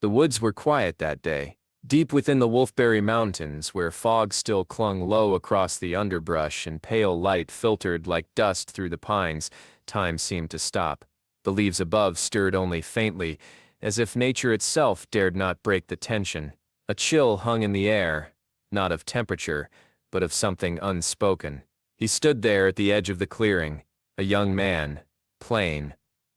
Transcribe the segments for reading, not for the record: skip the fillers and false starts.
The woods were quiet that day. Deep within the Wolfberry Mountains, where fog still clung low across the underbrush and pale light filtered like dust through the pines, time seemed to stop. The leaves above stirred only faintly, as if nature itself dared not break the tension. A chill hung in the air, not of temperature, but of something unspoken. He stood there at the edge of the clearing, a young man, plain,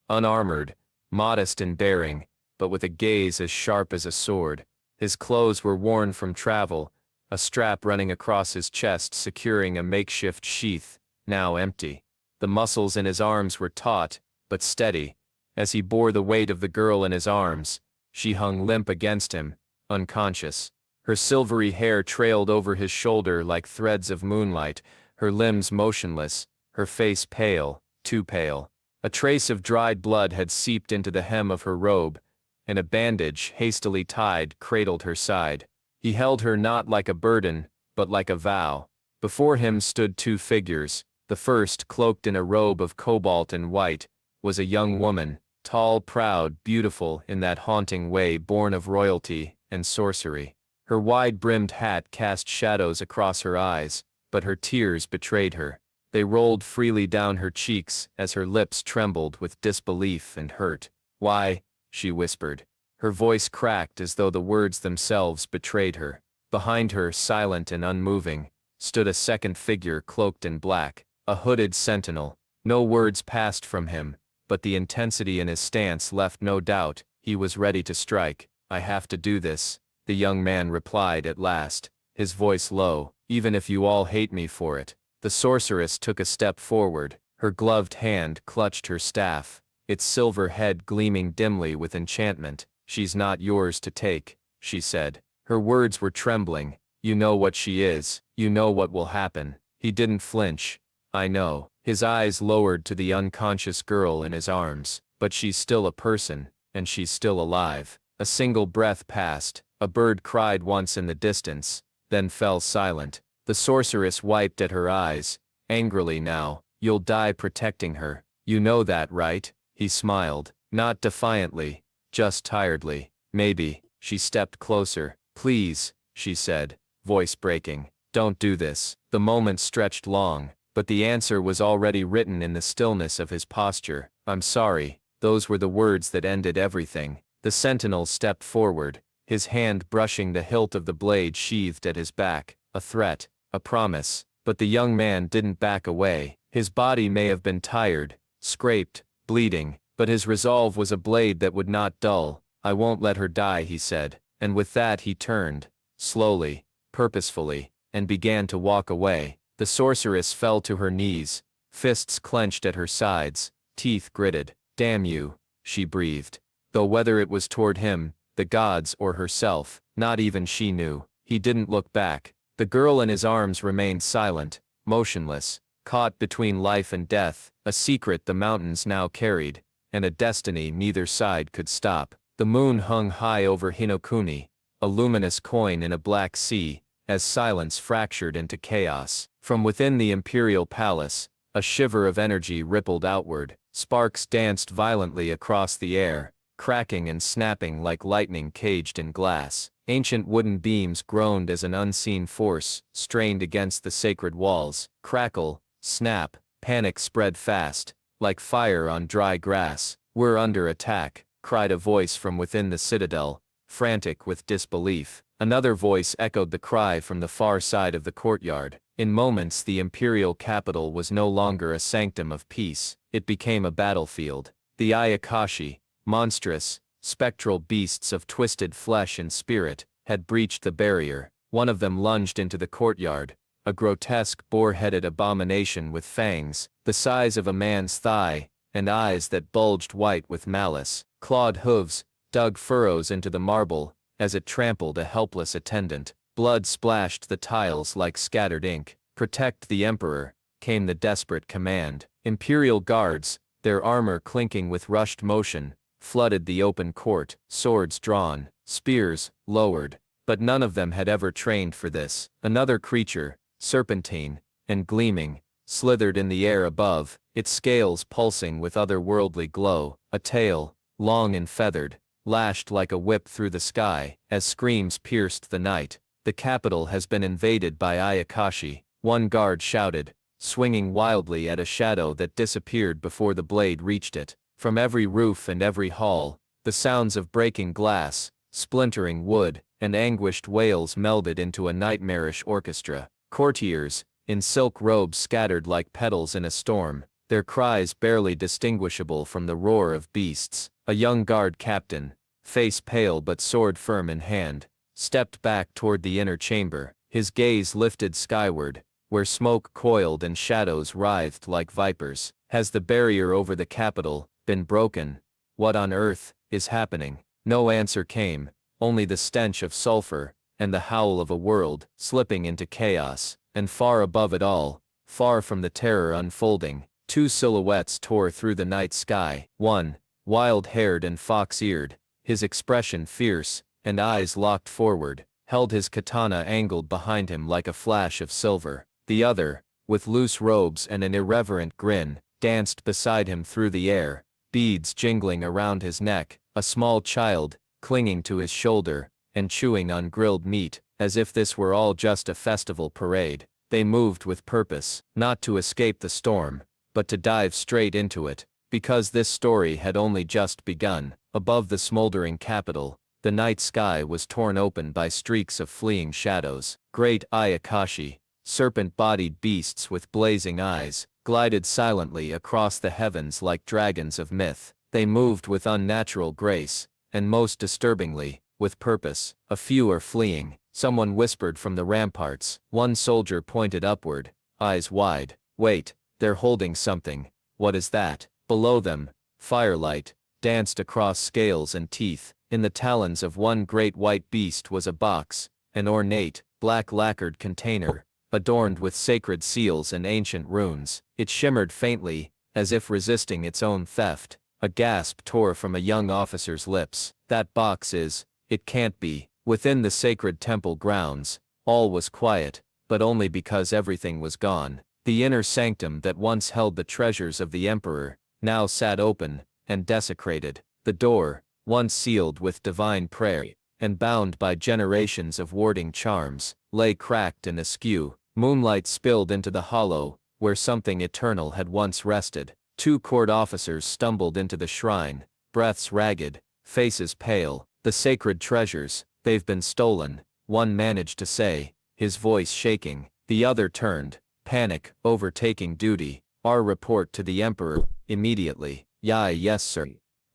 unarmored, modest in bearing, but with a gaze as sharp as a sword. His clothes were worn from travel, a strap running across his chest securing a makeshift sheath, now empty. The muscles in his arms were taut, but steady. As he bore the weight of the girl in his arms, she hung limp against him, unconscious. Her silvery hair trailed over his shoulder like threads of moonlight, her limbs motionless, her face pale, too pale. A trace of dried blood had seeped into the hem of her robe, and a bandage, hastily tied, cradled her side. He held her not like a burden, but like a vow. Before him stood two figures. The first, cloaked in a robe of cobalt and white, was a young woman, tall, proud, beautiful in that haunting way born of royalty and sorcery. Her wide-brimmed hat cast shadows across her eyes, but her tears betrayed her. They rolled freely down her cheeks as her lips trembled with disbelief and hurt. "Why?" she whispered. Her voice cracked as though the words themselves betrayed her. Behind her, silent and unmoving, stood a second figure cloaked in black, a hooded sentinel. No words passed from him, but the intensity in his stance left no doubt. He was ready to strike. "I have to do this," the young man replied at last, his voice low, "even if you all hate me for it." The sorceress took a step forward. Her gloved hand clutched her staff, its silver head gleaming dimly with enchantment. "She's not yours to take," she said. Her words were trembling. "You know what she is. You know what will happen." He didn't flinch. "I know." His eyes lowered to the unconscious girl in his arms. "But she's still a person, and she's still alive." A single breath passed. A bird cried once in the distance, then fell silent. The sorceress wiped at her eyes, angrily now. "You'll die protecting her. You know that, right?" He smiled, not defiantly, just tiredly. "Maybe." She stepped closer. "Please," she said, voice breaking. "Don't do this." The moment stretched long, but the answer was already written in the stillness of his posture. "I'm sorry." Those were the words that ended everything. The sentinel stepped forward, his hand brushing the hilt of the blade sheathed at his back. A threat, a promise. But the young man didn't back away. His body may have been tired, scraped, bleeding, but his resolve was a blade that would not dull. "I won't let her die," he said, and with that he turned, slowly, purposefully, and began to walk away. The sorceress fell to her knees, fists clenched at her sides, teeth gritted. "Damn you," she breathed. Though whether it was toward him, the gods, or herself, not even she knew. He didn't look back. The girl in his arms remained silent, motionless, caught between life and death, a secret the mountains now carried, and a destiny neither side could stop. The moon hung high over Hinokuni, a luminous coin in a black sea, as silence fractured into chaos. From within the imperial palace, a shiver of energy rippled outward. Sparks danced violently across the air, cracking and snapping like lightning caged in glass. Ancient wooden beams groaned as an unseen force strained against the sacred walls. Crackle, snap, panic spread fast, like fire on dry grass. "We're under attack," cried a voice from within the citadel, frantic with disbelief. Another voice echoed the cry from the far side of the courtyard. In moments the imperial capital was no longer a sanctum of peace. It became a battlefield. The Ayakashi, monstrous, spectral beasts of twisted flesh and spirit, had breached the barrier. One of them lunged into the courtyard, a grotesque boar-headed abomination with fangs, the size of a man's thigh, and eyes that bulged white with malice. Clawed hooves dug furrows into the marble as it trampled a helpless attendant. Blood splashed the tiles like scattered ink. "Protect the emperor," came the desperate command. Imperial guards, their armor clinking with rushed motion, flooded the open court, swords drawn, spears lowered. But none of them had ever trained for this. Another creature, serpentine and gleaming, slithered in the air above, its scales pulsing with otherworldly glow. A tail, long and feathered, lashed like a whip through the sky, as screams pierced the night. The capital has been invaded by Ayakashi, one guard shouted, swinging wildly at a shadow that disappeared before the blade reached it. From every roof and every hall, the sounds of breaking glass, splintering wood, and anguished wails melded into a nightmarish orchestra. Courtiers, in silk robes scattered like petals in a storm, their cries barely distinguishable from the roar of beasts. A young guard captain, face pale but sword firm in hand, stepped back toward the inner chamber, his gaze lifted skyward, where smoke coiled and shadows writhed like vipers. Has the barrier over the capital been broken? What on earth is happening? No answer came, only the stench of sulfur, and the howl of a world slipping into chaos. And far above it all, far from the terror unfolding, two silhouettes tore through the night sky. One, wild-haired and fox-eared, his expression fierce, and eyes locked forward, held his katana angled behind him like a flash of silver. The other, with loose robes and an irreverent grin, danced beside him through the air, beads jingling around his neck, a small child, clinging to his shoulder, and chewing on grilled meat, as if this were all just a festival parade. They moved with purpose, not to escape the storm, but to dive straight into it, because this story had only just begun. Above the smoldering capital, the night sky was torn open by streaks of fleeing shadows. Great Ayakashi, serpent-bodied beasts with blazing eyes, glided silently across the heavens like dragons of myth. They moved with unnatural grace, and most disturbingly, with purpose. A few are fleeing, someone whispered from the ramparts. One soldier pointed upward, eyes wide. Wait, they're holding something. What is that? Below them, firelight danced across scales and teeth. In the talons of one great white beast was a box, an ornate, black lacquered container, adorned with sacred seals and ancient runes. It shimmered faintly, as if resisting its own theft. A gasp tore from a young officer's lips. That box is, it can't be. Within the sacred temple grounds, all was quiet, but only because everything was gone. The inner sanctum that once held the treasures of the emperor, now sat open, and desecrated. The door, once sealed with divine prayer, and bound by generations of warding charms, lay cracked and askew. Moonlight spilled into the hollow, where something eternal had once rested. Two court officers stumbled into the shrine, breaths ragged, faces pale. The sacred treasures, they've been stolen, one managed to say, his voice shaking. The other turned, panic overtaking duty. Our report to the emperor, immediately. Yes sir.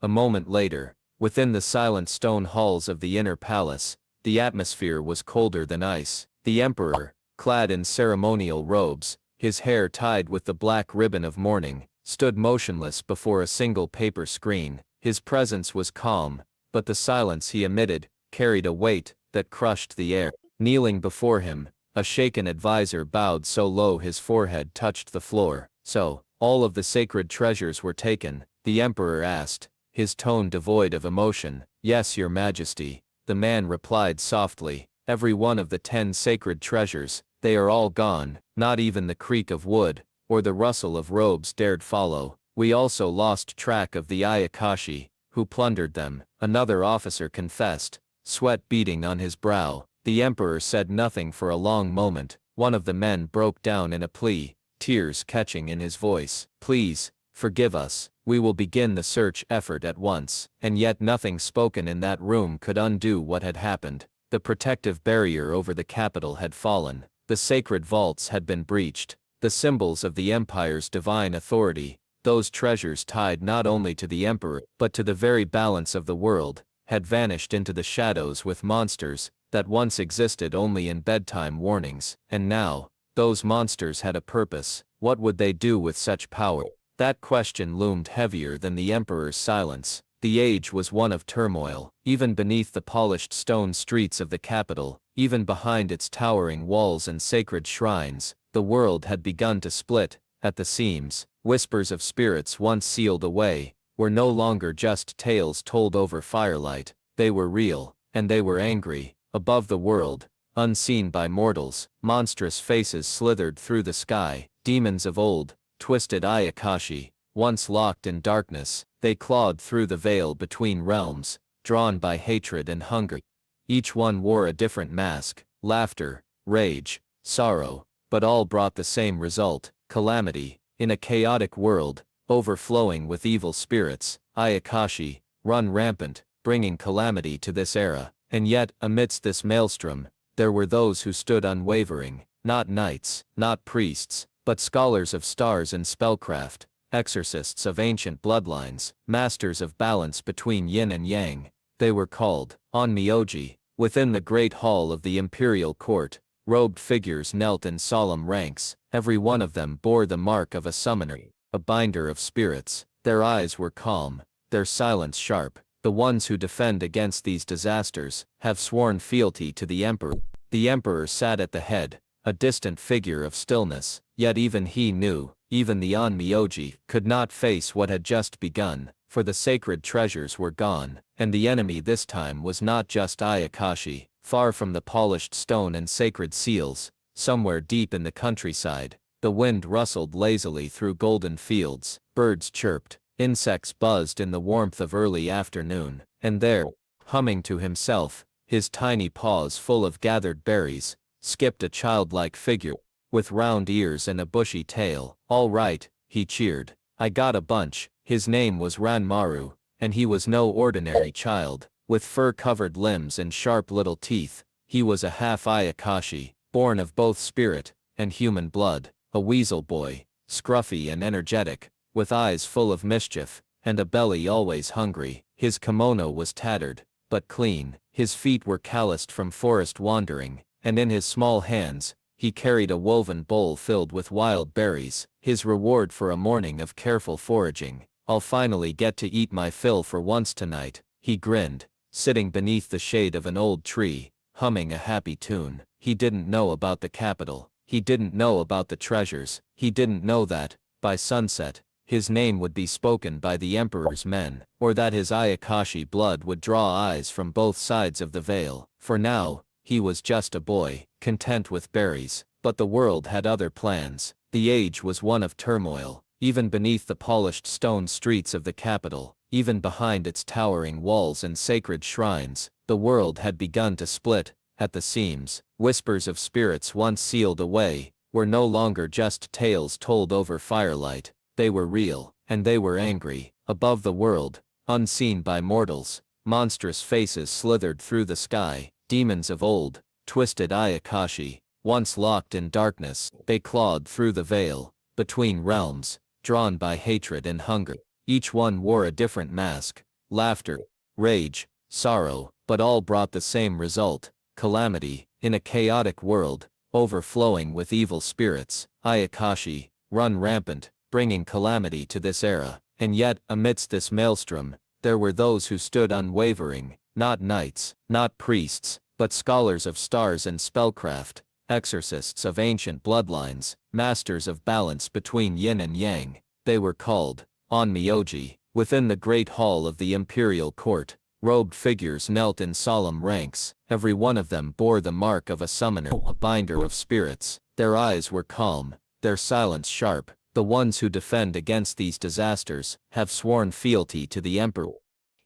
A moment later, within the silent stone halls of the inner palace, the atmosphere was colder than ice. The emperor, clad in ceremonial robes, his hair tied with the black ribbon of mourning, stood motionless before a single paper screen. His presence was calm, but the silence he emitted carried a weight that crushed the air. Kneeling before him, a shaken advisor bowed so low his forehead touched the floor. So, all of the sacred treasures were taken? The emperor asked, his tone devoid of emotion. Yes, your majesty, the man replied softly. Every one of the 10 sacred treasures, they are all gone. Not even the creak of wood, or the rustle of robes dared follow. We also lost track of the Ayakashi, who plundered them, another officer confessed, sweat beading on his brow. The emperor said nothing for a long moment. One of the men broke down in a plea, tears catching in his voice. Please, forgive us, we will begin the search effort at once. And yet nothing spoken in that room could undo what had happened. The protective barrier over the capital had fallen. The sacred vaults had been breached. The symbols of the empire's divine authority, those treasures tied not only to the emperor, but to the very balance of the world, had vanished into the shadows with monsters that once existed only in bedtime warnings. And now, those monsters had a purpose. What would they do with such power? That question loomed heavier than the emperor's silence. The age was one of turmoil. Even beneath the polished stone streets of the capital, even behind its towering walls and sacred shrines, the world had begun to split at the seams. Whispers of spirits once sealed away were no longer just tales told over firelight. They were real, and they were angry. Above the world, unseen by mortals, monstrous faces slithered through the sky. Demons of old, twisted Ayakashi, once locked in darkness, they clawed through the veil between realms, drawn by hatred and hunger. Each one wore a different mask, laughter, rage, sorrow, but all brought the same result, calamity. In a chaotic world, overflowing with evil spirits, Ayakashi, run rampant, bringing calamity to this era. And yet, amidst this maelstrom, there were those who stood unwavering, not knights, not priests, but scholars of stars and spellcraft, exorcists of ancient bloodlines, masters of balance between yin and yang. They were called Onmyoji. Within the great hall of the imperial court, robed figures knelt in solemn ranks. Every one of them bore the mark of a summoner, a binder of spirits. Their eyes were calm, their silence sharp. The ones who defend against these disasters have sworn fealty to the emperor. The emperor sat at the head, a distant figure of stillness, yet even he knew, even the Onmyoji could not face what had just begun, for the sacred treasures were gone, and the enemy this time was not just Ayakashi. Far from the polished stone and sacred seals, somewhere deep in the countryside, the wind rustled lazily through golden fields, birds chirped, insects buzzed in the warmth of early afternoon, and there, humming to himself, his tiny paws full of gathered berries, skipped a childlike figure, with round ears and a bushy tail. "All right," he cheered. "I got a bunch." His name was Ranmaru, and he was no ordinary child. With fur-covered limbs and sharp little teeth, he was a half Ayakashi, born of both spirit and human blood, a weasel boy, scruffy and energetic, with eyes full of mischief, and a belly always hungry. His kimono was tattered, but clean. His feet were calloused from forest wandering, and in his small hands, he carried a woven bowl filled with wild berries, his reward for a morning of careful foraging. "I'll finally get to eat my fill for once tonight," he grinned, sitting beneath the shade of an old tree, humming a happy tune. He didn't know about the capital, he didn't know about the treasures, he didn't know that, by sunset, his name would be spoken by the emperor's men, or that his Ayakashi blood would draw eyes from both sides of the veil. For now, he was just a boy, content with berries, but the world had other plans. The age was one of turmoil, even beneath the polished stone streets of the capital, even behind its towering walls and sacred shrines, the world had begun to split at the seams. Whispers of spirits once sealed away were no longer just tales told over firelight. They were real, and they were angry. Above the world, unseen by mortals, monstrous faces slithered through the sky. Demons of old, twisted Ayakashi, once locked in darkness, they clawed through the veil, between realms, drawn by hatred and hunger. Each one wore a different mask, laughter, rage, sorrow, but all brought the same result, calamity. In a chaotic world, overflowing with evil spirits, Ayakashi, run rampant, bringing calamity to this era. And yet, amidst this maelstrom, there were those who stood unwavering, not knights, not priests, but scholars of stars and spellcraft, exorcists of ancient bloodlines, masters of balance between yin and yang. They were called Onmyoji. Within the great hall of the imperial court, robed figures knelt in solemn ranks. Every one of them bore the mark of a summoner, a binder of spirits. Their eyes were calm, their silence sharp. The ones who defend against these disasters have sworn fealty to the emperor.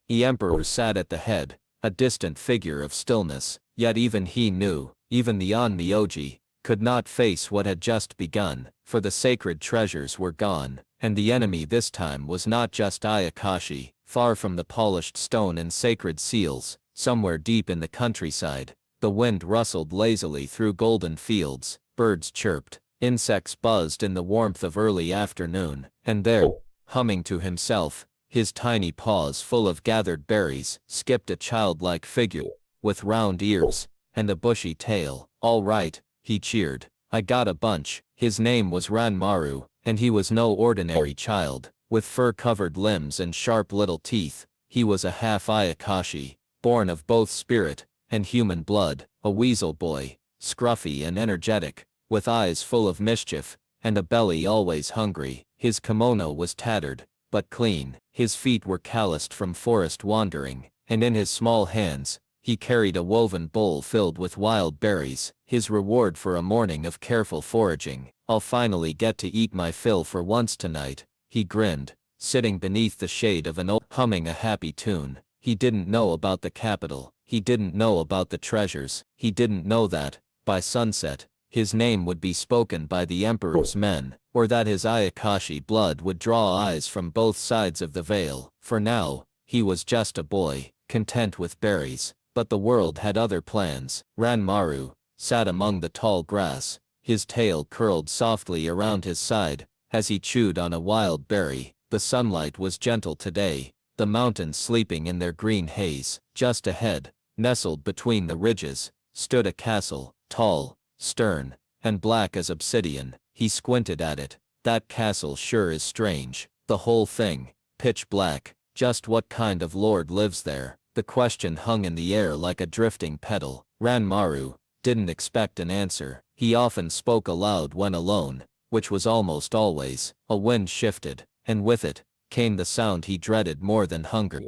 The emperor sat at the head, a distant figure of stillness, yet even he knew, even the Onmyoji could not face what had just begun, for the sacred treasures were gone, and the enemy this time was not just Ayakashi. Far from the polished stone and sacred seals, somewhere deep in the countryside, the wind rustled lazily through golden fields, birds chirped, insects buzzed in the warmth of early afternoon, and there, humming to himself, his tiny paws full of gathered berries, skipped a childlike figure, with round ears, and a bushy tail. "All right," he cheered. "I got a bunch." His name was Ranmaru, and he was no ordinary child. With fur-covered limbs and sharp little teeth, he was a half Ayakashi, born of both spirit and human blood, a weasel boy, scruffy and energetic, with eyes full of mischief, and a belly always hungry. His kimono was tattered, but clean. His feet were calloused from forest wandering, and in his small hands, he carried a woven bowl filled with wild berries, his reward for a morning of careful foraging. "I'll finally get to eat my fill for once tonight," he grinned, sitting beneath the shade of an oak, humming a happy tune. He didn't know about the capital, he didn't know about the treasures, he didn't know that, by sunset, his name would be spoken by the Emperor's men, or that his Ayakashi blood would draw eyes from both sides of the veil. For now, he was just a boy, content with berries, but the world had other plans. Ranmaru sat among the tall grass, his tail curled softly around his side, as he chewed on a wild berry. The sunlight was gentle today, the mountains sleeping in their green haze. Just ahead, nestled between the ridges, stood a castle, tall, stern, and black as obsidian. He squinted at it. That castle sure is strange. The whole thing, pitch black. Just what kind of lord lives there? The question hung in the air like a drifting petal. Ranmaru didn't expect an answer. He often spoke aloud when alone, which was almost always. A wind shifted, and with it came the sound he dreaded more than hunger.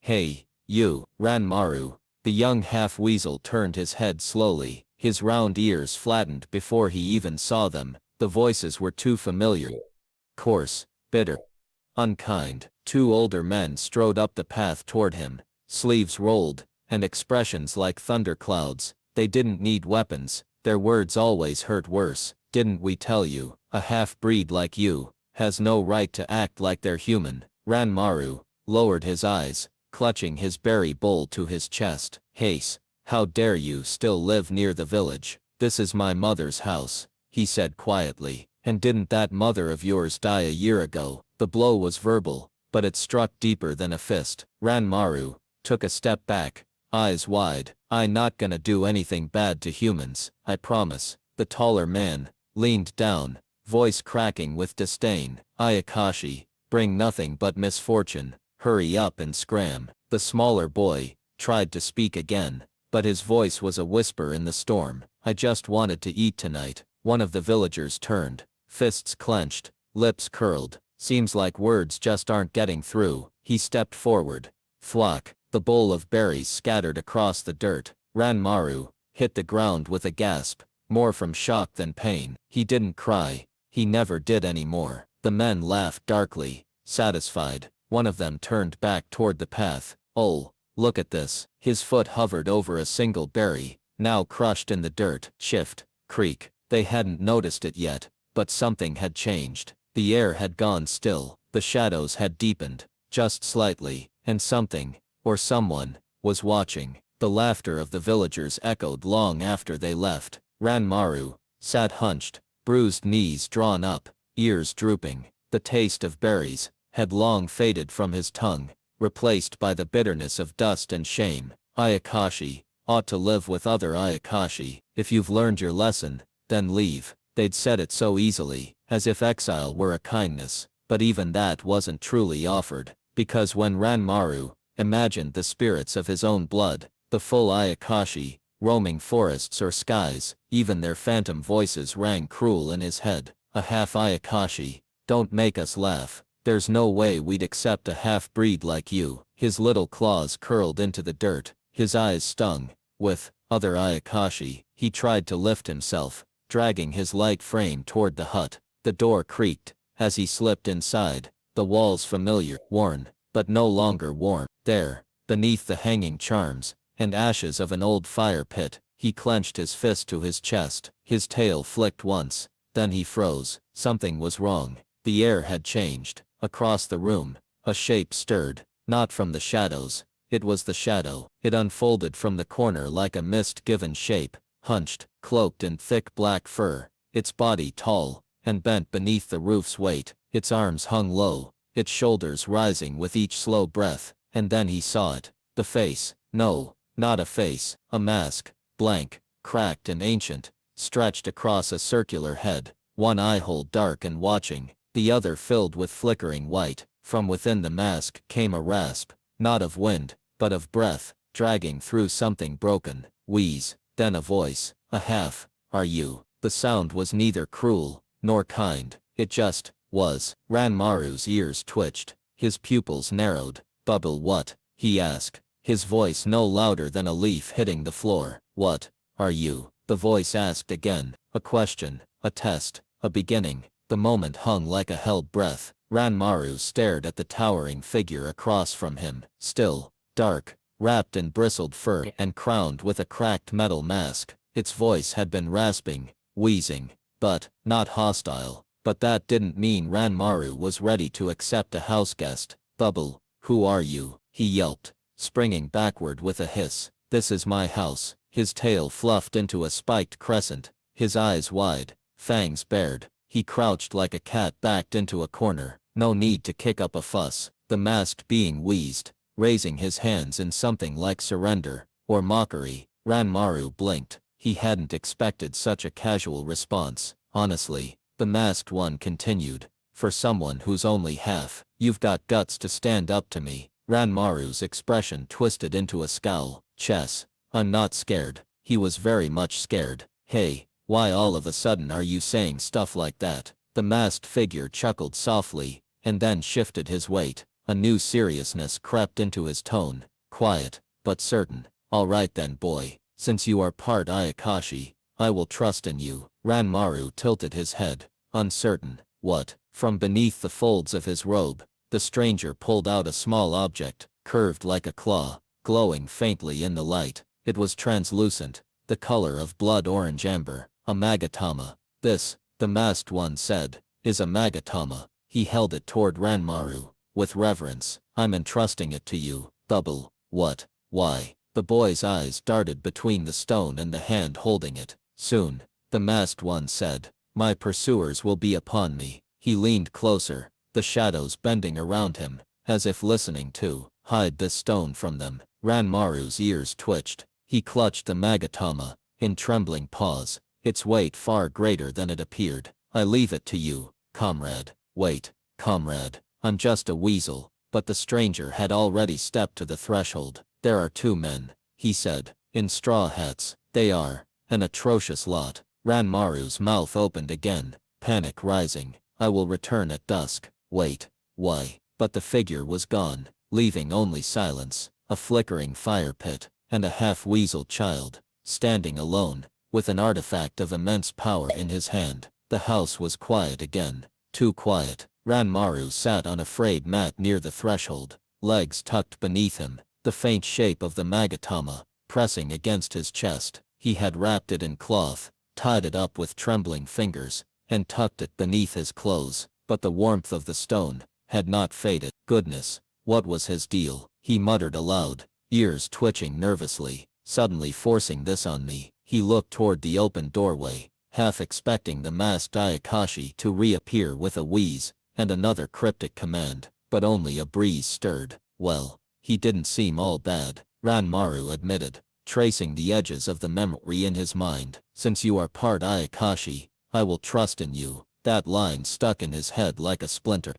Hey, you, Ranmaru. The young half-weasel turned his head slowly, his round ears flattened before he even saw them. The voices were too familiar. Coarse, bitter, unkind. Two older men strode up the path toward him, sleeves rolled, and expressions like thunderclouds. They didn't need weapons, their words always hurt worse. Didn't we tell you, a half-breed like you has no right to act like they're human? Ranmaru lowered his eyes, clutching his berry bowl to his chest. Haste, how dare you still live near the village? This is my mother's house, he said quietly. And didn't that mother of yours die a year ago? The blow was verbal, but it struck deeper than a fist. Ranmaru took a step back, eyes wide. I'm not gonna do anything bad to humans, I promise. The taller man leaned down, voice cracking with disdain. Ayakashi bring nothing but misfortune. Hurry up and scram. The smaller boy tried to speak again, but his voice was a whisper in the storm. I just wanted to eat tonight. One of the villagers turned, fists clenched, lips curled. Seems like words just aren't getting through. He stepped forward. Flock. The bowl of berries scattered across the dirt. Ranmaru hit the ground with a gasp, more from shock than pain. He didn't cry. He never did anymore. The men laughed darkly, satisfied. One of them turned back toward the path. Oh, look at this. His foot hovered over a single berry, now crushed in the dirt. Shift, creak. They hadn't noticed it yet, but something had changed. The air had gone still, the shadows had deepened, just slightly, and something, or someone, was watching. The laughter of the villagers echoed long after they left. Ranmaru sat hunched, bruised knees drawn up, ears drooping. The taste of berries had long faded from his tongue, replaced by the bitterness of dust and shame. Ayakashi ought to live with other Ayakashi. If you've learned your lesson, then leave. They'd said it so easily, as if exile were a kindness, but even that wasn't truly offered, because when Ranmaru imagined the spirits of his own blood, the full Ayakashi, roaming forests or skies, even their phantom voices rang cruel in his head. A half Ayakashi, don't make us laugh. There's no way we'd accept a half-breed like you. His little claws curled into the dirt, his eyes stung. With other Ayakashi, he tried to lift himself, dragging his light frame toward the hut. The door creaked as he slipped inside, the walls familiar, worn, but no longer warm. There, beneath the hanging charms and ashes of an old fire pit, he clenched his fist to his chest. His tail flicked once, then he froze. Something was wrong. The air had changed. Across the room, a shape stirred, not from the shadows. It was the shadow. It unfolded from the corner like a mist-given shape, hunched, cloaked in thick black fur, its body tall and bent beneath the roof's weight. Its arms hung low, its shoulders rising with each slow breath. And then he saw it. The face. No, not a face. A mask, blank, cracked and ancient, stretched across a circular head, one eye-hole dark and watching, the other filled with flickering white. From within the mask came a rasp, not of wind, but of breath, dragging through something broken. Wheeze, then a voice. A half. Are you? The sound was neither cruel nor kind. It just was. Ranmaru's ears twitched, his pupils narrowed. Bubble what? He asked, his voice no louder than a leaf hitting the floor. What are you? The voice asked again, a question, a test, a beginning. The moment hung like a held breath. Ranmaru stared at the towering figure across from him. Still, dark, wrapped in bristled fur and crowned with a cracked metal mask. Its voice had been rasping, wheezing, but not hostile. But that didn't mean Ranmaru was ready to accept a houseguest. Bubble, who are you? He yelped, springing backward with a hiss. This is my house. His tail fluffed into a spiked crescent, his eyes wide, fangs bared. He crouched like a cat backed into a corner. No need to kick up a fuss. The masked being wheezed, raising his hands in something like surrender or mockery. Ranmaru blinked. He hadn't expected such a casual response. Honestly, the masked one continued, for someone who's only half, you've got guts to stand up to me. Ranmaru's expression twisted into a scowl. Chess, I'm not scared. He was very much scared. Hey, why all of a sudden are you saying stuff like that? The masked figure chuckled softly, and then shifted his weight. A new seriousness crept into his tone, quiet, but certain. All right then, boy, since you are part Ayakashi, I will trust in you. Ranmaru tilted his head, uncertain. What? From beneath the folds of his robe, the stranger pulled out a small object, curved like a claw, glowing faintly in the light. It was translucent, the color of blood orange amber. A magatama. This, the masked one said, is a magatama. He held it toward Ranmaru, with reverence. I'm entrusting it to you. Bubble. What? Why? The boy's eyes darted between the stone and the hand holding it. Soon, the masked one said, my pursuers will be upon me. He leaned closer, the shadows bending around him, as if listening to hide this stone from them. Ranmaru's ears twitched. He clutched the magatama, in trembling paws, its weight far greater than it appeared. I leave it to you, comrade. Wait, comrade, I'm just a weasel. But the stranger had already stepped to the threshold. There are two men, he said, in straw hats. They are an atrocious lot. Ranmaru's mouth opened again, panic rising. I will return at dusk. Wait, why? But the figure was gone, leaving only silence, a flickering fire pit, and a half-weasel child, standing alone, with an artifact of immense power in his hand. The house was quiet again, too quiet. Ranmaru sat on a frayed mat near the threshold, legs tucked beneath him, the faint shape of the magatama pressing against his chest. He had wrapped it in cloth, tied it up with trembling fingers, and tucked it beneath his clothes, but the warmth of the stone had not faded. Goodness, what was his deal? He muttered aloud, ears twitching nervously. Suddenly forcing this on me. He looked toward the open doorway, half expecting the masked Ayakashi to reappear with a wheeze and another cryptic command, but only a breeze stirred. Well, he didn't seem all bad, Ranmaru admitted, tracing the edges of the memory in his mind. Since you are part Ayakashi, I will trust in you. That line stuck in his head like a splinter.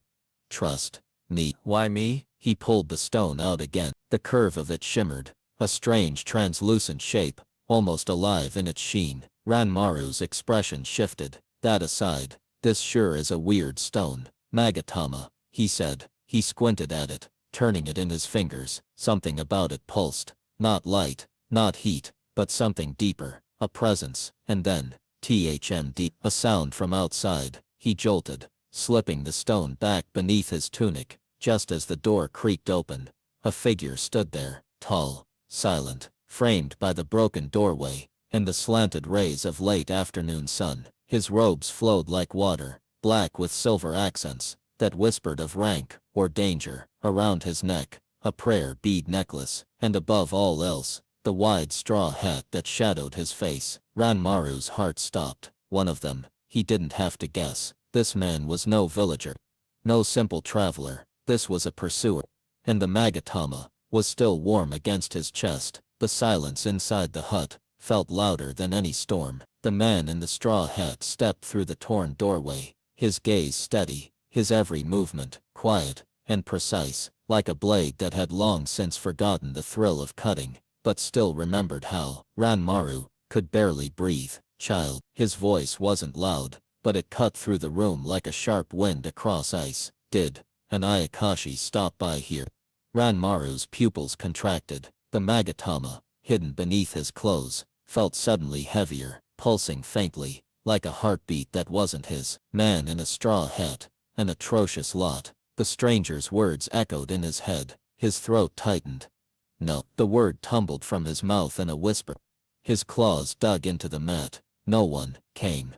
Trust me. Why me? He pulled the stone out again. The curve of it shimmered, a strange translucent shape, almost alive in its sheen. Ranmaru's expression shifted. That aside, this sure is a weird stone. Magatama, he said. He squinted at it, turning it in his fingers. Something about it pulsed. Not light, not heat, but something deeper. A presence. And then, THMD, a sound from outside. He jolted, slipping the stone back beneath his tunic. Just as the door creaked open, a figure stood there, tall, silent, framed by the broken doorway and the slanted rays of late afternoon sun. His robes flowed like water, black with silver accents that whispered of rank or danger. Around his neck, a prayer bead necklace, and above all else, the wide straw hat that shadowed his face. Ranmaru's heart stopped. One of them, he didn't have to guess. This man was no villager, no simple traveler. This was a pursuer. And the magatama was still warm against his chest. The silence inside the hut felt louder than any storm. The man in the straw hat stepped through the torn doorway, his gaze steady, his every movement quiet and precise, like a blade that had long since forgotten the thrill of cutting, but still remembered how. Ranmaru could barely breathe. Child. His voice wasn't loud, but it cut through the room like a sharp wind across ice. Did an Ayakashi stop by here? Ranmaru's pupils contracted. The magatama, hidden beneath his clothes, felt suddenly heavier, pulsing faintly, like a heartbeat that wasn't his. Man in a straw hat, an atrocious lot. The stranger's words echoed in his head. His throat tightened. No. The word tumbled from his mouth in a whisper. His claws dug into the mat. No one came.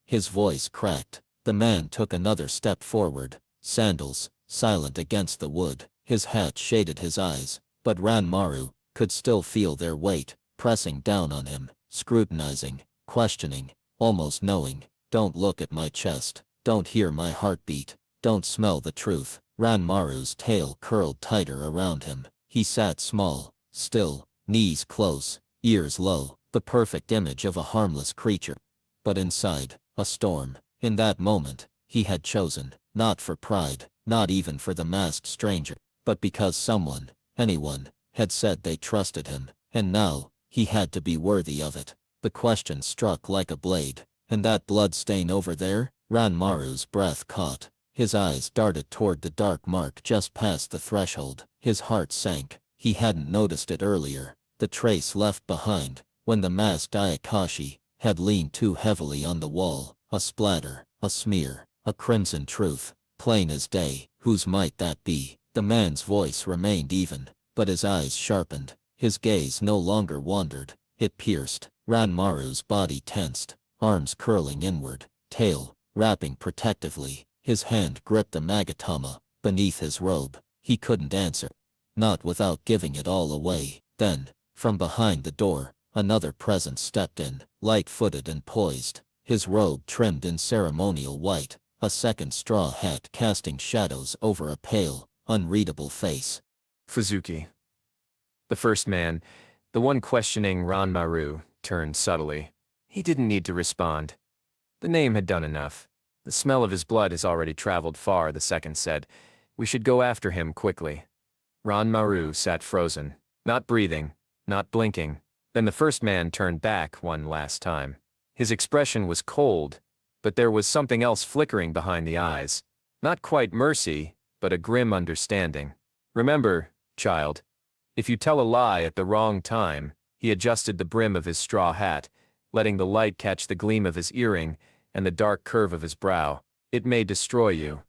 His voice cracked. The man took another step forward, sandals, silent against the wood. His hat shaded his eyes, but Ranmaru could still feel their weight, pressing down on him, scrutinizing, questioning, almost knowing. Don't look at my chest. Don't hear my heartbeat. Don't smell the truth. Ranmaru's tail curled tighter around him. He sat small, still, knees close, ears low, the perfect image of a harmless creature. But inside, a storm. In that moment, he had chosen, not for pride, not even for the masked stranger, but because someone, anyone, had said they trusted him, and now, he had to be worthy of it. The question struck like a blade. And that blood stain over there? Ranmaru's breath caught. His eyes darted toward the dark mark just past the threshold. His heart sank. He hadn't noticed it earlier. The trace left behind, when the masked Ayakashi had leaned too heavily on the wall. A splatter, a smear, a crimson truth, plain as day. Whose might that be? The man's voice remained even, but his eyes sharpened. His gaze no longer wandered. It pierced. Ranmaru's body tensed, arms curling inward, tail wrapping protectively. His hand gripped the magatama beneath his robe. He couldn't answer. Not without giving it all away. Then, from behind the door, another presence stepped in, light-footed and poised, his robe trimmed in ceremonial white, a second straw hat casting shadows over a pale, unreadable face. Fuzuki. The first man, the one questioning Ranmaru, turned subtly. He didn't need to respond. The name had done enough. The smell of his blood has already traveled far, the second said. We should go after him quickly. Ranmaru sat frozen, not breathing, not blinking. Then the first man turned back one last time. His expression was cold, but there was something else flickering behind the eyes. Not quite mercy, but a grim understanding. Remember, child, if you tell a lie at the wrong time. He adjusted the brim of his straw hat, letting the light catch the gleam of his earring and the dark curve of his brow. It may destroy you.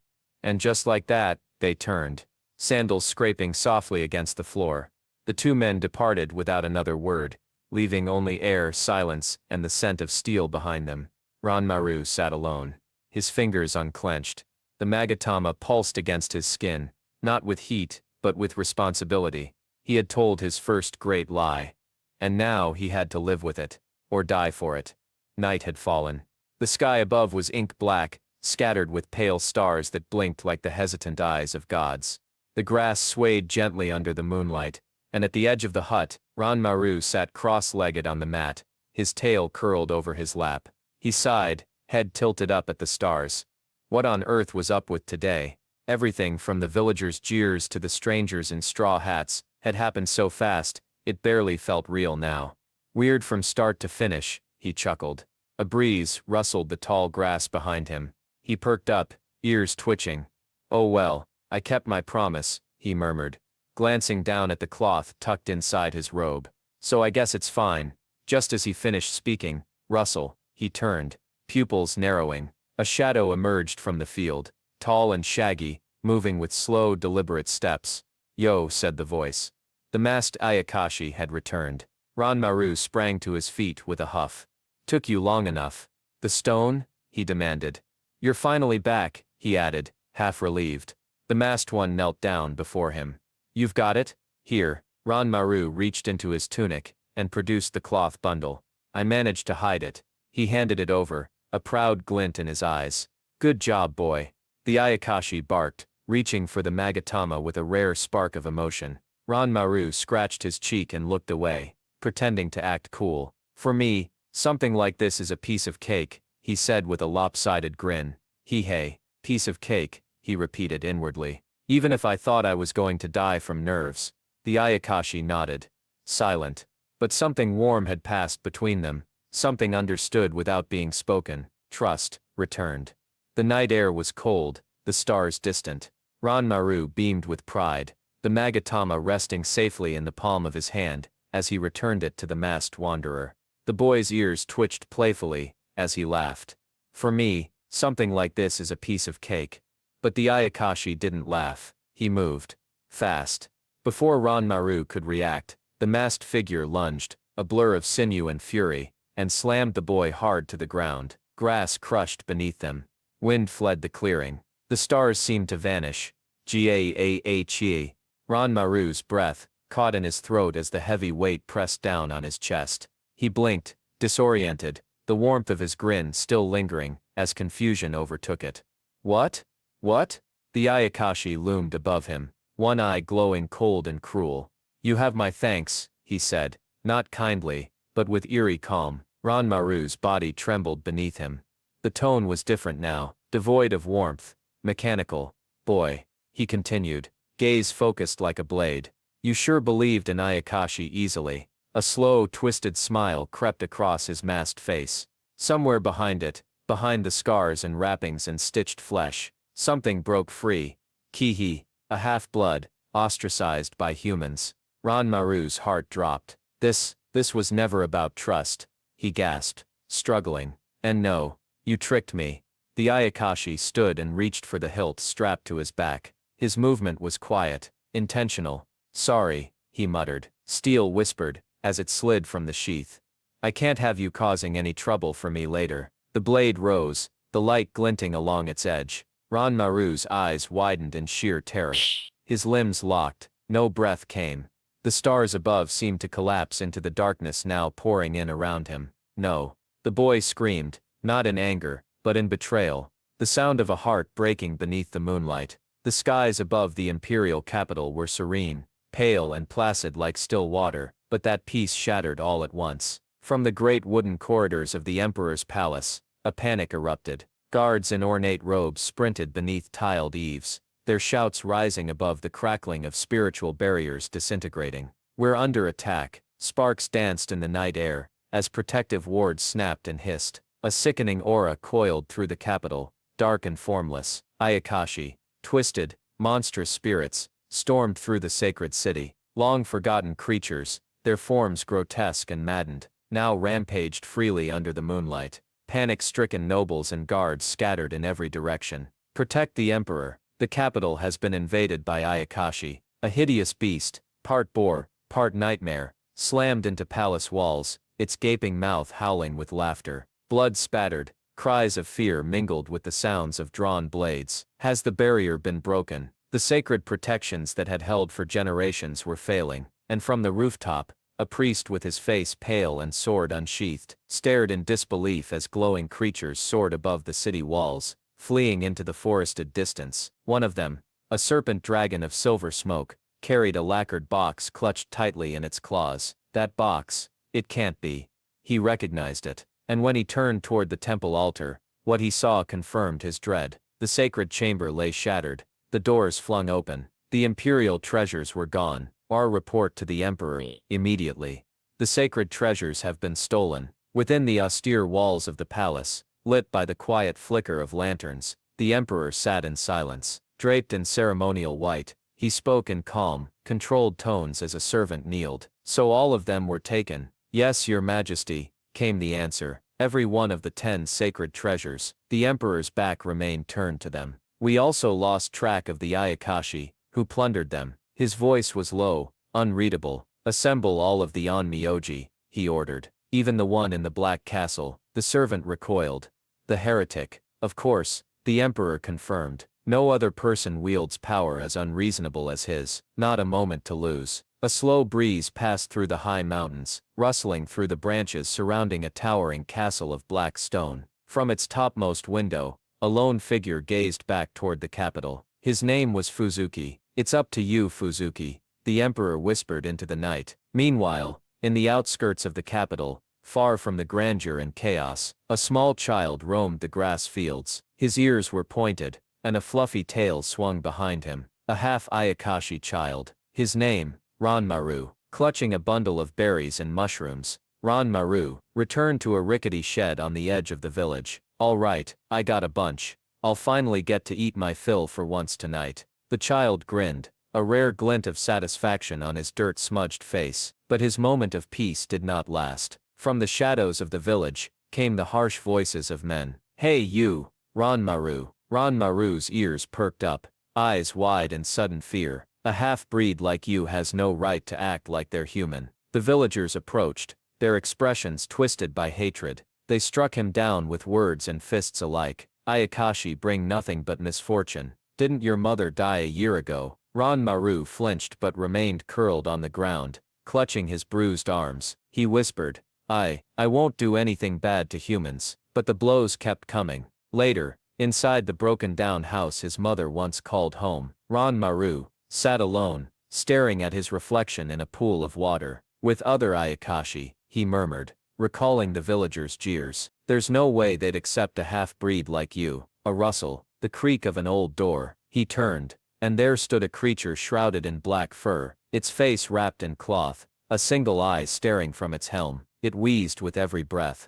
And just like that, they turned, sandals scraping softly against the floor. The two men departed without another word, leaving only air, silence, and the scent of steel behind them. Ranmaru sat alone, his fingers unclenched. The magatama pulsed against his skin, not with heat, but with responsibility. He had told his first great lie. And now he had to live with it, or die for it. Night had fallen. The sky above was ink black, scattered with pale stars that blinked like the hesitant eyes of gods. The grass swayed gently under the moonlight, and at the edge of the hut, Ranmaru sat cross-legged on the mat, his tail curled over his lap. He sighed, head tilted up at the stars. What on earth was up with today? Everything from the villagers' jeers to the strangers in straw hats had happened so fast, it barely felt real now. Weird from start to finish, he chuckled. A breeze rustled the tall grass behind him. He perked up, ears twitching. Oh well, I kept my promise, he murmured, glancing down at the cloth tucked inside his robe. So I guess it's fine. Just as he finished speaking, Russell, he turned, pupils narrowing. A shadow emerged from the field, tall and shaggy, moving with slow, deliberate steps. Yo, said the voice. The masked Ayakashi had returned. Ranmaru sprang to his feet with a huff. Took you long enough. The stone? He demanded. You're finally back, he added, half relieved. The masked one knelt down before him. You've got it? Here. Ranmaru reached into his tunic and produced the cloth bundle. I managed to hide it. He handed it over, a proud glint in his eyes. Good job, boy. The Ayakashi barked, reaching for the magatama with a rare spark of emotion. Ranmaru scratched his cheek and looked away, pretending to act cool. For me, something like this is a piece of cake, he said with a lopsided grin. Hey, piece of cake, he repeated inwardly. Even if I thought I was going to die from nerves. The Ayakashi nodded. Silent. But something warm had passed between them, something understood without being spoken. Trust returned. The night air was cold, the stars distant. Ranmaru beamed with pride, the magatama resting safely in the palm of his hand, as he returned it to the masked wanderer. The boy's ears twitched playfully, as he laughed. For me, something like this is a piece of cake. But the Ayakashi didn't laugh. He moved. Fast. Before Ranmaru could react, the masked figure lunged, a blur of sinew and fury, and slammed the boy hard to the ground. Grass crushed beneath them. Wind fled the clearing. The stars seemed to vanish. Gaahe. Ranmaru's breath caught in his throat as the heavy weight pressed down on his chest. He blinked, disoriented, the warmth of his grin still lingering, as confusion overtook it. What? What? The Ayakashi loomed above him, one eye glowing cold and cruel. You have my thanks, he said, not kindly, but with eerie calm. Ranmaru's body trembled beneath him. The tone was different now, devoid of warmth, mechanical. Boy, he continued, gaze focused like a blade. You sure believed in Ayakashi easily. A slow, twisted smile crept across his masked face. Somewhere behind it, behind the scars and wrappings and stitched flesh, something broke free. Kihi, a half-blood, ostracized by humans. Ranmaru's heart dropped. This was never about trust, he gasped, struggling. And no, you tricked me. The Ayakashi stood and reached for the hilt strapped to his back. His movement was quiet, intentional. Sorry, he muttered. Steel whispered, as it slid from the sheath. I can't have you causing any trouble for me later. The blade rose, the light glinting along its edge. Ranmaru's eyes widened in sheer terror. His limbs locked, no breath came. The stars above seemed to collapse into the darkness now pouring in around him. No. The boy screamed, not in anger, but in betrayal. The sound of a heart breaking beneath the moonlight. The skies above the imperial capital were serene, pale and placid like still water, but that peace shattered all at once. From the great wooden corridors of the emperor's palace, a panic erupted. Guards in ornate robes sprinted beneath tiled eaves, their shouts rising above the crackling of spiritual barriers disintegrating. We're under attack. Sparks danced in the night air, as protective wards snapped and hissed. A sickening aura coiled through the capital, dark and formless. Ayakashi, twisted, monstrous spirits, stormed through the sacred city. Long-forgotten creatures, their forms grotesque and maddened, now rampaged freely under the moonlight. Panic-stricken nobles and guards scattered in every direction. Protect the emperor. The capital has been invaded by Ayakashi, a hideous beast, part boar, part nightmare, slammed into palace walls, its gaping mouth howling with laughter. Blood spattered, cries of fear mingled with the sounds of drawn blades. Has the barrier been broken? The sacred protections that had held for generations were failing, and from the rooftop, a priest with his face pale and sword unsheathed, stared in disbelief as glowing creatures soared above the city walls, fleeing into the forested distance. One of them, a serpent dragon of silver smoke, carried a lacquered box clutched tightly in its claws. That box, it can't be. He recognized it, and when he turned toward the temple altar, what he saw confirmed his dread. The sacred chamber lay shattered, the doors flung open. The imperial treasures were gone. Our report to the emperor, immediately. The sacred treasures have been stolen. Within the austere walls of the palace, lit by the quiet flicker of lanterns, the emperor sat in silence. Draped in ceremonial white, he spoke in calm, controlled tones as a servant kneeled. So all of them were taken? Yes, your majesty, came the answer. Every one of the 10 sacred treasures. The emperor's back remained turned to them. We also lost track of the Ayakashi, who plundered them. His voice was low, unreadable. Assemble all of the onmyoji, he ordered. Even the one in the black castle. The servant recoiled. The heretic. Of course, the emperor confirmed. No other person wields power as unreasonable as his. Not a moment to lose. A slow breeze passed through the high mountains, rustling through the branches surrounding a towering castle of black stone. From its topmost window, a lone figure gazed back toward the capital. His name was Fuzuki. It's up to you, Fuzuki, the emperor whispered into the night. Meanwhile, in the outskirts of the capital, far from the grandeur and chaos, a small child roamed the grass fields. His ears were pointed, and a fluffy tail swung behind him. A half-Ayakashi child. His name, Ranmaru. Clutching a bundle of berries and mushrooms, Ranmaru returned to a rickety shed on the edge of the village. All right, I got a bunch. I'll finally get to eat my fill for once tonight. The child grinned, a rare glint of satisfaction on his dirt-smudged face. But his moment of peace did not last. From the shadows of the village, came the harsh voices of men. Hey you, Ranmaru. Ranmaru's ears perked up, eyes wide in sudden fear. A half-breed like you has no right to act like they're human. The villagers approached, their expressions twisted by hatred. They struck him down with words and fists alike. Ayakashi bring nothing but misfortune. Didn't your mother die a year ago? Ranmaru flinched but remained curled on the ground, clutching his bruised arms. He whispered, I won't do anything bad to humans. But the blows kept coming. Later, inside the broken-down house his mother once called home, Ranmaru sat alone, staring at his reflection in a pool of water. With other Ayakashi, he murmured, recalling the villagers' jeers. There's no way they'd accept a half-breed like you. A rustle, the creak of an old door. He turned, and there stood a creature shrouded in black fur, its face wrapped in cloth, a single eye staring from its helm. It wheezed with every breath.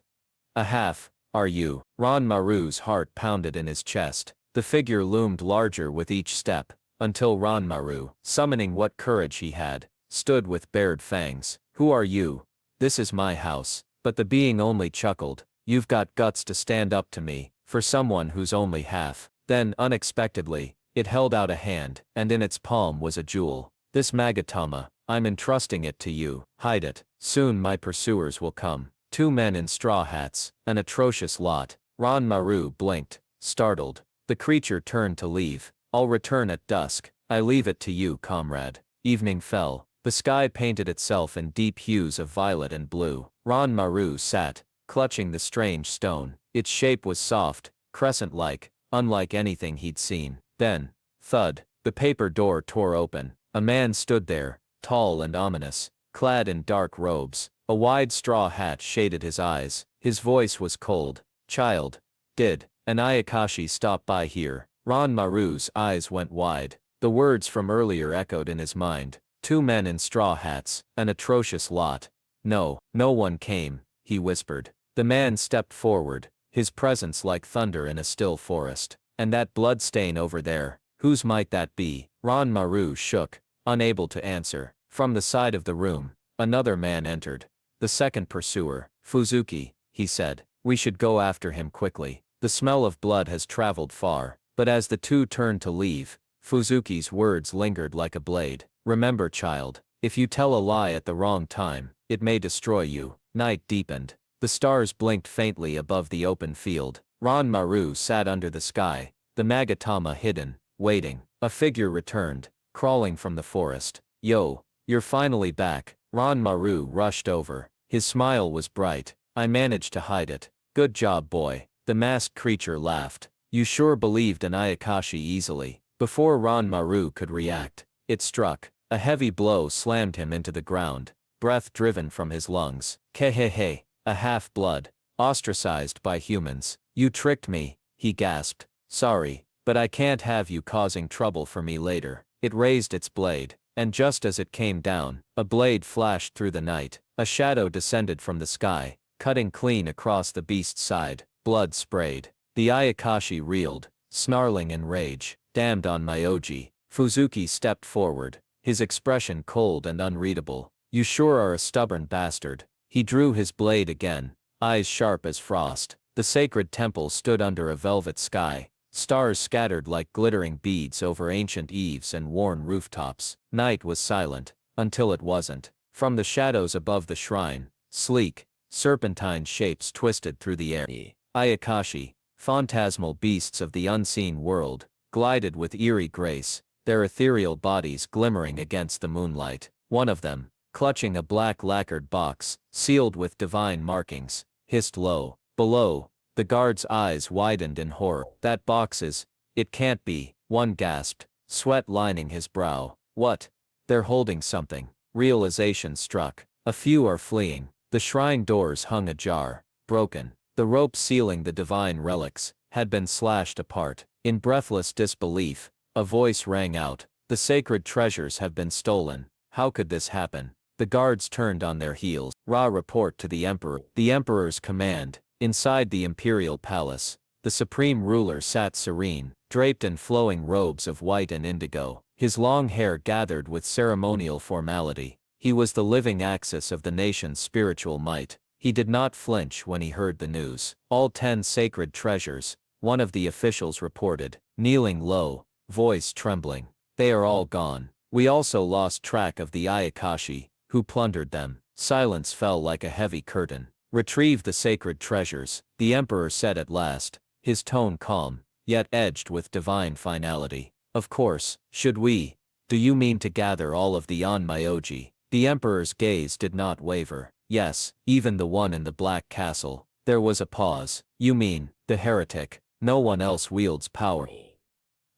A half, are you? Ranmaru's heart pounded in his chest. The figure loomed larger with each step, until Ranmaru, summoning what courage he had, stood with bared fangs. Who are you? This is my house. But the being only chuckled. You've got guts to stand up to me, for someone who's only half. Then, unexpectedly, it held out a hand, and in its palm was a jewel. This Magatama, I'm entrusting it to you. Hide it. Soon my pursuers will come. 2 men in straw hats, an atrocious lot. Ranmaru blinked, startled. The creature turned to leave. I'll return at dusk. I leave it to you, comrade. Evening fell. The sky painted itself in deep hues of violet and blue. Ranmaru sat, clutching the strange stone. Its shape was soft, crescent-like, unlike anything he'd seen. Then, thud, the paper door tore open. A man stood there, tall and ominous, clad in dark robes. A wide straw hat shaded his eyes. His voice was cold. Child, did an Ayakashi stop by here? Ranmaru's eyes went wide. The words from earlier echoed in his mind. 2 men in straw hats, an atrocious lot. No one came, he whispered. The man stepped forward, his presence like thunder in a still forest. And that blood stain over there, whose might that be? Ranmaru shook, unable to answer. From the side of the room, another man entered. The second pursuer, Fuzuki, he said. We should go after him quickly. The smell of blood has traveled far. But as the two turned to leave, Fuzuki's words lingered like a blade. Remember, child, if you tell a lie at the wrong time, it may destroy you. Night deepened. The stars blinked faintly above the open field. Ranmaru sat under the sky, the Magatama hidden, waiting. A figure returned, crawling from the forest. Yo, you're finally back. Ranmaru rushed over. His smile was bright. I managed to hide it. Good job, boy. The masked creature laughed. You sure believed an Ayakashi easily. Before Ranmaru could react, it struck. A heavy blow slammed him into the ground, breath driven from his lungs. Kehehe, a half-blood, ostracized by humans. You tricked me, he gasped. Sorry, but I can't have you causing trouble for me later. It raised its blade, and just as it came down, a blade flashed through the night. A shadow descended from the sky, cutting clean across the beast's side. Blood sprayed. The Ayakashi reeled, snarling in rage. Damned on Myoji. Fuzuki stepped forward, his expression cold and unreadable. You sure are a stubborn bastard. He drew his blade again, eyes sharp as frost. The sacred temple stood under a velvet sky. Stars scattered like glittering beads over ancient eaves and worn rooftops. Night was silent, until it wasn't. From the shadows above the shrine, sleek, serpentine shapes twisted through the air. Ayakashi, phantasmal beasts of the unseen world, glided with eerie grace, their ethereal bodies glimmering against the moonlight. One of them, clutching a black lacquered box, sealed with divine markings, hissed low. Below, the guard's eyes widened in horror. That box is, it can't be, one gasped, sweat lining his brow. What? They're holding something. Realization struck. A few are fleeing. The shrine doors hung ajar, broken. The rope sealing the divine relics had been slashed apart. In breathless disbelief, a voice rang out. The sacred treasures have been stolen. How could this happen? The guards turned on their heels. Report to the emperor. The emperor's command. Inside the imperial palace, the supreme ruler sat serene, draped in flowing robes of white and indigo, his long hair gathered with ceremonial formality. He was the living axis of the nation's spiritual might. He did not flinch when he heard the news. All 10 sacred treasures, one of the officials reported, kneeling low, voice trembling. They are all gone. We also lost track of the Ayakashi, who plundered them. Silence fell like a heavy curtain. Retrieve the sacred treasures, the Emperor said at last, his tone calm, yet edged with divine finality. Of course, should we? Do you mean to gather all of the Onmyoji? The Emperor's gaze did not waver. Yes, even the one in the Black Castle. There was a pause. You mean, the heretic? No one else wields power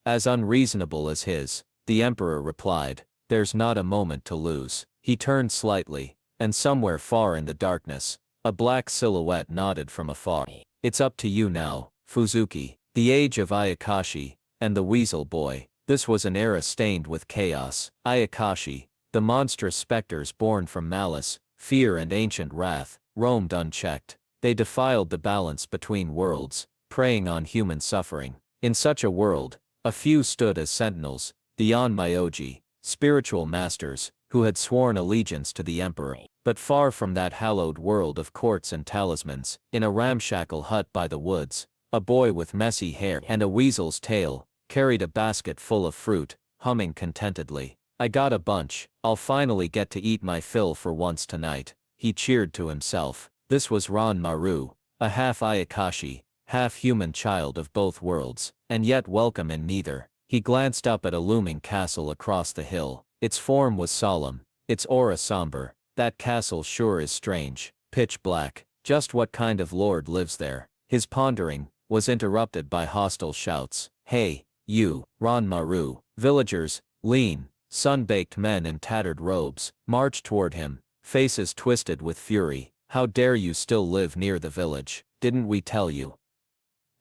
as unreasonable as his, the Emperor replied. There's not a moment to lose. He turned slightly, and somewhere far in the darkness, a black silhouette nodded from afar. It's up to you now, Fuzuki. The age of Ayakashi, and the Weasel Boy. This was an era stained with chaos. Ayakashi, the monstrous specters born from malice, fear and ancient wrath, roamed unchecked. They defiled the balance between worlds, preying on human suffering. In such a world, a few stood as sentinels, the Onmyoji, spiritual masters, who had sworn allegiance to the Emperor. But far from that hallowed world of courts and talismans, in a ramshackle hut by the woods, a boy with messy hair and a weasel's tail carried a basket full of fruit, humming contentedly. I got a bunch. I'll finally get to eat my fill for once tonight, he cheered to himself. This was Ran Maru, a half Ayakashi, half-human child of both worlds, and yet welcome in neither. He glanced up at a looming castle across the hill. Its form was solemn, its aura somber. That castle sure is strange, pitch black. Just what kind of lord lives there? His pondering was interrupted by hostile shouts. Hey, you, Ran Maru. Villagers, lean, sun-baked men in tattered robes, marched toward him, faces twisted with fury. How dare you still live near the village? Didn't we tell you?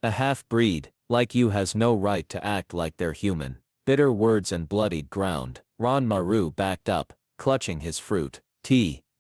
A half-breed, like you has no right to act like they're human. Bitter words and bloodied ground. Ran Maru backed up, clutching his fruit.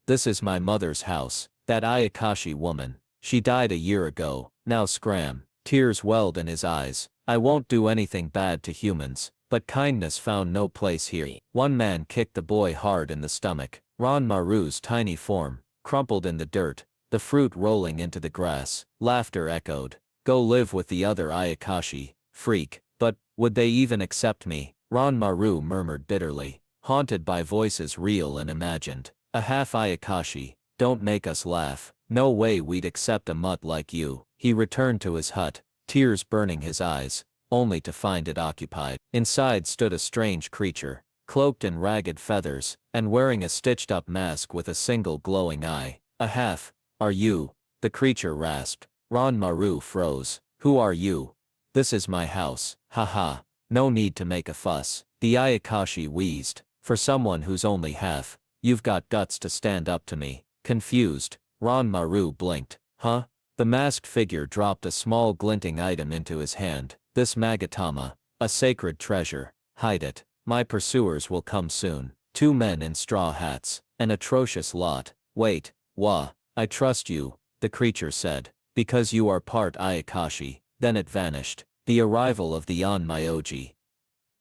This is my mother's house. That Ayakashi woman. She died a year ago. Now scram. Tears welled in his eyes. I won't do anything bad to humans, but kindness found no place here. One man kicked the boy hard in the stomach. Ran Maru's tiny form crumpled in the dirt, the fruit rolling into the grass. Laughter echoed. Go live with the other Ayakashi, freak. But, would they even accept me? Ran Maru murmured bitterly, haunted by voices real and imagined. A half Ayakashi, don't make us laugh. No way we'd accept a mutt like you. He returned to his hut, tears burning his eyes, only to find it occupied. Inside stood a strange creature, cloaked in ragged feathers, and wearing a stitched-up mask with a single glowing eye. A half, are you? The creature rasped. Ran Maru froze. Who are you? This is my house. Haha. No need to make a fuss. The Ayakashi wheezed. For someone who's only half, you've got guts to stand up to me. Confused, Ran Maru blinked. Huh? The masked figure dropped a small glinting item into his hand. This Magatama, a sacred treasure. Hide it. My pursuers will come soon. Two men in straw hats. An atrocious lot. Wait, wah. I trust you, the creature said. Because you are part Ayakashi. Then it vanished. The arrival of the Onmyoji.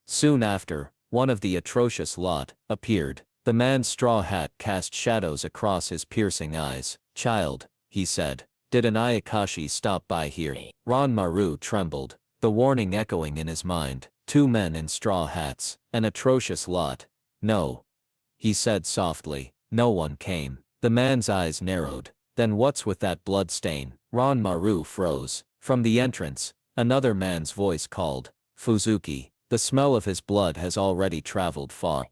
Soon after, one of the atrocious lot appeared. The man's straw hat cast shadows across his piercing eyes. Child, he said. Did an Ayakashi stop by here? Ran Maru trembled, the warning echoing in his mind. Two men in straw hats. An atrocious lot. No. He said softly. No one came. The man's eyes narrowed. Then what's with that blood stain? Ran Maru froze. From the entrance, another man's voice called. Fuzuki. The smell of his blood has already traveled far.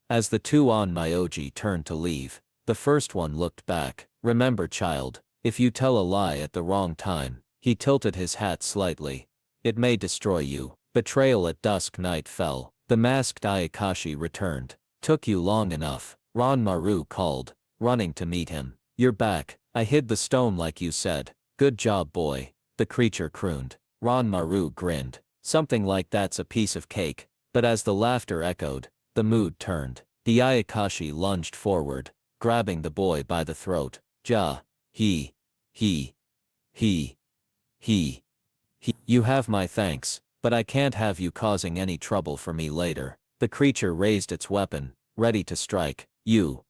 As the two Onmyoji turned to leave, the first one looked back. Remember, child, if you tell a lie at the wrong time, he tilted his hat slightly, it may destroy you. Betrayal at dusk. Night fell. The masked Ayakashi returned. Took you long enough, Ran Maru called, running to meet him. You're back. I hid the stone like you said. Good job, boy, the creature crooned. Ran Maru grinned. Something like that's a piece of cake. But as the laughter echoed, the mood turned. The Ayakashi lunged forward, grabbing the boy by the throat. He. You have my thanks, but I can't have you causing any trouble for me later. The creature raised its weapon, ready to strike. You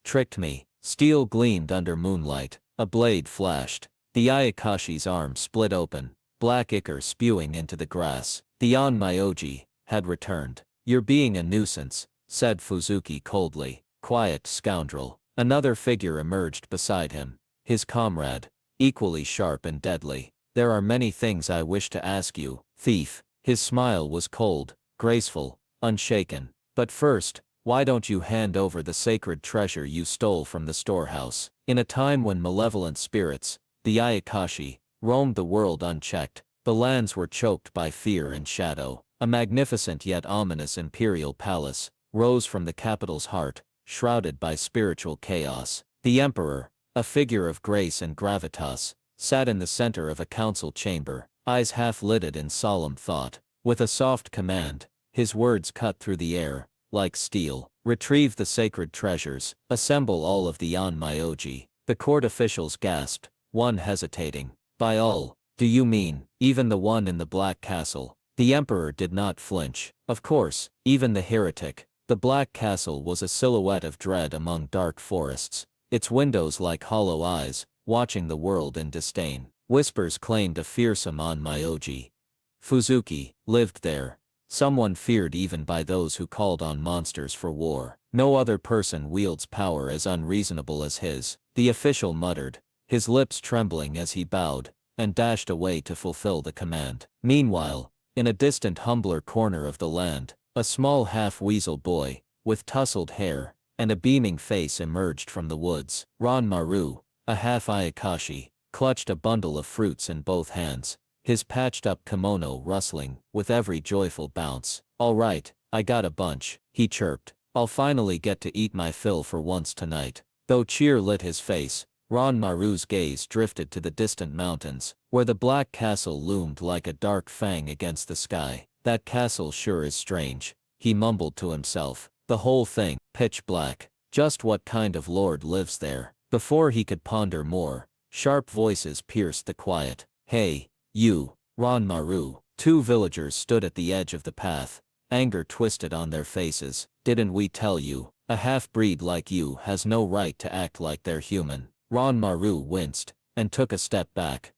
tricked me. Steel gleamed under moonlight. A blade flashed. The Ayakashi's arm split open, black ichor spewing into the grass. The Onmyoji had returned. You're being a nuisance, said Fuzuki coldly. Quiet scoundrel. Another figure emerged beside him. His comrade. Equally sharp and deadly. There are many things I wish to ask you, thief. His smile was cold, graceful, unshaken. But first, why don't you hand over the sacred treasure you stole from the storehouse? In a time when malevolent spirits, the Ayakashi, roamed the world unchecked, the lands were choked by fear and shadow. A magnificent yet ominous imperial palace rose from the capital's heart, shrouded by spiritual chaos. The emperor, a figure of grace and gravitas, sat in the center of a council chamber, eyes half-lidded in solemn thought. With a soft command, his words cut through the air, like steel. Retrieve the sacred treasures, assemble all of the Onmyoji. The court officials gasped, one hesitating. By all, do you mean, even the one in the Black Castle? The emperor did not flinch. Of course, even the heretic. The Black Castle was a silhouette of dread among dark forests, its windows like hollow eyes, watching the world in disdain. Whispers claimed a fearsome Onmyoji. Fuzuki lived there. Someone feared even by those who called on monsters for war. No other person wields power as unreasonable as his, the official muttered, his lips trembling as he bowed, and dashed away to fulfill the command. Meanwhile, in a distant humbler corner of the land, a small half-weasel boy, with tousled hair, and a beaming face emerged from the woods. Ranmaru, a half-Ayakashi, clutched a bundle of fruits in both hands, his patched-up kimono rustling with every joyful bounce. All right, I got a bunch, he chirped. I'll finally get to eat my fill for once tonight. Though cheer lit his face, Ranmaru's gaze drifted to the distant mountains, where the Black Castle loomed like a dark fang against the sky. That castle sure is strange, he mumbled to himself. The whole thing, pitch black. Just what kind of lord lives there? Before he could ponder more, sharp voices pierced the quiet. Hey, you, Ranmaru. Two villagers stood at the edge of the path, anger twisted on their faces. Didn't we tell you? A half-breed like you has no right to act like they're human. Ranmaru winced, and took a step back.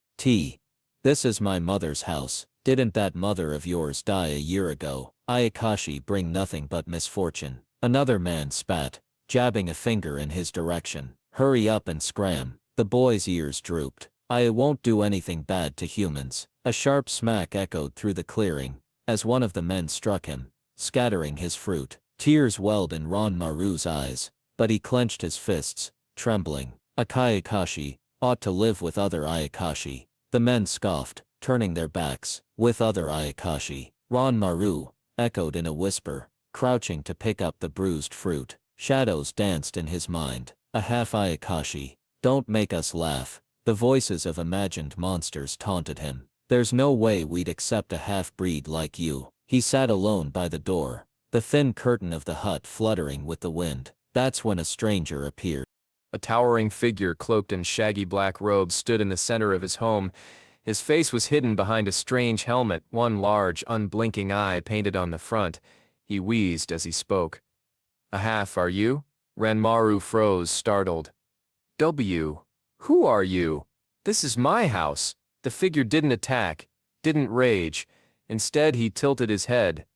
This is my mother's house. Didn't that mother of yours die a year ago? Ayakashi bring nothing but misfortune. Another man spat, jabbing a finger in his direction. Hurry up and scram. The boy's ears drooped. I won't do anything bad to humans. A sharp smack echoed through the clearing, as one of the men struck him, scattering his fruit. Tears welled in Ranmaru's eyes, but he clenched his fists, trembling. A Kayakashi ought to live with other Ayakashi. The men scoffed, turning their backs. With other Ayakashi. Ranmaru echoed in a whisper, crouching to pick up the bruised fruit. Shadows danced in his mind. A half Ayakashi. Don't make us laugh. The voices of imagined monsters taunted him. There's no way we'd accept a half-breed like you. He sat alone by the door, the thin curtain of the hut fluttering with the wind. That's when a stranger appeared. A towering figure cloaked in shaggy black robes stood in the center of his home. His face was hidden behind a strange helmet, one large, unblinking eye painted on the front. He wheezed as he spoke. A half, are you? Ranmaru froze, startled. Who are you? This is my house. The figure didn't attack, didn't rage. Instead, he tilted his head.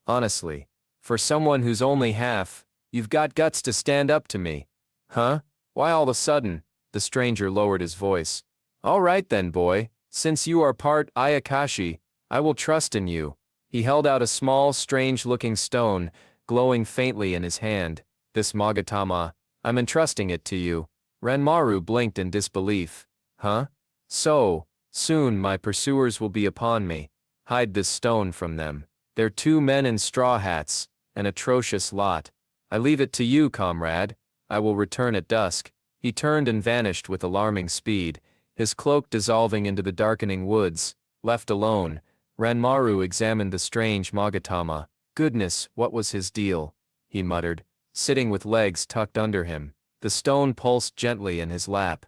Honestly, for someone who's only half, you've got guts to stand up to me. Huh? Why all of a sudden? The stranger lowered his voice. All right then, boy. Since you are part Ayakashi, I will trust in you. He held out a small, strange-looking stone, glowing faintly in his hand. This Magatama, I'm entrusting it to you. Ranmaru blinked in disbelief. Huh? So, soon my pursuers will be upon me. Hide this stone from them. They're two men in straw hats, an atrocious lot. I leave it to you, comrade. I will return at dusk. He turned and vanished with alarming speed, his cloak dissolving into the darkening woods. Left alone, Ranmaru examined the strange Magatama. Goodness, what was his deal? He muttered, sitting with legs tucked under him. The stone pulsed gently in his lap.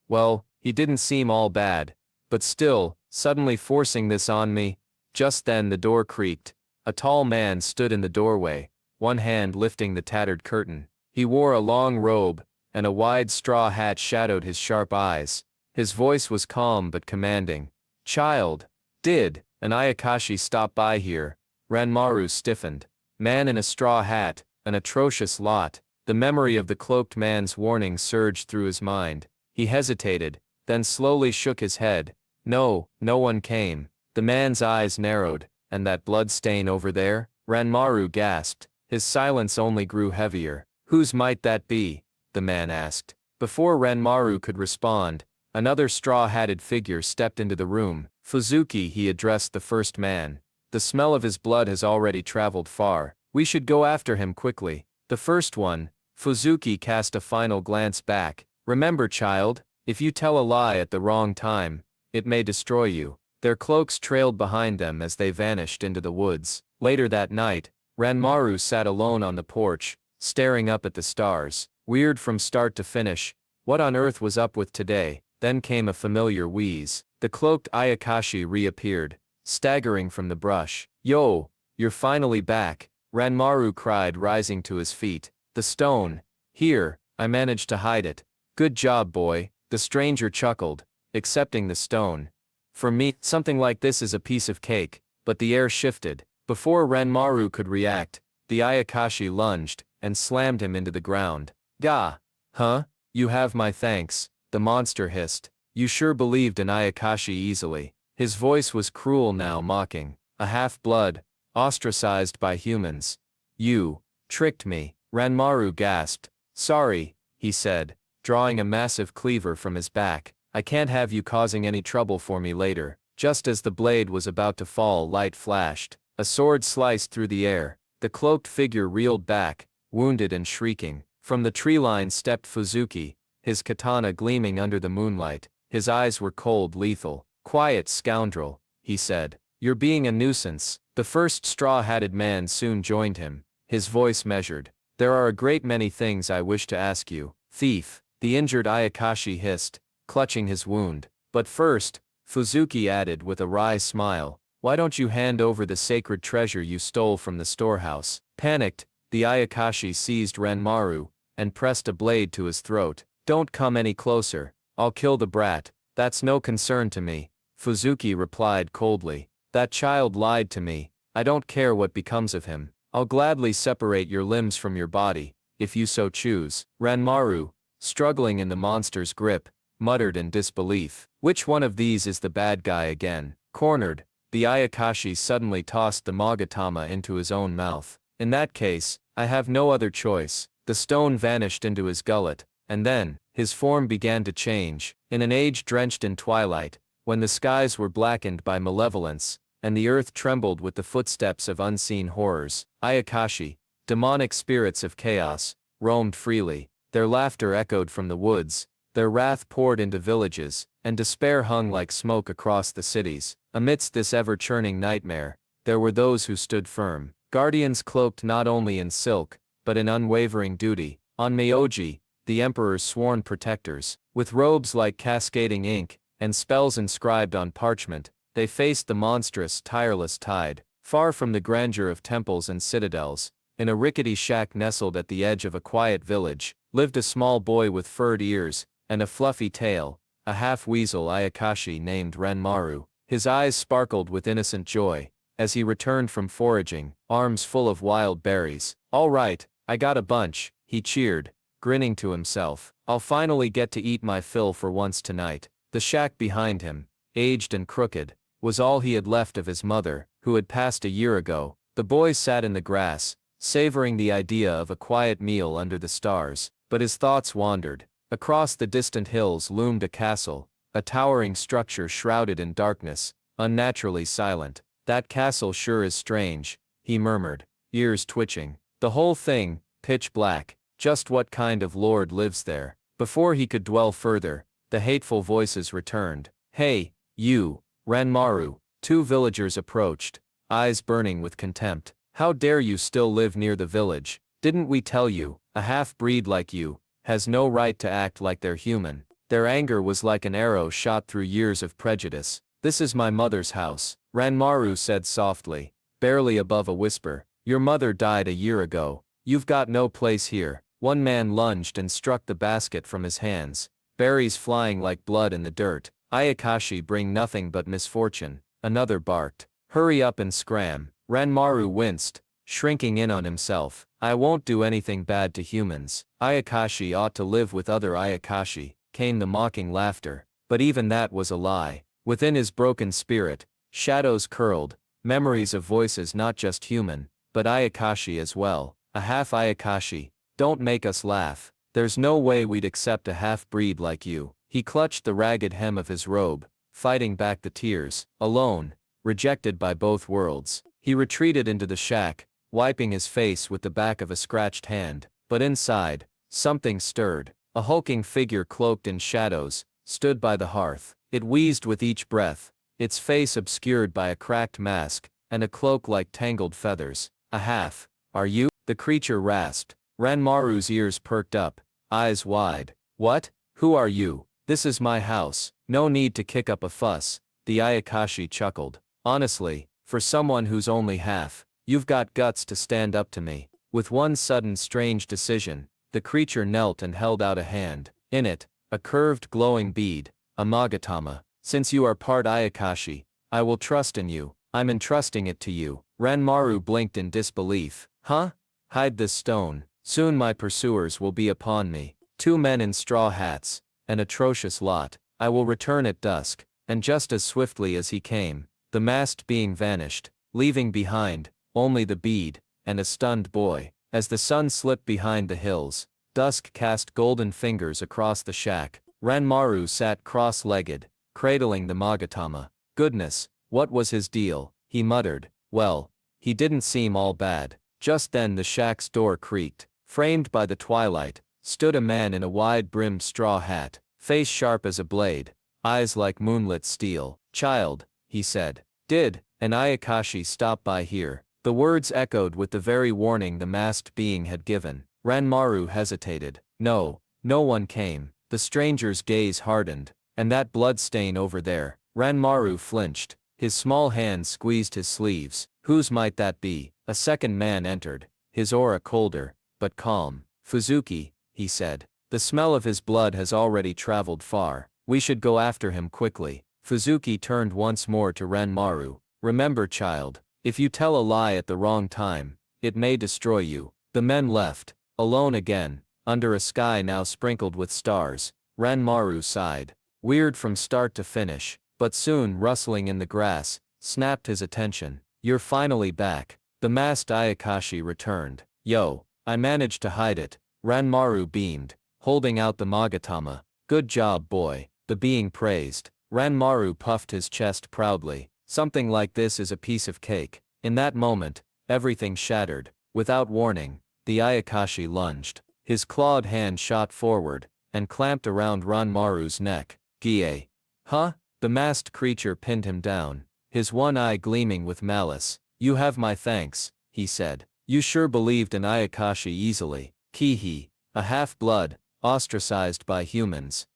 Well, he didn't seem all bad. But still, suddenly forcing this on me. Just then the door creaked. A tall man stood in the doorway, one hand lifting the tattered curtain. He wore a long robe, and a wide straw hat shadowed his sharp eyes. His voice was calm but commanding. Child, did an Ayakashi stop by here? Ranmaru stiffened. Man in a straw hat, an atrocious lot. The memory of the cloaked man's warning surged through his mind. He hesitated, then slowly shook his head. No, no one came. The man's eyes narrowed. And that blood stain over there? Ranmaru gasped. His silence only grew heavier. Whose might that be? The man asked. Before Ranmaru could respond, another straw-hatted figure stepped into the room. Fuzuki, he addressed the first man. The smell of his blood has already traveled far. We should go after him quickly. The first one, Fuzuki cast a final glance back. Remember, child, if you tell a lie at the wrong time, it may destroy you. Their cloaks trailed behind them as they vanished into the woods. Later that night, Ranmaru sat alone on the porch, staring up at the stars. Weird from start to finish. What on earth was up with today? Then came a familiar wheeze. The cloaked Ayakashi reappeared, staggering from the brush. Yo, you're finally back, Ranmaru cried, rising to his feet. The stone. Here, I managed to hide it. Good job, boy, the stranger chuckled, accepting the stone. For me, something like this is a piece of cake, but the air shifted. Before Ranmaru could react, the Ayakashi lunged and slammed him into the ground. Gah! Huh? You have my thanks, the monster hissed. You sure believed in Ayakashi easily. His voice was cruel now, mocking. A half-blood, ostracized by humans. You tricked me, Ranmaru gasped. Sorry, he said, drawing a massive cleaver from his back. I can't have you causing any trouble for me later. Just as the blade was about to fall, light flashed. A sword sliced through the air. The cloaked figure reeled back, wounded and shrieking. From the tree line stepped Fuzuki, his katana gleaming under the moonlight. His eyes were cold, lethal. Quiet, scoundrel, he said. You're being a nuisance. The first straw-hatted man soon joined him, his voice measured. There are a great many things I wish to ask you. Thief, the injured Ayakashi hissed, clutching his wound. But first, Fuzuki added with a wry smile, why don't you hand over the sacred treasure you stole from the storehouse? Panicked, the Ayakashi seized Ranmaru and pressed a blade to his throat. Don't come any closer. I'll kill the brat. That's no concern to me, Fuzuki replied coldly. That child lied to me. I don't care what becomes of him. I'll gladly separate your limbs from your body, if you so choose. Ranmaru, struggling in the monster's grip, muttered in disbelief. Which one of these is the bad guy again? Cornered, the Ayakashi suddenly tossed the Magatama into his own mouth. In that case, I have no other choice. The stone vanished into his gullet, and then, his form began to change. In an age drenched in twilight, when the skies were blackened by malevolence, and the earth trembled with the footsteps of unseen horrors, Ayakashi, demonic spirits of chaos, roamed freely. Their laughter echoed from the woods, their wrath poured into villages, and despair hung like smoke across the cities. Amidst this ever-churning nightmare, there were those who stood firm, guardians cloaked not only in silk, but in unwavering duty. On Myoji, the emperor's sworn protectors, with robes like cascading ink, and spells inscribed on parchment, they faced the monstrous, tireless tide. Far from the grandeur of temples and citadels, in a rickety shack nestled at the edge of a quiet village, lived a small boy with furred ears and a fluffy tail, a half-weasel Ayakashi named Ranmaru. His eyes sparkled with innocent joy as he returned from foraging, arms full of wild berries. All right, I got a bunch, he cheered, grinning to himself. I'll finally get to eat my fill for once tonight. The shack behind him, aged and crooked, was all he had left of his mother, who had passed a year ago. The boy sat in the grass, savoring the idea of a quiet meal under the stars, but his thoughts wandered. Across the distant hills loomed a castle, a towering structure shrouded in darkness, unnaturally silent. That castle sure is strange, he murmured, ears twitching. The whole thing, pitch black. Just what kind of lord lives there? Before he could dwell further, the hateful voices returned. Hey, you, Ranmaru. Two villagers approached, eyes burning with contempt. How dare you still live near the village? Didn't we tell you, a half-breed like you has no right to act like they're human? Their anger was like an arrow shot through years of prejudice. This is my mother's house, Ranmaru said softly, barely above a whisper. Your mother died a year ago. You've got no place here. One man lunged and struck the basket from his hands, berries flying like blood in the dirt. Ayakashi bring nothing but misfortune. Another barked. Hurry up and scram. Ranmaru winced, shrinking in on himself. I won't do anything bad to humans. Ayakashi ought to live with other Ayakashi, came the mocking laughter. But even that was a lie. Within his broken spirit, shadows curled, memories of voices not just human, but Ayakashi as well. A half Ayakashi. Don't make us laugh. There's no way we'd accept a half-breed like you. He clutched the ragged hem of his robe, fighting back the tears. Alone, rejected by both worlds, he retreated into the shack, wiping his face with the back of a scratched hand. But inside, something stirred. A hulking figure cloaked in shadows stood by the hearth. It wheezed with each breath, its face obscured by a cracked mask and a cloak like tangled feathers. A half. Are you? The creature rasped. Ranmaru's ears perked up, eyes wide. What? Who are you? This is my house. No need to kick up a fuss. The Ayakashi chuckled. Honestly, for someone who's only half, you've got guts to stand up to me. With one sudden strange decision, the creature knelt and held out a hand. In it, a curved glowing bead, a magatama. Since you are part Ayakashi, I will trust in you. I'm entrusting it to you. Ranmaru blinked in disbelief. Huh? Hide this stone. Soon my pursuers will be upon me. 2 men in straw hats, an atrocious lot. I will return at dusk. And just as swiftly as he came, the masked being vanished, leaving behind only the bead and a stunned boy. As the sun slipped behind the hills, dusk cast golden fingers across the shack. Ranmaru sat cross-legged, cradling the magatama. Goodness, what was his deal? He muttered. Well, he didn't seem all bad. Just then the shack's door creaked. Framed by the twilight, stood a man in a wide-brimmed straw hat, face sharp as a blade, eyes like moonlit steel. Child, he said. Did an Ayakashi stop by here? The words echoed with the very warning the masked being had given. Ranmaru hesitated. No, no one came. The stranger's gaze hardened. And that blood stain over there. Ranmaru flinched. His small hand squeezed his sleeves. Whose might that be? A second man entered, his aura colder, but calm. Fuzuki, he said. The smell of his blood has already traveled far. We should go after him quickly. Fuzuki turned once more to Ranmaru. Remember, child, if you tell a lie at the wrong time, it may destroy you. The men left, alone again, under a sky now sprinkled with stars. Ranmaru sighed. Weird from start to finish, but soon rustling in the grass, snapped his attention. You're finally back. The masked Ayakashi returned. Yo, I managed to hide it. Ranmaru beamed, holding out the magatama. Good job, boy, the being praised. Ranmaru puffed his chest proudly. Something like this is a piece of cake. In that moment, everything shattered. Without warning, the Ayakashi lunged. His clawed hand shot forward, and clamped around Ranmaru's neck. Gie. Huh? The masked creature pinned him down, his one eye gleaming with malice. You have my thanks, he said. You sure believed in Ayakashi easily. Kihi, a half-blood, ostracized by humans.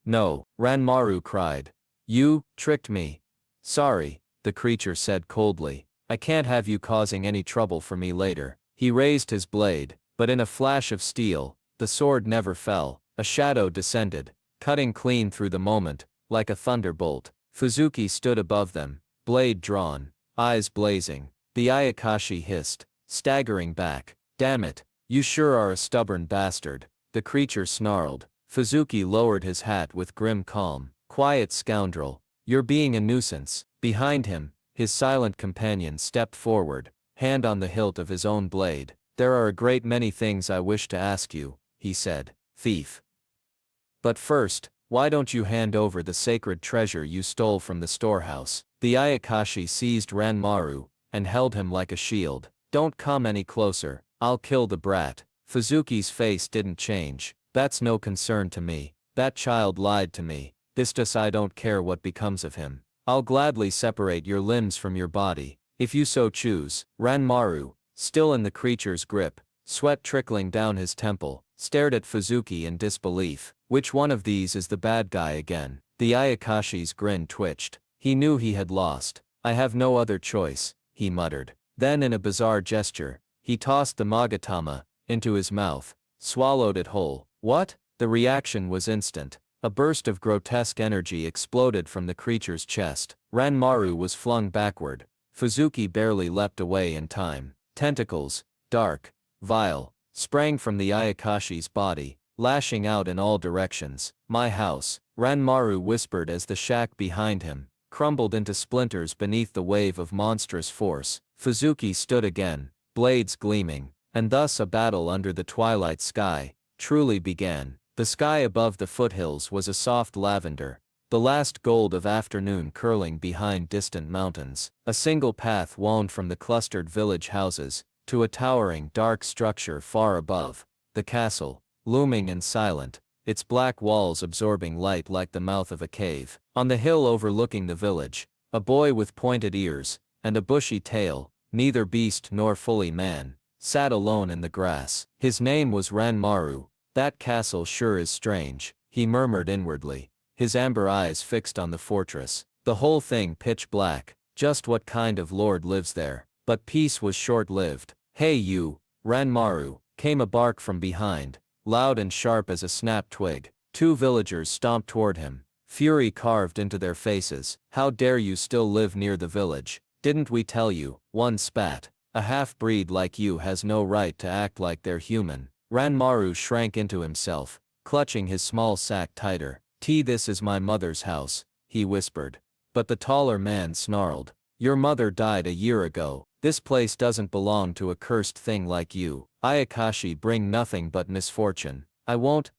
No, Ranmaru cried. You tricked me. Sorry, the creature said coldly. I can't have you causing any trouble for me later. He raised his blade, but in a flash of steel, the sword never fell. A shadow descended, cutting clean through the moment, like a thunderbolt. Fuzuki stood above them, blade drawn, eyes blazing. The Ayakashi hissed, staggering back. Damn it, you sure are a stubborn bastard. The creature snarled. Fuzuki lowered his hat with grim calm. Quiet scoundrel. You're being a nuisance. Behind him, his silent companion stepped forward, hand on the hilt of his own blade. There are a great many things I wish to ask you, he said. Thief. But first, why don't you hand over the sacred treasure you stole from the storehouse? The Ayakashi seized Ranmaru, and held him like a shield. Don't come any closer, I'll kill the brat. Fuzuki's face didn't change. That's no concern to me. That child lied to me. This does I don't care what becomes of him. I'll gladly separate your limbs from your body, if you so choose. Ranmaru, still in the creature's grip, sweat trickling down his temple, stared at Fuzuki in disbelief. Which one of these is the bad guy again? The Ayakashi's grin twitched. He knew he had lost. I have no other choice, he muttered. Then in a bizarre gesture, he tossed the magatama into his mouth, swallowed it whole. What? The reaction was instant. A burst of grotesque energy exploded from the creature's chest. Ranmaru was flung backward. Fuzuki barely leapt away in time. Tentacles, dark, vile, sprang from the Ayakashi's body, lashing out in all directions. My house, Ranmaru whispered as the shack behind him crumbled into splinters beneath the wave of monstrous force. Fuzuki stood again, blades gleaming, and thus a battle under the twilight sky truly began. The sky above the foothills was a soft lavender, the last gold of afternoon curling behind distant mountains. A single path wound from the clustered village houses to a towering dark structure far above, the castle, looming and silent, its black walls absorbing light like the mouth of a cave. On the hill overlooking the village, a boy with pointed ears and a bushy tail, neither beast nor fully man, sat alone in the grass. His name was Ranmaru. That castle sure is strange, he murmured inwardly, his amber eyes fixed on the fortress. The whole thing pitch black, just what kind of lord lives there? But peace was short-lived. Hey you, Ranmaru, came a bark from behind, loud and sharp as a snapped twig. Two villagers stomped toward him, fury carved into their faces. How dare you still live near the village? Didn't we tell you? One spat. A half-breed like you has no right to act like they're human. Ranmaru shrank into himself, clutching his small sack tighter. This is my mother's house, he whispered. But the taller man snarled. Your mother died a year ago. This place doesn't belong to a cursed thing like you. Ayakashi bring nothing but misfortune. I won't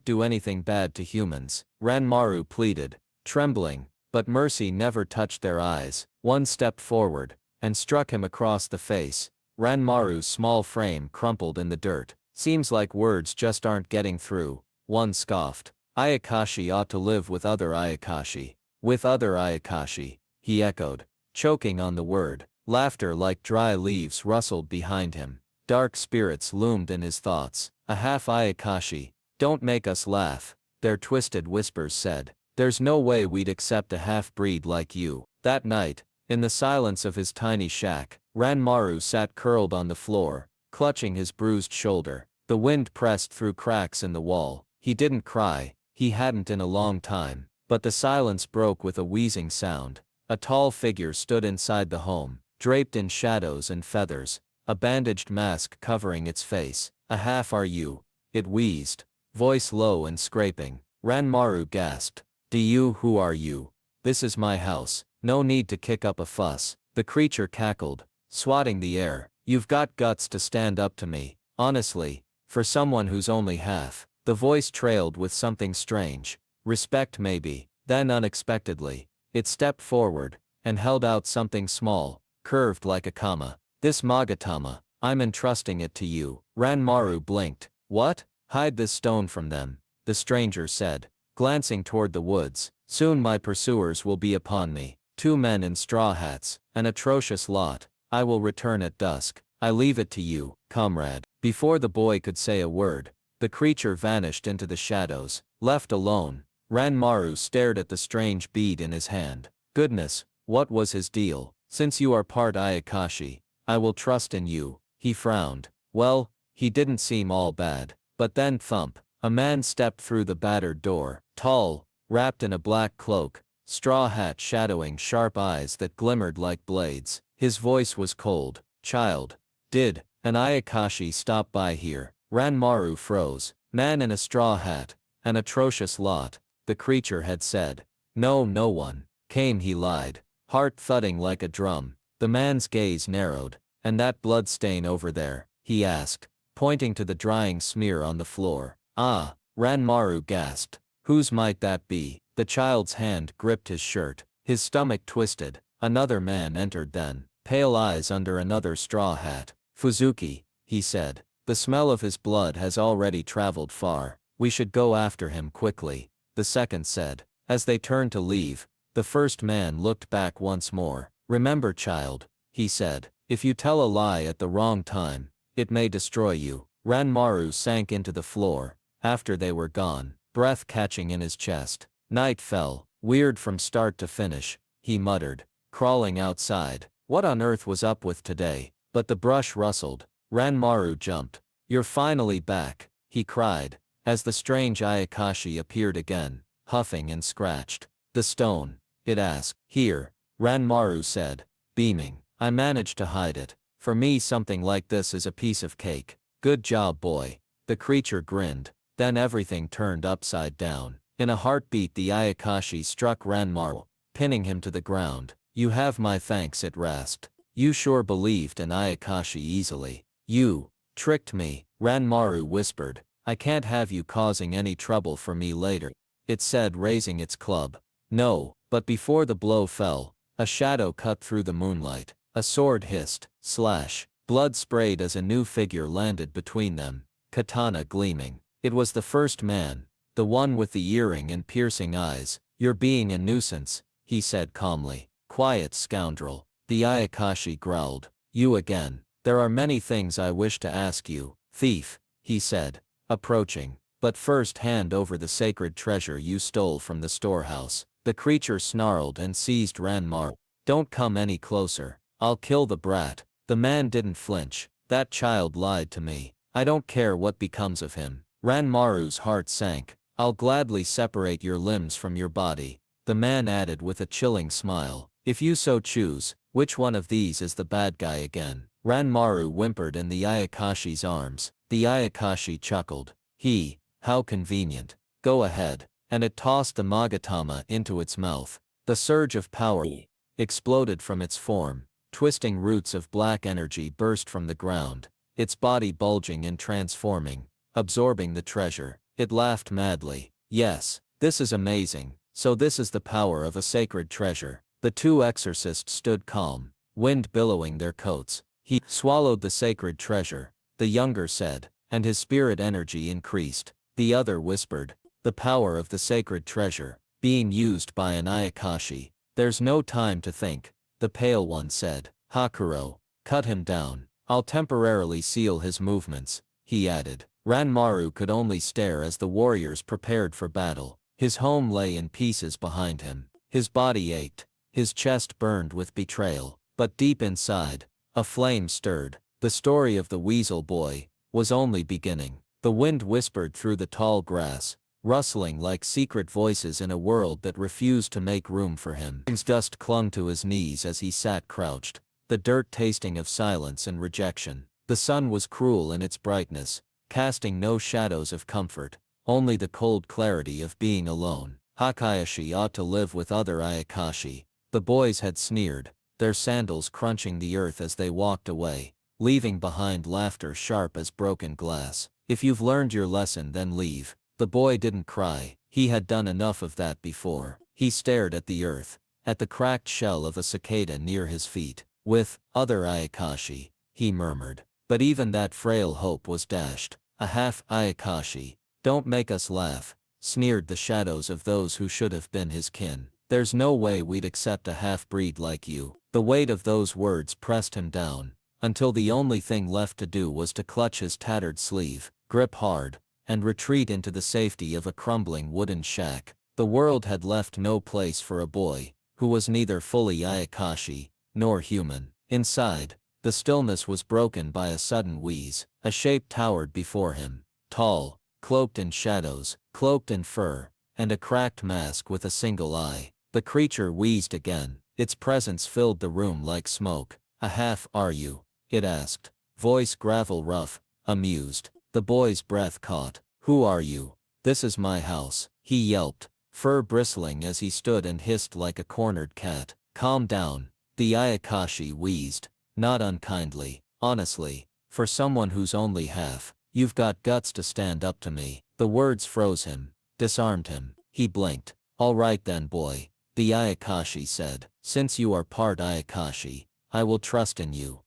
do anything bad to humans, Ranmaru pleaded, trembling, but mercy never touched their eyes. One stepped forward, and struck him across the face. Ranmaru's small frame crumpled in the dirt. Seems like words just aren't getting through, one scoffed. Ayakashi ought to live with other Ayakashi. With other Ayakashi, he echoed, choking on the word. Laughter like dry leaves rustled behind him. Dark spirits loomed in his thoughts. A half Ayakashi. Don't make us laugh, their twisted whispers said. There's no way we'd accept a half-breed like you. That night, in the silence of his tiny shack, Ranmaru sat curled on the floor, clutching his bruised shoulder. The wind pressed through cracks in the wall. He didn't cry, he hadn't in a long time, but the silence broke with a wheezing sound. A tall figure stood inside the home, draped in shadows and feathers, a bandaged mask covering its face. A half are you? It wheezed, voice low and scraping. Ranmaru gasped. Who are you? This is my house, no need to kick up a fuss. The creature cackled, swatting the air. You've got guts to stand up to me, honestly, for someone who's only half. The voice trailed with something strange. Respect maybe. Then unexpectedly, it stepped forward, and held out something small, curved like a kama. This Magatama, I'm entrusting it to you. Ranmaru blinked. What? Hide this stone from them, the stranger said, glancing toward the woods. Soon my pursuers will be upon me. Two men in straw hats, an atrocious lot. I will return at dusk. I leave it to you, comrade. Before the boy could say a word, the creature vanished into the shadows. Left alone, Ranmaru stared at the strange bead in his hand. Goodness, what was his deal? Since you are part Ayakashi, I will trust in you. He frowned. Well, he didn't seem all bad. But then thump, a man stepped through the battered door, tall, wrapped in a black cloak, straw hat shadowing sharp eyes that glimmered like blades. His voice was cold. Child, did an Ayakashi stop by here? Ranmaru froze. Man in a straw hat, an atrocious lot, the creature had said. No one came, he lied, heart thudding like a drum. The man's gaze narrowed. And that blood stain over there? He asked, pointing to the drying smear on the floor. Ah, Ranmaru gasped. Whose might that be? The child's hand gripped his shirt. His stomach twisted. Another man entered then, pale eyes under another straw hat. Fuzuki, he said. The smell of his blood has already traveled far. We should go after him quickly, the second said. As they turned to leave, the first man looked back once more. Remember, child, he said, if you tell a lie at the wrong time, it may destroy you. Ranmaru sank into the floor, after they were gone, breath catching in his chest. Night fell, weird from start to finish, he muttered, crawling outside. What on earth was up with today? But the brush rustled. Ranmaru jumped. You're finally back, he cried, as the strange Ayakashi appeared again, huffing and scratched. The stone, it asked. Here, Ranmaru said, beaming. I managed to hide it. For me something like this is a piece of cake. Good job, boy. The creature grinned. Then everything turned upside down. In a heartbeat the Ayakashi struck Ranmaru, pinning him to the ground. You have my thanks, it rasped. You sure believed in Ayakashi easily. You tricked me, Ranmaru whispered. I can't have you causing any trouble for me later, it said, raising its club. No, but before the blow fell, a shadow cut through the moonlight. A sword hissed, slash. Blood sprayed as a new figure landed between them, katana gleaming. It was the first man, the one with the earring and piercing eyes. You're being a nuisance, he said calmly. Quiet scoundrel, the Ayakashi growled. You again. There are many things I wish to ask you, thief, he said, approaching. But first hand over the sacred treasure you stole from the storehouse. The creature snarled and seized Ranmaru. Don't come any closer. I'll kill the brat. The man didn't flinch. That child lied to me. I don't care what becomes of him. Ranmaru's heart sank. I'll gladly separate your limbs from your body, the man added with a chilling smile. If you so choose, which one of these is the bad guy again? Ranmaru whimpered in the Ayakashi's arms. The Ayakashi chuckled. How convenient. Go ahead. And it tossed the Magatama into its mouth. The surge of power exploded from its form. Twisting roots of black energy burst from the ground, its body bulging and transforming, absorbing the treasure. It laughed madly. Yes, this is amazing. So this is the power of a sacred treasure. The two exorcists stood calm, wind billowing their coats. He swallowed the sacred treasure, the younger said, and his spirit energy increased. The other whispered, the power of the sacred treasure, being used by an Ayakashi. There's no time to think. The pale one said. Hakuro, cut him down. I'll temporarily seal his movements, he added. Ranmaru could only stare as the warriors prepared for battle. His home lay in pieces behind him. His body ached. His chest burned with betrayal. But deep inside, a flame stirred. The story of the Weasel Boy was only beginning. The wind whispered through the tall grass, rustling like secret voices in a world that refused to make room for him. His dust clung to his knees as he sat crouched, the dirt tasting of silence and rejection. The sun was cruel in its brightness, casting no shadows of comfort, only the cold clarity of being alone. Hakayashi ought to live with other Ayakashi. The boys had sneered, their sandals crunching the earth as they walked away, leaving behind laughter sharp as broken glass. If you've learned your lesson, then leave. The boy didn't cry. He had done enough of that before. He stared at the earth, at the cracked shell of a cicada near his feet. With other Ayakashi, he murmured. But even that frail hope was dashed. A half Ayakashi. Don't make us laugh, sneered the shadows of those who should have been his kin. There's no way we'd accept a half-breed like you. The weight of those words pressed him down, until the only thing left to do was to clutch his tattered sleeve, grip hard, and retreat into the safety of a crumbling wooden shack. The world had left no place for a boy, who was neither fully Ayakashi, nor human. Inside, the stillness was broken by a sudden wheeze. A shape towered before him, tall, cloaked in shadows, cloaked in fur, and a cracked mask with a single eye. The creature wheezed again. Its presence filled the room like smoke. A half are you? It asked. Voice gravel rough, amused. The boy's breath caught. Who are you? This is my house, he yelped, fur bristling as he stood and hissed like a cornered cat. Calm down, the Ayakashi wheezed, not unkindly, honestly, for someone who's only half. You've got guts to stand up to me. The words froze him, disarmed him. He blinked. All right then, boy, the Ayakashi said. Since you are part Ayakashi, I will trust in you.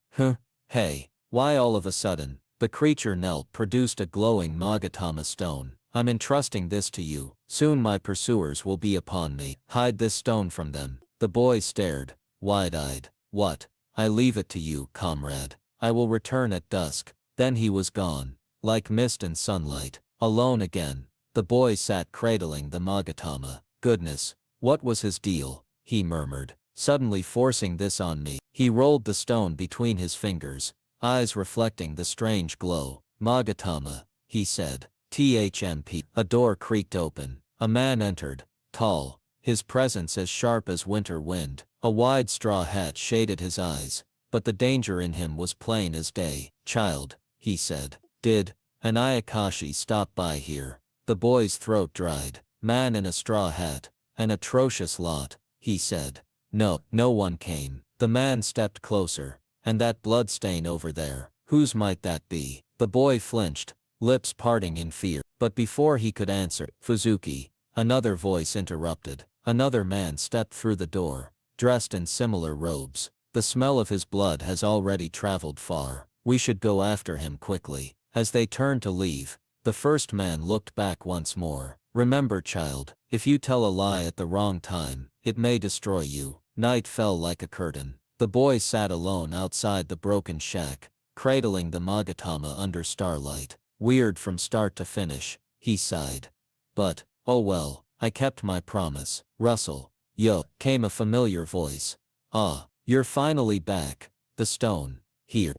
Hey, why all of a sudden? The creature knelt, produced a glowing Magatama stone. I'm entrusting this to you. Soon my pursuers will be upon me. Hide this stone from them. The boy stared, wide-eyed. What? I leave it to you, comrade. I will return at dusk. Then he was gone, like mist and sunlight. Alone again, the boy sat cradling the Magatama. Goodness, what was his deal? He murmured, suddenly forcing this on me. He rolled the stone between his fingers, eyes reflecting the strange glow. Magatama, he said. THMP. A door creaked open. A man entered, tall, his presence as sharp as winter wind. A wide straw hat shaded his eyes, but the danger in him was plain as day. Child, he said. Did an Ayakashi stop by here? The boy's throat dried. Man in a straw hat. An atrocious lot, he said. No, no one came. The man stepped closer. And that blood stain over there, whose might that be? The boy flinched, lips parting in fear. But before he could answer, Fuzuki, another voice interrupted. Another man stepped through the door, dressed in similar robes. The smell of his blood has already traveled far. We should go after him quickly. As they turned to leave, the first man looked back once more. Remember, child, if you tell a lie at the wrong time, it may destroy you. Night fell like a curtain. The boy sat alone outside the broken shack, cradling the Magatama under starlight. Weird from start to finish, he sighed. But, oh well, I kept my promise. Russell. Yo, came a familiar voice. Ah, you're finally back. The stone. Here.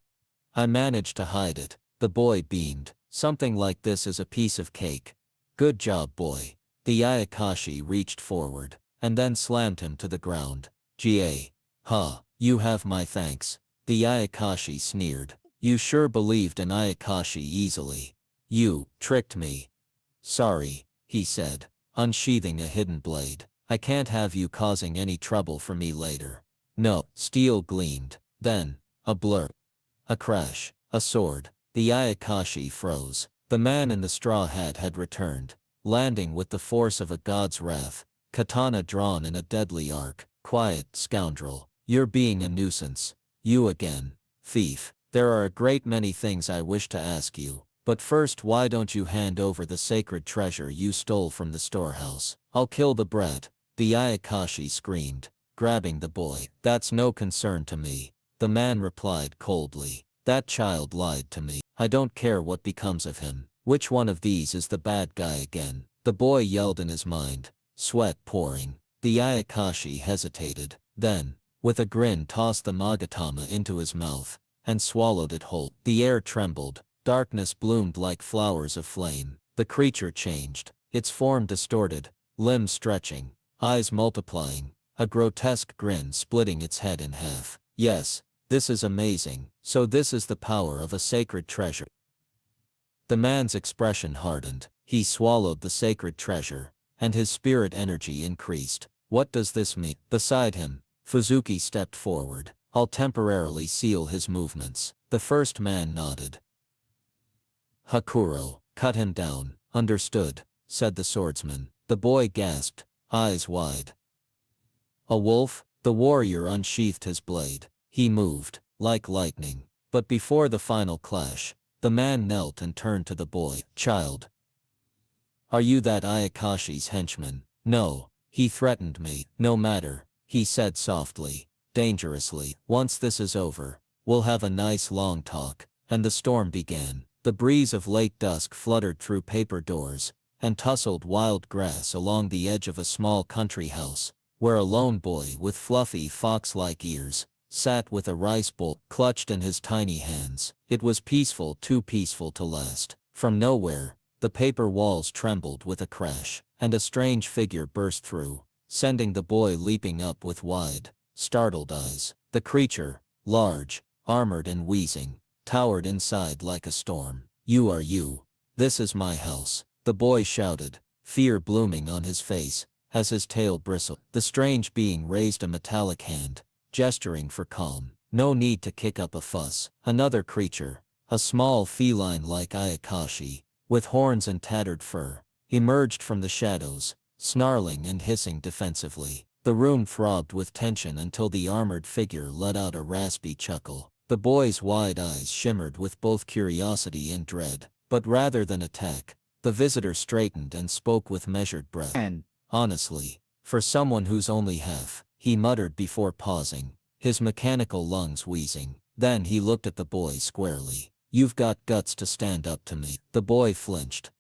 I managed to hide it. The boy beamed. Something like this is a piece of cake. Good job, boy. The Ayakashi reached forward, and then slammed him to the ground. Ga. Huh, you have my thanks. The Ayakashi sneered. You sure believed in Ayakashi easily. You tricked me. Sorry, he said, unsheathing a hidden blade. I can't have you causing any trouble for me later. No, steel gleamed. Then, a blur. A crash. A sword. The Ayakashi froze. The man in the straw hat had returned, landing with the force of a god's wrath, katana drawn in a deadly arc. Quiet, scoundrel. You're being a nuisance. You again. Thief. There are a great many things I wish to ask you, but first, why don't you hand over the sacred treasure you stole from the storehouse? I'll kill the brat. The Ayakashi screamed, grabbing the boy. That's no concern to me. The man replied coldly. That child lied to me. I don't care what becomes of him. Which one of these is the bad guy again? The boy yelled in his mind, sweat pouring. The Ayakashi hesitated, then, with a grin, tossed the Magatama into his mouth, and swallowed it whole. The air trembled, darkness bloomed like flowers of flame. The creature changed, its form distorted, limbs stretching, eyes multiplying, a grotesque grin splitting its head in half. Yes, this is amazing. So this is the power of a sacred treasure. The man's expression hardened. He swallowed the sacred treasure, and his spirit energy increased. What does this mean? Beside him, Fuzuki stepped forward. I'll temporarily seal his movements. The first man nodded. Hakuro, cut him down. Understood, said the swordsman. The boy gasped, eyes wide. A wolf? The warrior unsheathed his blade. He moved, like lightning. But before the final clash, the man knelt and turned to the boy. Child. Are you that Ayakashi's henchman? No, he threatened me. No matter, he said softly, dangerously. Once this is over, we'll have a nice long talk. And the storm began. The breeze of late dusk fluttered through paper doors, and tussled wild grass along the edge of a small country house, where a lone boy with fluffy fox-like ears sat with a rice bowl clutched in his tiny hands. It was peaceful, too peaceful to last. From nowhere, the paper walls trembled with a crash, and a strange figure burst through, sending the boy leaping up with wide, startled eyes. The creature, large, armored and wheezing, towered inside like a storm. You are you. This is my house. The boy shouted, fear blooming on his face, as his tail bristled. The strange being raised a metallic hand, gesturing for calm. No need to kick up a fuss. Another creature, a small feline like Ayakashi, with horns and tattered fur, emerged from the shadows, snarling and hissing defensively. The room throbbed with tension until the armored figure let out a raspy chuckle. The boy's wide eyes shimmered with both curiosity and dread. But rather than attack, the visitor straightened and spoke with measured breath. And, honestly, for someone who's only half, he muttered before pausing, his mechanical lungs wheezing. Then he looked at the boy squarely. You've got guts to stand up to me. The boy flinched.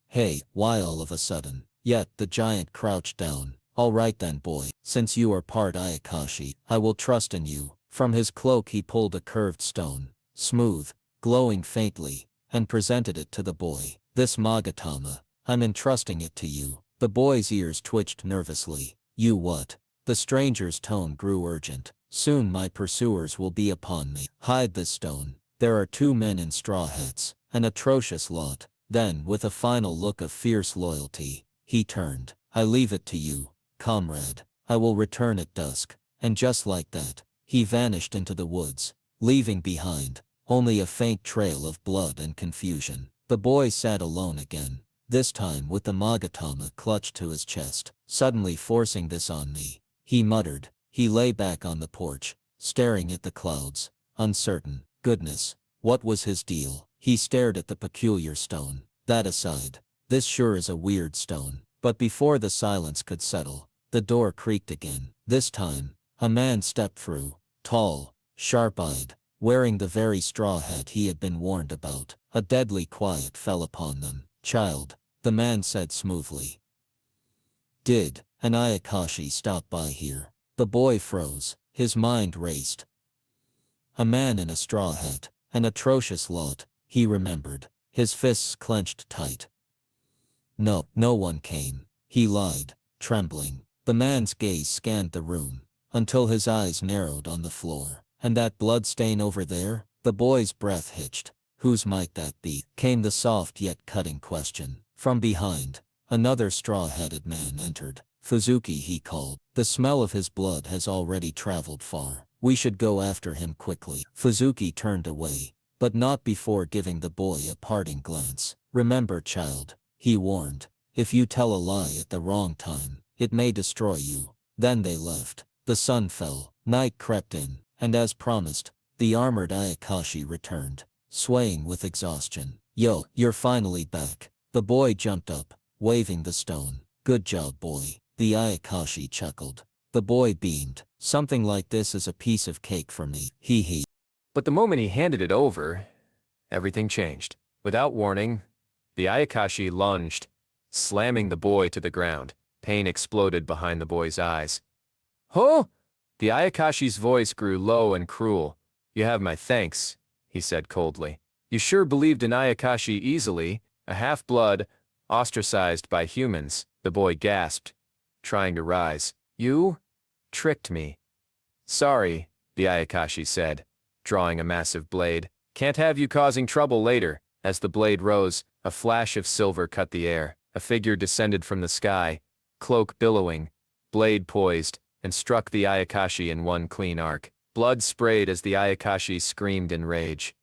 Hey, why all of a sudden? Yet the giant crouched down. All right then, boy, since you are part Ayakashi, I will trust in you. From his cloak he pulled a curved stone, smooth, glowing faintly, and presented it to the boy. This Magatama, I'm entrusting it to you. The boy's ears twitched nervously. You what? The stranger's tone grew urgent. Soon my pursuers will be upon me. Hide this stone. There are two men in straw hats, an atrocious lot. Then, with a final look of fierce loyalty, he turned. I leave it to you, comrade. I will return at dusk. And just like that, he vanished into the woods, leaving behind only a faint trail of blood and confusion. The boy sat alone again, this time with the Magatama clutched to his chest. Suddenly forcing this on me, he muttered. He lay back on the porch, staring at the clouds, uncertain. Goodness, what was his deal? He stared at the peculiar stone. That aside, this sure is a weird stone. But before the silence could settle, the door creaked again. This time, a man stepped through, tall, sharp-eyed, wearing the very straw hat he had been warned about. A deadly quiet fell upon them. Child, the man said smoothly. Did an Ayakashi stop by here? The boy froze, his mind raced. A man in a straw hat, an atrocious lot, he remembered, his fists clenched tight. No, no one came, he lied, trembling. The man's gaze scanned the room, until his eyes narrowed on the floor. And that blood stain over there? The boy's breath hitched. Whose might that be? Came the soft yet cutting question. From behind, another straw-hatted man entered. Fuzuki, he called. The smell of his blood has already traveled far. We should go after him quickly. Fuzuki turned away, but not before giving the boy a parting glance. Remember, child, he warned, if you tell a lie at the wrong time, it may destroy you. Then they left. The sun fell, night crept in, and as promised, the armored Ayakashi returned, swaying with exhaustion. Yo, you're finally back. The boy jumped up, waving the stone. Good job, boy. The Ayakashi chuckled. The boy beamed. Something like this is a piece of cake for me. Hee hee. But the moment he handed it over, everything changed. Without warning, the Ayakashi lunged, slamming the boy to the ground. Pain exploded behind the boy's eyes. Huh? The Ayakashi's voice grew low and cruel. You have my thanks, he said coldly. You sure believed in Ayakashi easily, a half-blood, ostracized by humans. The boy gasped, trying to rise. You tricked me. Sorry, the Ayakashi said, drawing a massive blade. Can't have you causing trouble later. As the blade rose, a flash of silver cut the air. A figure descended from the sky, cloak billowing, blade poised, and struck the Ayakashi in one clean arc. Blood sprayed as the Ayakashi screamed in rage.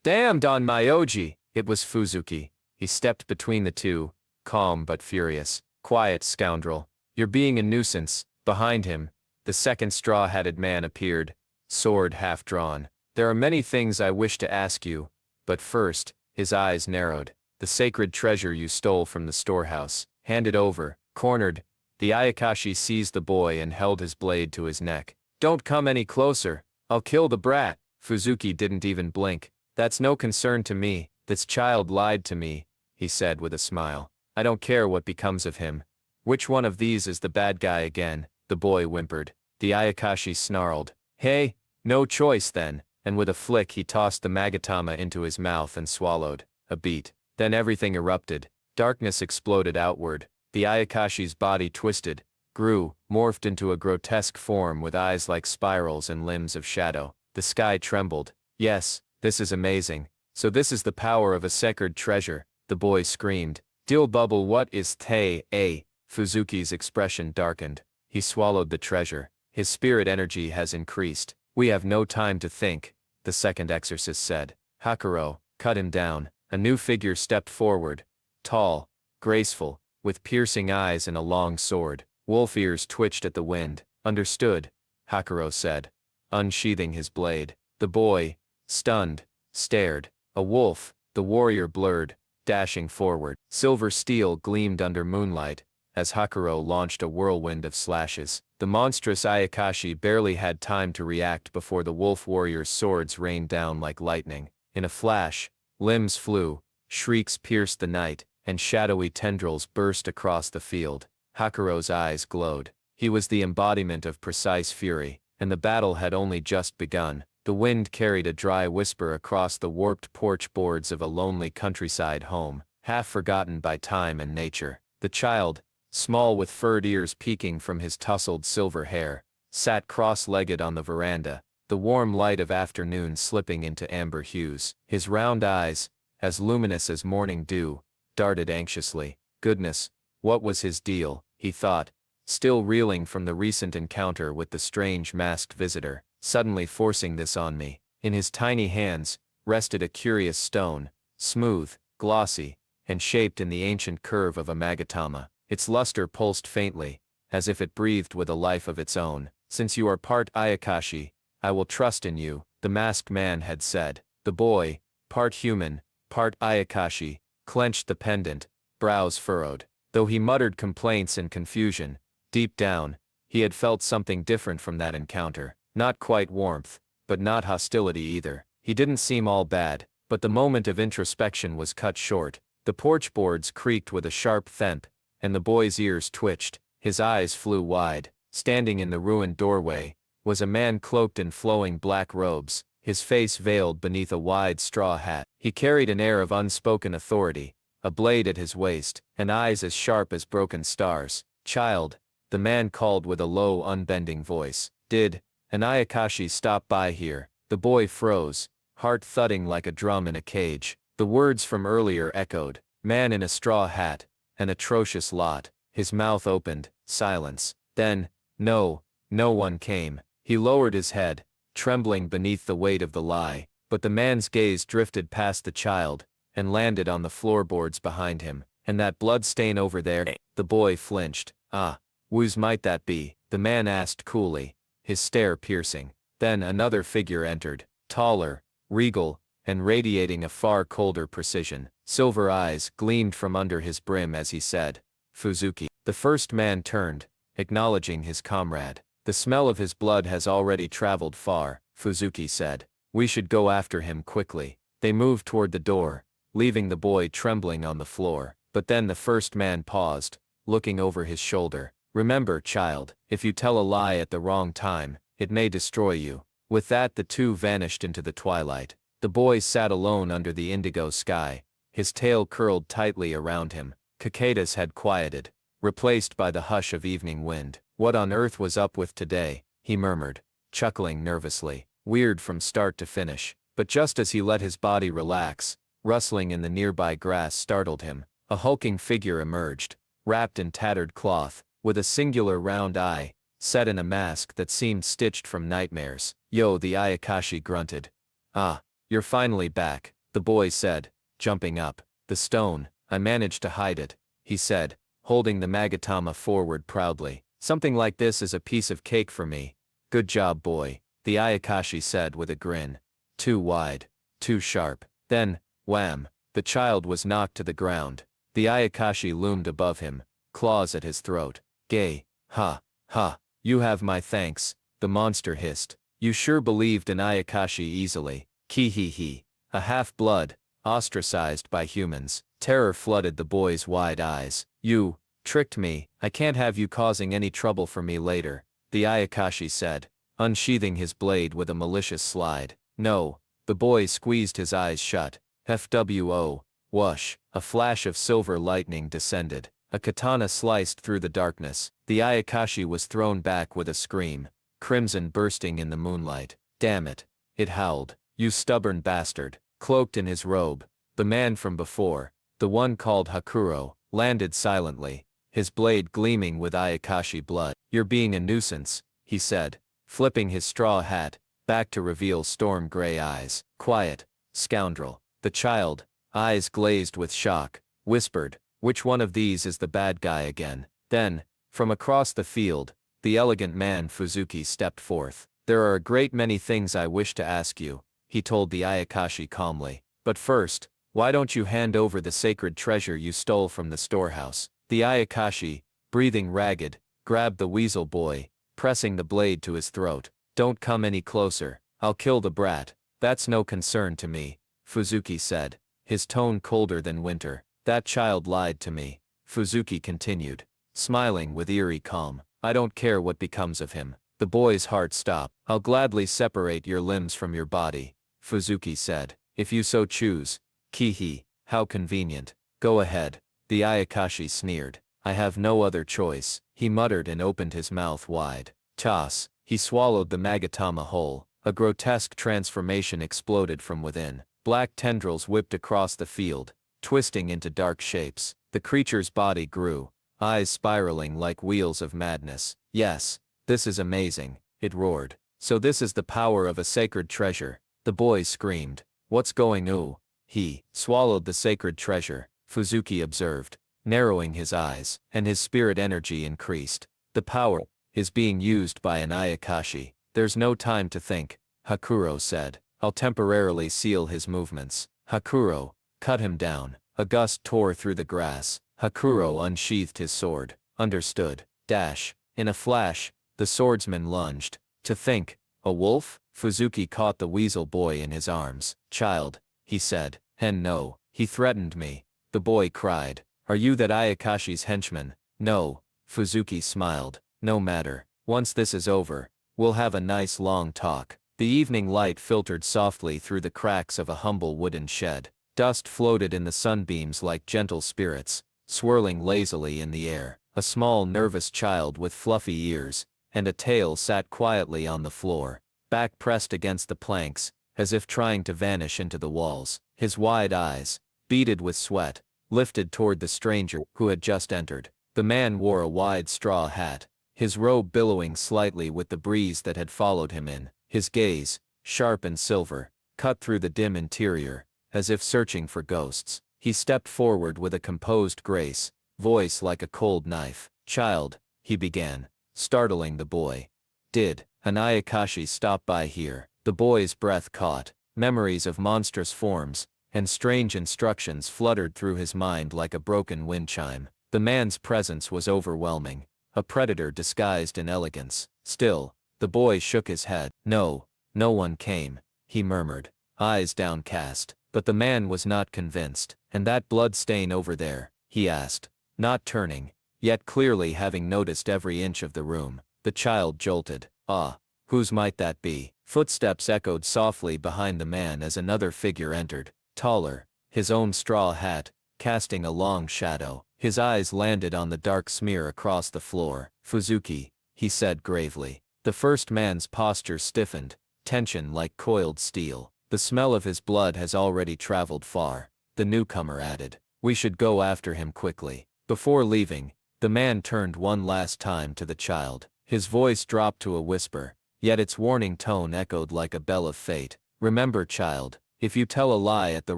Damned on my Oji! It was Fuzuki. He stepped between the two, calm but furious. Quiet, scoundrel. You're being a nuisance. Behind him, the second straw-hatted man appeared, sword half drawn. There are many things I wish to ask you, but first, his eyes narrowed. The sacred treasure you stole from the storehouse. Hand it over. Cornered, the Ayakashi seized the boy and held his blade to his neck. Don't come any closer. I'll kill the brat. Fuzuki didn't even blink. That's no concern to me. This child lied to me, he said with a smile. I don't care what becomes of him. Which one of these is the bad guy again? The boy whimpered. The Ayakashi snarled. Hey, no choice then. And with a flick he tossed the Magatama into his mouth and swallowed. A beat. Then everything erupted. Darkness exploded outward. The Ayakashi's body twisted, grew, morphed into a grotesque form with eyes like spirals and limbs of shadow. The sky trembled. Yes, this is amazing. So this is the power of a sacred treasure, the boy screamed. Dill bubble, what is te-a? Fuzuki's expression darkened. He swallowed the treasure. His spirit energy has increased. We have no time to think, the second exorcist said. Hakuro, cut him down. A new figure stepped forward. Tall, graceful, with piercing eyes and a long sword. Wolf ears twitched at the wind. Understood, Hakuro said, unsheathing his blade. The boy, stunned, stared. A wolf, the warrior blurred, dashing forward. Silver steel gleamed under moonlight, as Hakuro launched a whirlwind of slashes. The monstrous Ayakashi barely had time to react before the wolf warrior's swords rained down like lightning. In a flash, limbs flew, shrieks pierced the night, and shadowy tendrils burst across the field. Hakuro's eyes glowed. He was the embodiment of precise fury, and the battle had only just begun. The wind carried a dry whisper across the warped porch boards of a lonely countryside home, half forgotten by time and nature. The child, small with furred ears peeking from his tousled silver hair, sat cross-legged on the veranda. The the warm light of afternoon slipping into amber hues. His round eyes, as luminous as morning dew, darted anxiously. Goodness, what was his deal, he thought, still reeling from the recent encounter with the strange masked visitor, suddenly forcing this on me. In his tiny hands rested a curious stone, smooth, glossy, and shaped in the ancient curve of a magatama. Its luster pulsed faintly, as if it breathed with a life of its own. "Since you are part Ayakashi, I will trust in you," the masked man had said. The boy, part human, part Ayakashi, clenched the pendant, brows furrowed. Though he muttered complaints and confusion, deep down, he had felt something different from that encounter. Not quite warmth, but not hostility either. He didn't seem all bad, but the moment of introspection was cut short. The porch boards creaked with a sharp thump, and the boy's ears twitched. His eyes flew wide. Standing in the ruined doorway was a man cloaked in flowing black robes, his face veiled beneath a wide straw hat. He carried an air of unspoken authority, a blade at his waist, and eyes as sharp as broken stars. "Child," the man called with a low, unbending voice. "Did an Ayakashi stop by here?" The boy froze, heart thudding like a drum in a cage. The words from earlier echoed. Man in a straw hat, an atrocious lot. His mouth opened. Silence. Then, no one came. He lowered his head, trembling beneath the weight of the lie, but the man's gaze drifted past the child, and landed on the floorboards behind him. "And that blood stain over there?" The boy flinched. "Ah, whose might that be?" the man asked coolly, his stare piercing. Then another figure entered, taller, regal, and radiating a far colder precision. Silver eyes gleamed from under his brim as he said, "Fuzuki." The first man turned, acknowledging his comrade. "The smell of his blood has already traveled far," Fuzuki said. "We should go after him quickly." They moved toward the door, leaving the boy trembling on the floor. But then the first man paused, looking over his shoulder. "Remember, child, if you tell a lie at the wrong time, it may destroy you." With that the two vanished into the twilight. The boy sat alone under the indigo sky, his tail curled tightly around him. Cicadas had quieted, replaced by the hush of evening wind. "What on earth was up with today?" he murmured, chuckling nervously. "Weird from start to finish." But just as he let his body relax, rustling in the nearby grass startled him. A hulking figure emerged, wrapped in tattered cloth, with a singular round eye, set in a mask that seemed stitched from nightmares. "Yo," the Ayakashi grunted. "Ah, you're finally back," the boy said, jumping up. "The stone, I managed to hide it," he said, holding the magatama forward proudly. "Something like this is a piece of cake for me." "Good job, boy," the Ayakashi said with a grin. "Too wide, too sharp." Then, wham, the child was knocked to the ground. The Ayakashi loomed above him, claws at his throat. "Gay, ha, ha, you have my thanks," the monster hissed. "You sure believed in Ayakashi easily." Ki. A half-blood, ostracized by humans. Terror flooded the boy's wide eyes. "You tricked me. I can't have you causing any trouble for me later," the Ayakashi said, unsheathing his blade with a malicious slide. "No." The boy squeezed his eyes shut. FWO, whoosh, a flash of silver lightning descended. A katana sliced through the darkness. The Ayakashi was thrown back with a scream, crimson bursting in the moonlight. "Damn it," it howled. "You stubborn bastard." Cloaked in his robe, the man from before, the one called Hakuro, landed silently, his blade gleaming with Ayakashi blood. "You're being a nuisance," he said, flipping his straw hat back to reveal storm gray eyes. "Quiet, scoundrel." The child, eyes glazed with shock, whispered, "Which one of these is the bad guy again?" Then, from across the field, the elegant man Fuzuki stepped forth. "There are a great many things I wish to ask you," he told the Ayakashi calmly. "But first, why don't you hand over the sacred treasure you stole from the storehouse?" The Ayakashi, breathing ragged, grabbed the weasel boy, pressing the blade to his throat. "Don't come any closer. I'll kill the brat. That's no concern to me," Fuzuki said, his tone colder than winter. "That child lied to me," Fuzuki continued, smiling with eerie calm. "I don't care what becomes of him." The boy's heart stopped. "I'll gladly separate your limbs from your body," Fuzuki said, "if you so choose." "Kihi, how convenient. Go ahead," the Ayakashi sneered. "I have no other choice," he muttered and opened his mouth wide. Toss. He swallowed the magatama whole, A grotesque transformation exploded from within. Black tendrils whipped across the field, twisting into dark shapes. The creature's body grew, eyes spiraling like wheels of madness. Yes, this is amazing, it roared. So this is the power of a sacred treasure. The boy screamed. What's going on? He swallowed the sacred treasure, Fuzuki observed, narrowing his eyes, and his spirit energy increased. The power is being used by an Ayakashi. There's no time to think, Hakuro said. I'll temporarily seal his movements. Hakuro, cut him down. A gust tore through the grass. Hakuro unsheathed his sword. Understood. Dash. In a flash, the swordsman lunged. To think, a wolf? Fuzuki caught the weasel boy in his arms. Child, he said. And no, he threatened me. The boy cried. Are you that Ayakashi's henchman? No, Fuzuki smiled. No matter. Once this is over, we'll have a nice long talk. The evening light filtered softly through the cracks of a humble wooden shed. Dust floated in the sunbeams like gentle spirits, swirling lazily in the air. A small nervous child with fluffy ears and a tail sat quietly on the floor, back pressed against the planks, as if trying to vanish into the walls. His wide eyes, beaded with sweat, lifted toward the stranger who had just entered. The man wore a wide straw hat, his robe billowing slightly with the breeze that had followed him in. His gaze, sharp and silver, cut through the dim interior, as if searching for ghosts. He stepped forward with a composed grace, voice like a cold knife. Child, he began, startling the boy. Did an Ayakashi stop by here? The boy's breath caught. Memories of monstrous forms and strange instructions fluttered through his mind like a broken wind chime. The man's presence was overwhelming, a predator disguised in elegance. Still, the boy shook his head. No, no one came, he murmured, eyes downcast. But the man was not convinced. And that blood stain over there? He asked, not turning, yet clearly having noticed every inch of the room. The child jolted. Ah, whose might that be? Footsteps echoed softly behind the man as another figure entered, taller, his own straw hat, casting a long shadow. His eyes landed on the dark smear across the floor. Fuzuki, he said gravely. The first man's posture stiffened, tension like coiled steel. The smell of his blood has already traveled far, the newcomer added. We should go after him quickly. Before leaving, the man turned one last time to the child. His voice dropped to a whisper, yet its warning tone echoed like a bell of fate. Remember, child, if you tell a lie at the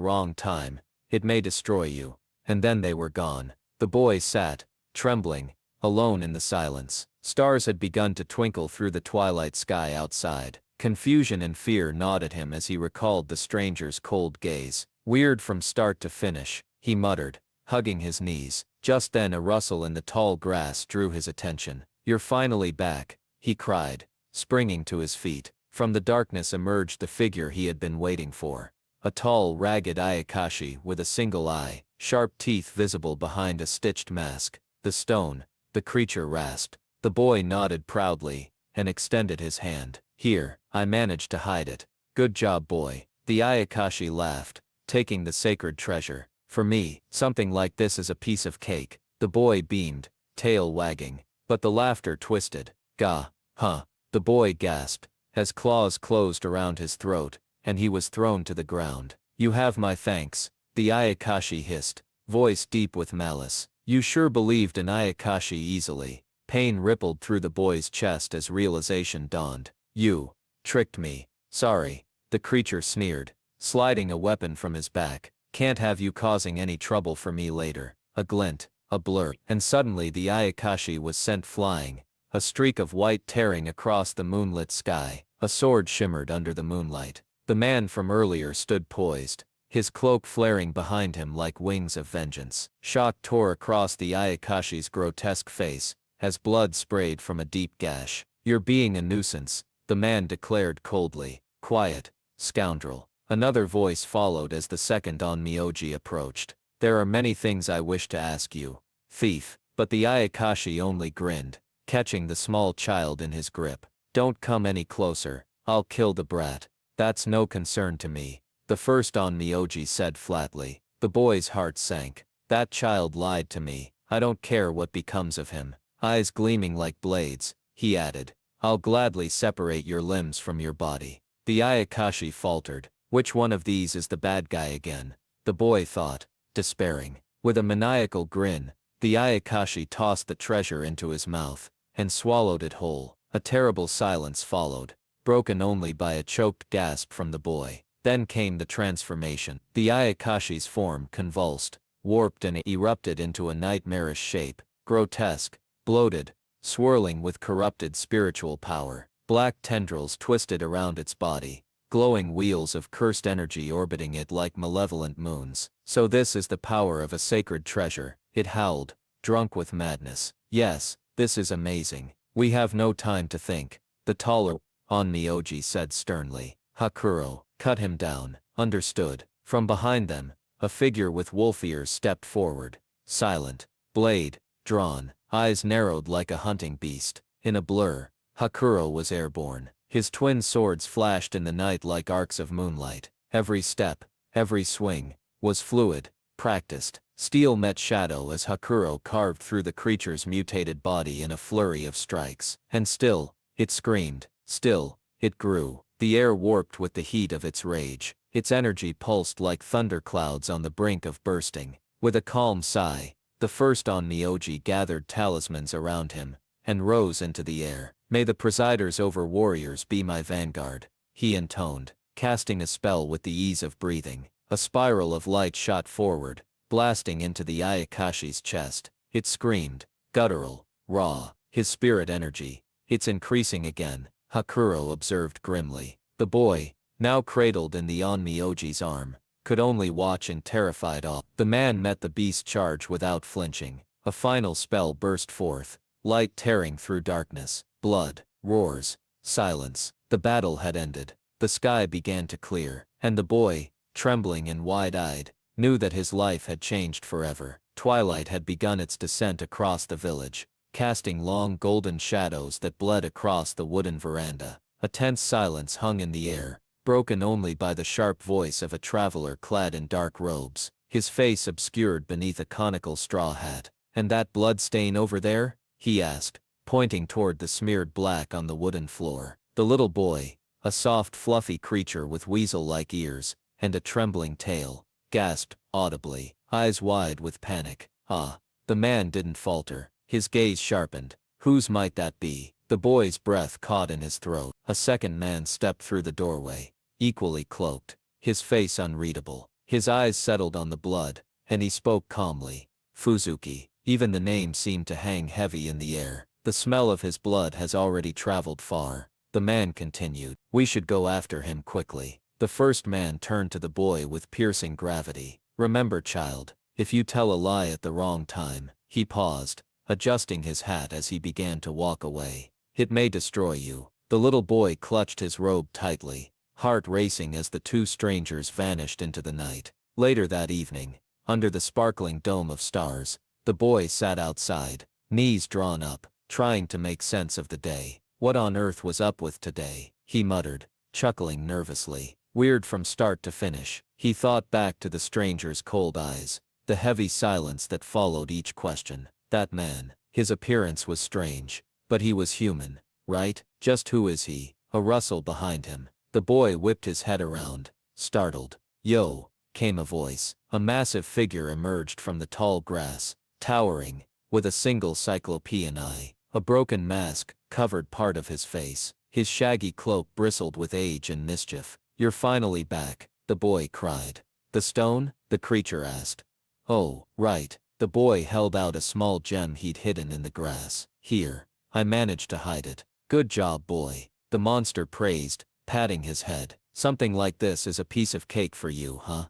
wrong time, it may destroy you. And then they were gone. The boy sat, trembling, alone in the silence. Stars had begun to twinkle through the twilight sky outside. Confusion and fear gnawed at him as he recalled the stranger's cold gaze. Weird from start to finish, he muttered, hugging his knees. Just then a rustle in the tall grass drew his attention. You're finally back, he cried, springing to his feet. From the darkness emerged the figure he had been waiting for. A tall, ragged Ayakashi with a single eye, sharp teeth visible behind a stitched mask. The stone, the creature rasped. The boy nodded proudly and extended his hand. Here, I managed to hide it. Good job, boy. The Ayakashi laughed, taking the sacred treasure. For me, something like this is a piece of cake. The boy beamed, tail wagging, but the laughter twisted. Gah, huh, the boy gasped, as claws closed around his throat, and he was thrown to the ground. You have my thanks, the Ayakashi hissed, voice deep with malice. You sure believed in Ayakashi easily. Pain rippled through the boy's chest as realization dawned. You tricked me. Sorry, the creature sneered, sliding a weapon from his back. Can't have you causing any trouble for me later. A glint, a blur, and suddenly the Ayakashi was sent flying, a streak of white tearing across the moonlit sky. A sword shimmered under the moonlight. The man from earlier stood poised, his cloak flaring behind him like wings of vengeance. Shock tore across the Ayakashi's grotesque face, as blood sprayed from a deep gash. You're being a nuisance, the man declared coldly. Quiet, scoundrel. Another voice followed as the second onmyoji approached. There are many things I wish to ask you, thief. But the Ayakashi only grinned, catching the small child in his grip. Don't come any closer, I'll kill the brat. That's no concern to me, the first onmyoji said flatly. The boy's heart sank. That child lied to me. I don't care what becomes of him. Eyes gleaming like blades, he added. I'll gladly separate your limbs from your body. The Ayakashi faltered. Which one of these is the bad guy again? The boy thought, despairing. With a maniacal grin, the Ayakashi tossed the treasure into his mouth and swallowed it whole. A terrible silence followed, broken only by a choked gasp from the boy. Then came the transformation. The Ayakashi's form convulsed, warped and erupted into a nightmarish shape, grotesque, bloated, swirling with corrupted spiritual power. Black tendrils twisted around its body, glowing wheels of cursed energy orbiting it like malevolent moons. So this is the power of a sacred treasure, it howled, drunk with madness. Yes, this is amazing. We have no time to think, the taller Onmyoji said sternly. Hakuro, cut him down. Understood. From behind them, a figure with wolf ears stepped forward, silent, blade drawn, eyes narrowed like a hunting beast. In a blur, Hakuro was airborne. His twin swords flashed in the night like arcs of moonlight. Every step, every swing, was fluid, practiced. Steel met shadow as Hakuro carved through the creature's mutated body in a flurry of strikes. And still, it screamed. Still, it grew. The air warped with the heat of its rage. Its energy pulsed like thunderclouds on the brink of bursting. With a calm sigh, the first Onmyoji gathered talismans around him and rose into the air. May the presiders over warriors be my vanguard, he intoned, casting a spell with the ease of breathing. A spiral of light shot forward, blasting into the Ayakashi's chest. It screamed, guttural, raw, his spirit energy. It's increasing again, Hakuro observed grimly. The boy, now cradled in the Onmyoji's arm, could only watch in terrified awe. The man met the beast's charge without flinching. A final spell burst forth, light tearing through darkness. Blood, roars, silence. The battle had ended. The sky began to clear, and the boy, trembling and wide-eyed, knew that his life had changed forever. Twilight had begun its descent across the village, casting long golden shadows that bled across the wooden veranda. A tense silence hung in the air, broken only by the sharp voice of a traveler clad in dark robes, his face obscured beneath a conical straw hat. And that blood stain over there? He asked, pointing toward the smeared black on the wooden floor. The little boy, a soft fluffy creature with weasel-like ears and a trembling tail, gasped audibly, eyes wide with panic. Ah, the man didn't falter. His gaze sharpened. Whose might that be? The boy's breath caught in his throat. A second man stepped through the doorway, equally cloaked, his face unreadable. His eyes settled on the blood, and he spoke calmly. Fuzuki. Even the name seemed to hang heavy in the air. The smell of his blood has already traveled far. The man continued. We should go after him quickly. The first man turned to the boy with piercing gravity. Remember, child, if you tell a lie at the wrong time. He paused, adjusting his hat as he began to walk away. It may destroy you. The little boy clutched his robe tightly, heart racing as the two strangers vanished into the night. Later that evening, under the sparkling dome of stars, the boy sat outside, knees drawn up, trying to make sense of the day. What on earth was up with today? He muttered, chuckling nervously. Weird from start to finish. He thought back to the stranger's cold eyes, the heavy silence that followed each question. That man, his appearance was strange, but he was human, right? Just who is he? A rustle behind him. The boy whipped his head around, startled. Yo, came a voice. A massive figure emerged from the tall grass, towering, with a single cyclopean eye. A broken mask covered part of his face. His shaggy cloak bristled with age and mischief. You're finally back, the boy cried. The stone? The creature asked. Oh, right. The boy held out a small gem he'd hidden in the grass. Here, I managed to hide it. Good job, boy, the monster praised, patting his head. Something like this is a piece of cake for you, huh?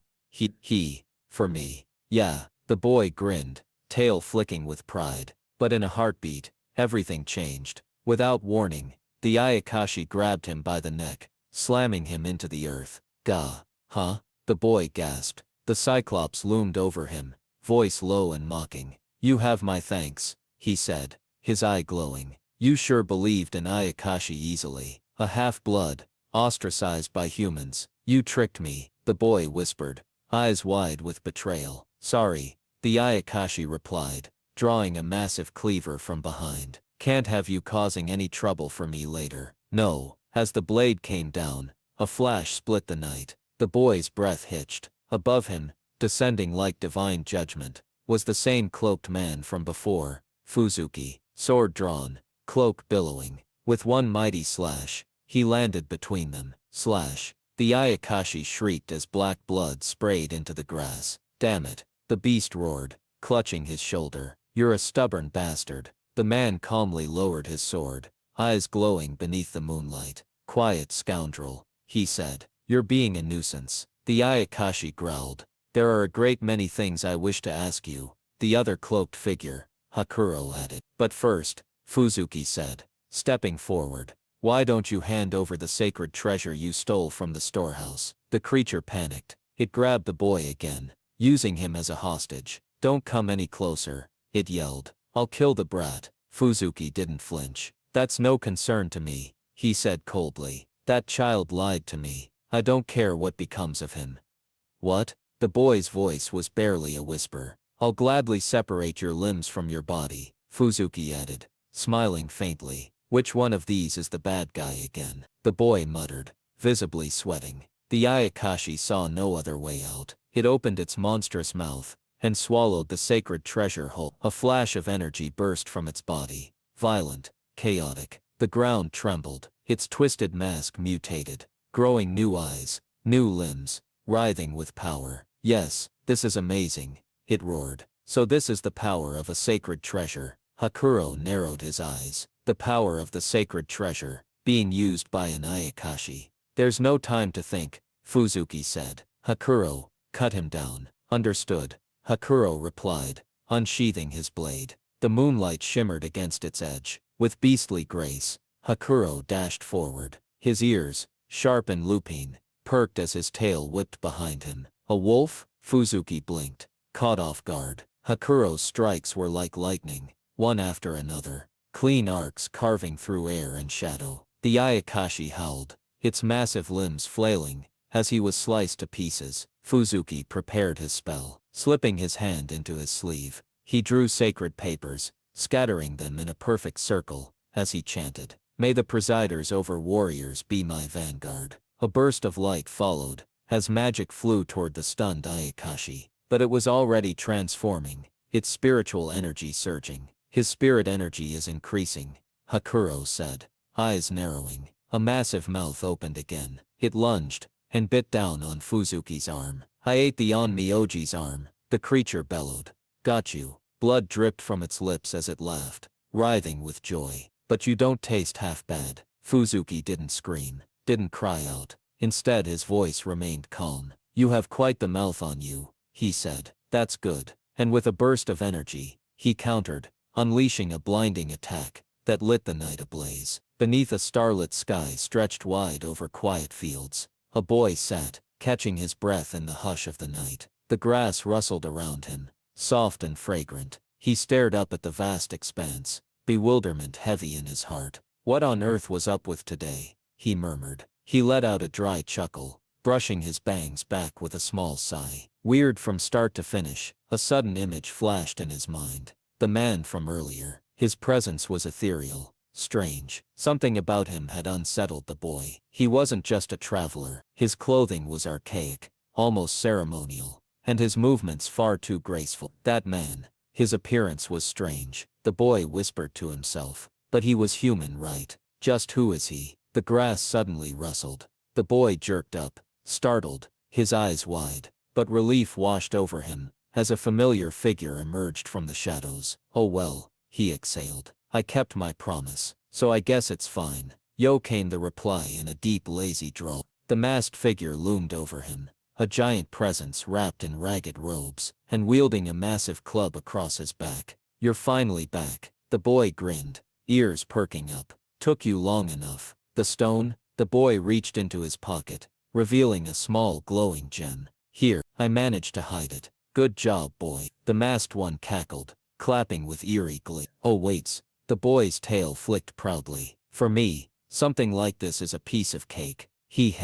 For me. Yeah, the boy grinned, tail flicking with pride. But in a heartbeat, everything changed. Without warning, the Ayakashi grabbed him by the neck, slamming him into the earth. Gah, huh? The boy gasped. The Cyclops loomed over him, voice low and mocking. You have my thanks, he said, his eye glowing. You sure believed in Ayakashi easily. A half-blood, ostracized by humans. You tricked me, the boy whispered, eyes wide with betrayal. Sorry, the Ayakashi replied, drawing a massive cleaver from behind. Can't have you causing any trouble for me later. No. As the blade came down, A flash split the night. The boy's breath hitched. Above him, descending like divine judgment, was the same cloaked man from before, Fuzuki, sword drawn, cloak billowing. With one mighty slash, he landed between them. Slash. The Ayakashi shrieked as black blood sprayed into the grass. Damn it, the beast roared, clutching his shoulder. You're a stubborn bastard. The man calmly lowered his sword, eyes glowing beneath the moonlight. Quiet scoundrel, he said. You're being a nuisance. The Ayakashi growled. There are a great many things I wish to ask you, the other cloaked figure, Hakuro added. But first, Fuzuki said, stepping forward, why don't you hand over the sacred treasure you stole from the storehouse? The creature panicked. It grabbed the boy again, using him as a hostage. Don't come any closer, it yelled. I'll kill the brat. Fuzuki didn't flinch. That's no concern to me, he said coldly. That child lied to me. I don't care what becomes of him. What? The boy's voice was barely a whisper. I'll gladly separate your limbs from your body, Fuzuki added, smiling faintly. Which one of these is the bad guy again? The boy muttered, visibly sweating. The Ayakashi saw no other way out. It opened its monstrous mouth and swallowed the sacred treasure whole. A flash of energy burst from its body, violent, chaotic. The ground trembled, its twisted mask mutated, growing new eyes, new limbs, writhing with power. Yes, this is amazing, it roared. So this is the power of a sacred treasure. Hakuro narrowed his eyes. The power of the sacred treasure, being used by an Ayakashi. There's no time to think, Fuzuki said. Hakuro, cut him down. Understood, Hakuro replied, unsheathing his blade. The moonlight shimmered against its edge. With beastly grace, Hakuro dashed forward. His ears, sharp and lupine, perked as his tail whipped behind him. A wolf? Fuzuki blinked, caught off guard. Hakuro's strikes were like lightning, one after another, clean arcs carving through air and shadow. The Ayakashi howled, its massive limbs flailing, as he was sliced to pieces. Fuzuki prepared his spell, slipping his hand into his sleeve. He drew sacred papers, scattering them in a perfect circle, as he chanted, "May the presiders over warriors be my vanguard." A burst of light followed, as magic flew toward the stunned Ayakashi. But it was already transforming, its spiritual energy surging. His spirit energy is increasing, Hakuro said, eyes narrowing. A massive mouth opened again. It lunged, and bit down on Fuzuki's arm. I ate the Onmyoji's arm, the creature bellowed. Got you. Blood dripped from its lips as it laughed, writhing with joy. But you don't taste half bad. Fuzuki didn't scream, didn't cry out. Instead his voice remained calm. You have quite the mouth on you, he said. That's good. And with a burst of energy, he countered, unleashing a blinding attack that lit the night ablaze. Beneath a starlit sky stretched wide over quiet fields, a boy sat, catching his breath in the hush of the night. The grass rustled around him, soft and fragrant. He stared up at the vast expanse, bewilderment heavy in his heart. What on earth was up with today? He murmured. He let out a dry chuckle, brushing his bangs back with a small sigh. Weird from start to finish, a sudden image flashed in his mind. The man from earlier. His presence was ethereal, strange. Something about him had unsettled the boy. He wasn't just a traveler. His clothing was archaic, almost ceremonial, and his movements far too graceful. That man. His appearance was strange. The boy whispered to himself. But he was human, right? Just who is he? The grass suddenly rustled. The boy jerked up, startled, his eyes wide. But relief washed over him, as a familiar figure emerged from the shadows. Oh well, he exhaled. I kept my promise, so I guess it's fine. Yo, came the reply in a deep lazy drawl. The masked figure loomed over him, a giant presence wrapped in ragged robes, and wielding a massive club across his back. You're finally back. The boy grinned, ears perking up. Took you long enough. The stone? The boy reached into his pocket, revealing a small glowing gem. Here, I managed to hide it. Good job, boy. The masked one cackled, clapping with eerie glee. Oh waits. The boy's tail flicked proudly. For me, something like this is a piece of cake. He.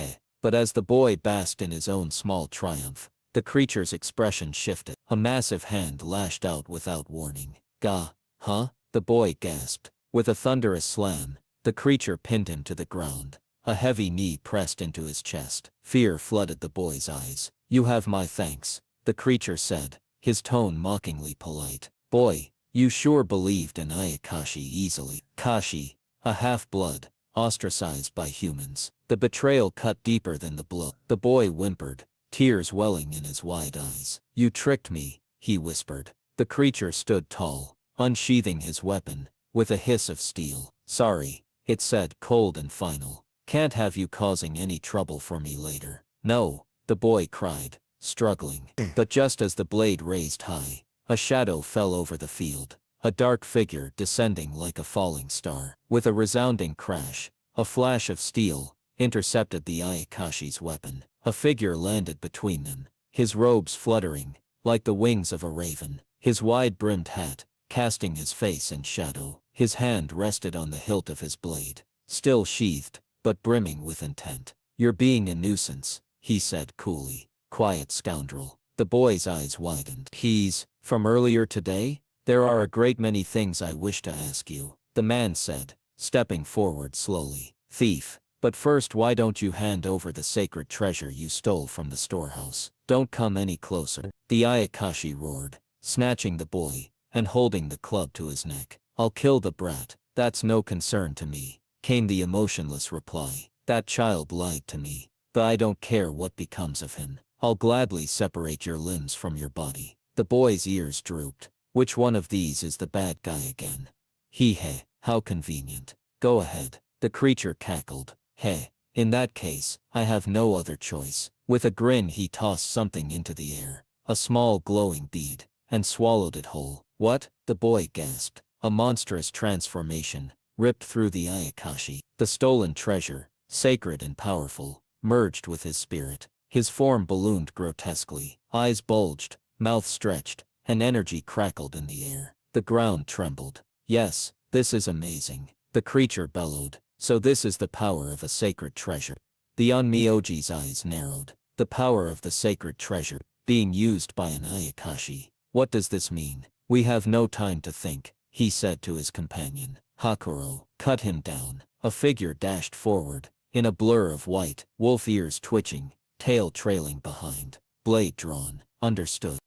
But as the boy basked in his own small triumph, the creature's expression shifted. A massive hand lashed out without warning. Gah, huh? The boy gasped. With a thunderous slam, the creature pinned him to the ground, A heavy knee pressed into his chest. Fear flooded the boy's eyes. "You have my thanks," the creature said, his tone mockingly polite. "Boy, you sure believed in Ayakashi easily." Kashi, a half-blood, ostracized by humans. The betrayal cut deeper than the blow. The boy whimpered, tears welling in his wide eyes. "You tricked me," he whispered. The creature stood tall, unsheathing his weapon, with a hiss of steel. "Sorry," it said, cold and final. "Can't have you causing any trouble for me later." "No," the boy cried, struggling. But just as the blade raised high, a shadow fell over the field, a dark figure descending like a falling star. With a resounding crash, a flash of steel intercepted the Ayakashi's weapon. A figure landed between them, his robes fluttering, like the wings of a raven, his wide-brimmed hat casting his face in shadow. His hand rested on the hilt of his blade, still sheathed, but brimming with intent. "You're being a nuisance," he said coolly. "Quiet scoundrel." The boy's eyes widened. "He's from earlier today? There are a great many things I wish to ask you," the man said, stepping forward slowly. "Thief. But first, why don't you hand over the sacred treasure you stole from the storehouse?" "Don't come any closer," the Ayakashi roared, snatching the boy and holding the club to his neck. "I'll kill the brat. That's no concern to me," came the emotionless reply. "That child lied to me, but I don't care what becomes of him. I'll gladly separate your limbs from your body." The boy's ears drooped. "Which one of these is the bad guy again?" "Heh, how convenient. Go ahead." The creature cackled. "Heh, in that case, I have no other choice." With a grin he tossed something into the air, a small glowing bead, and swallowed it whole. "What?" the boy gasped. A monstrous transformation ripped through the Ayakashi. The stolen treasure, sacred and powerful, merged with his spirit. His form ballooned grotesquely. Eyes bulged, mouth stretched, and energy crackled in the air. The ground trembled. "Yes, this is amazing," the creature bellowed. "So this is the power of a sacred treasure." The Onmyoji's eyes narrowed. The power of the sacred treasure, being used by an Ayakashi. "What does this mean?" "We have no time to think," he said to his companion. "Hakuro, cut him down." A figure dashed forward, in a blur of white, wolf ears twitching, tail trailing behind, blade drawn. "Understood."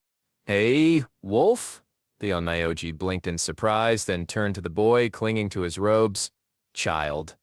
"Hey, wolf?" The Onmyoji blinked in surprise, then turned to the boy clinging to his robes. "Child."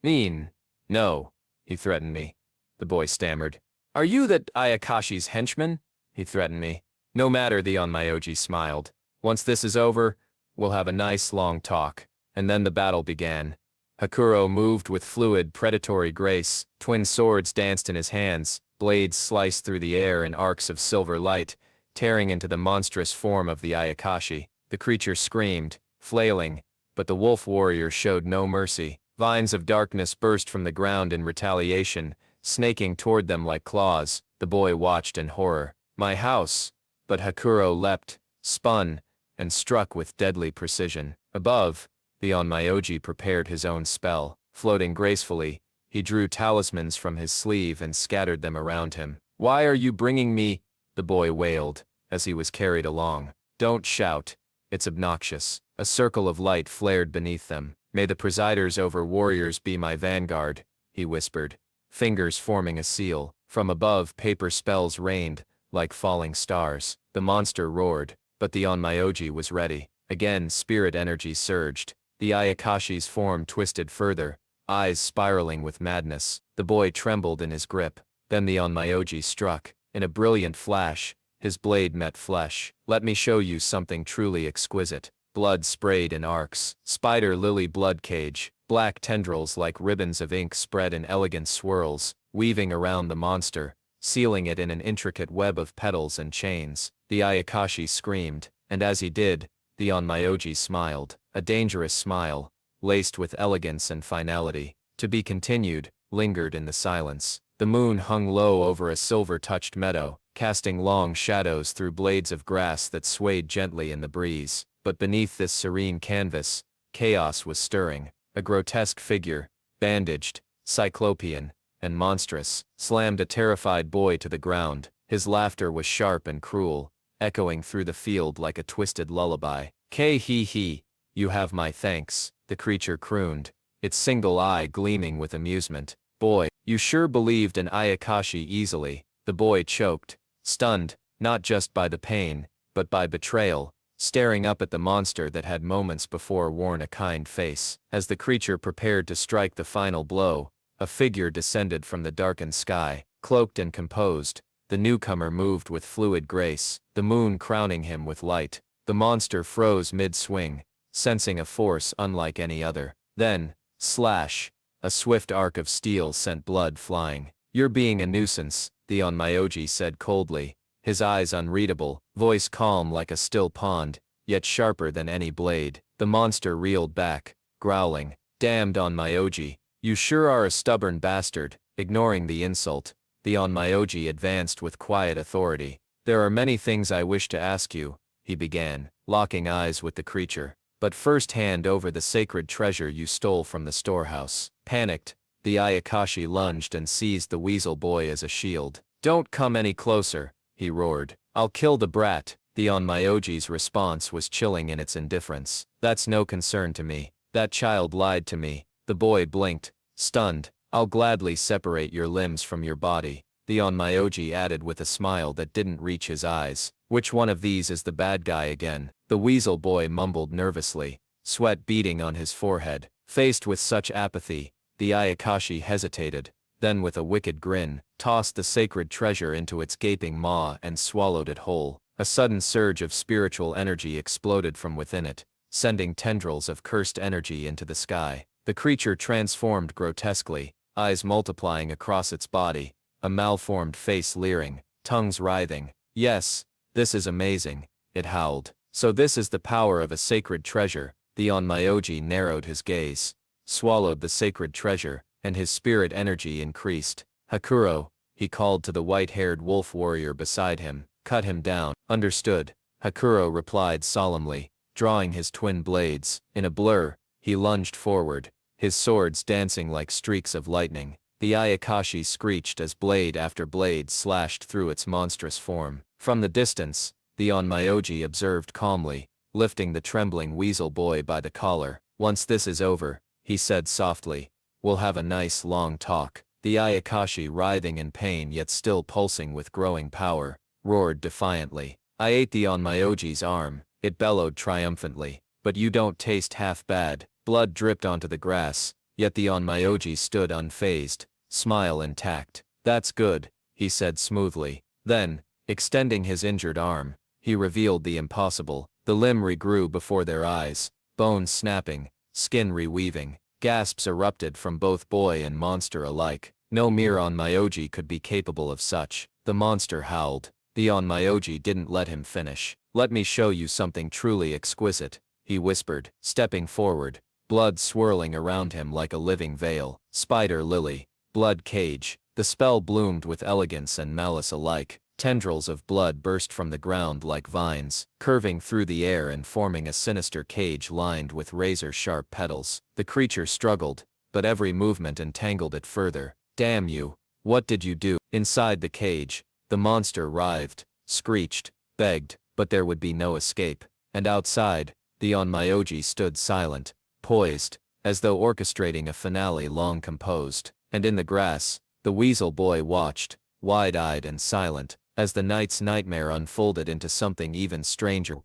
"Mean. No," he threatened me. The boy stammered. "Are you that Ayakashi's henchman?" he threatened me. "No matter," the Onmyoji smiled. "Once this is over, we'll have a nice long talk." And then the battle began. Hakuro moved with fluid, predatory grace. Twin swords danced in his hands, blades sliced through the air in arcs of silver light, tearing into the monstrous form of the Ayakashi. The creature screamed, flailing, but the wolf warrior showed no mercy. Vines of darkness burst from the ground in retaliation, snaking toward them like claws. The boy watched in horror. "My house!" But Hakuro leapt, spun, and struck with deadly precision. Above, the Onmyoji prepared his own spell. Floating gracefully, he drew talismans from his sleeve and scattered them around him. "Why are you bringing me?" the boy wailed, as he was carried along. "Don't shout. It's obnoxious." A circle of light flared beneath them. "May the presiders over warriors be my vanguard," he whispered, fingers forming a seal. From above, paper spells rained, like falling stars. The monster roared, but the Onmyoji was ready. Again, spirit energy surged. The Ayakashi's form twisted further, eyes spiraling with madness. The boy trembled in his grip. Then the Onmyoji struck. In a brilliant flash, his blade met flesh. "Let me show you something truly exquisite." Blood sprayed in arcs. Spider lily blood cage. Black tendrils like ribbons of ink spread in elegant swirls, weaving around the monster, sealing it in an intricate web of petals and chains. The Ayakashi screamed, and as he did, the Onmyoji smiled, a dangerous smile, laced with elegance and finality. "To be continued," lingered in the silence. The moon hung low over a silver-touched meadow, casting long shadows through blades of grass that swayed gently in the breeze. But beneath this serene canvas, chaos was stirring. A grotesque figure, bandaged, cyclopean, and monstrous, slammed a terrified boy to the ground. His laughter was sharp and cruel, echoing through the field like a twisted lullaby. "He, you have my thanks," the creature crooned, its single eye gleaming with amusement. Boy, you sure believed in Ayakashi easily. The boy choked, stunned, not just by the pain, but by betrayal, staring up at the monster that had moments before worn a kind face. As the creature prepared to strike the final blow, a figure descended from the darkened sky, cloaked and composed. The newcomer moved with fluid grace, the moon crowning him with light. The monster froze mid-swing, sensing a force unlike any other. Then, slash, a swift arc of steel sent blood flying. "You're being a nuisance," the Onmyoji said coldly, his eyes unreadable, voice calm like a still pond, yet sharper than any blade. The monster reeled back, growling, "Damned Onmyoji, you sure are a stubborn bastard." Ignoring the insult, the Onmyoji advanced with quiet authority. "There are many things I wish to ask you," he began, locking eyes with the creature. "But first hand over the sacred treasure you stole from the storehouse." Panicked, the Ayakashi lunged and seized the weasel boy as a shield. "Don't come any closer," he roared. "I'll kill the brat." The Onmyoji's response was chilling in its indifference. "That's no concern to me. That child lied to me." The boy blinked, stunned. "I'll gladly separate your limbs from your body," the Onmyoji added with a smile that didn't reach his eyes. "Which one of these is the bad guy again?" The weasel boy mumbled nervously, sweat beading on his forehead. Faced with such apathy, the Ayakashi hesitated, then with a wicked grin, tossed the sacred treasure into its gaping maw and swallowed it whole. A sudden surge of spiritual energy exploded from within it, sending tendrils of cursed energy into the sky. The creature transformed grotesquely, eyes multiplying across its body, a malformed face leering, tongues writhing. "Yes, this is amazing," it howled. "So this is the power of a sacred treasure." The Onmyoji narrowed his gaze, swallowed the sacred treasure, and his spirit energy increased. "Hakuro," he called to the white-haired wolf warrior beside him, "cut him down." "Understood," Hakuro replied solemnly, drawing his twin blades. In a blur, he lunged forward, his swords dancing like streaks of lightning. The Ayakashi screeched as blade after blade slashed through its monstrous form. From the distance, the Onmyoji observed calmly, lifting the trembling weasel boy by the collar. "Once this is over," he said softly, "we'll have a nice long talk." The Ayakashi, writhing in pain yet still pulsing with growing power, roared defiantly. "I ate the Onmyoji's arm," it bellowed triumphantly, "but you don't taste half bad." Blood dripped onto the grass, yet the Onmyoji stood unfazed, smile intact. "That's good," he said smoothly. Then, extending his injured arm, he revealed the impossible. The limb regrew before their eyes, bones snapping, skin reweaving. Gasps erupted from both boy and monster alike. No mere Onmyoji could be capable of such. The monster howled. The Onmyoji didn't let him finish. "Let me show you something truly exquisite," he whispered, stepping forward, blood swirling around him like a living veil. Spider lily, blood cage. The spell bloomed with elegance and malice alike. Tendrils of blood burst from the ground like vines, curving through the air and forming a sinister cage lined with razor-sharp petals. The creature struggled, but every movement entangled it further. "Damn you, what did you do?" Inside the cage, the monster writhed, screeched, begged, but there would be no escape. And outside, the Onmyoji stood silent, poised, as though orchestrating a finale long composed. And in the grass, the weasel boy watched, wide-eyed and silent, as the night's nightmare unfolded into something even stranger.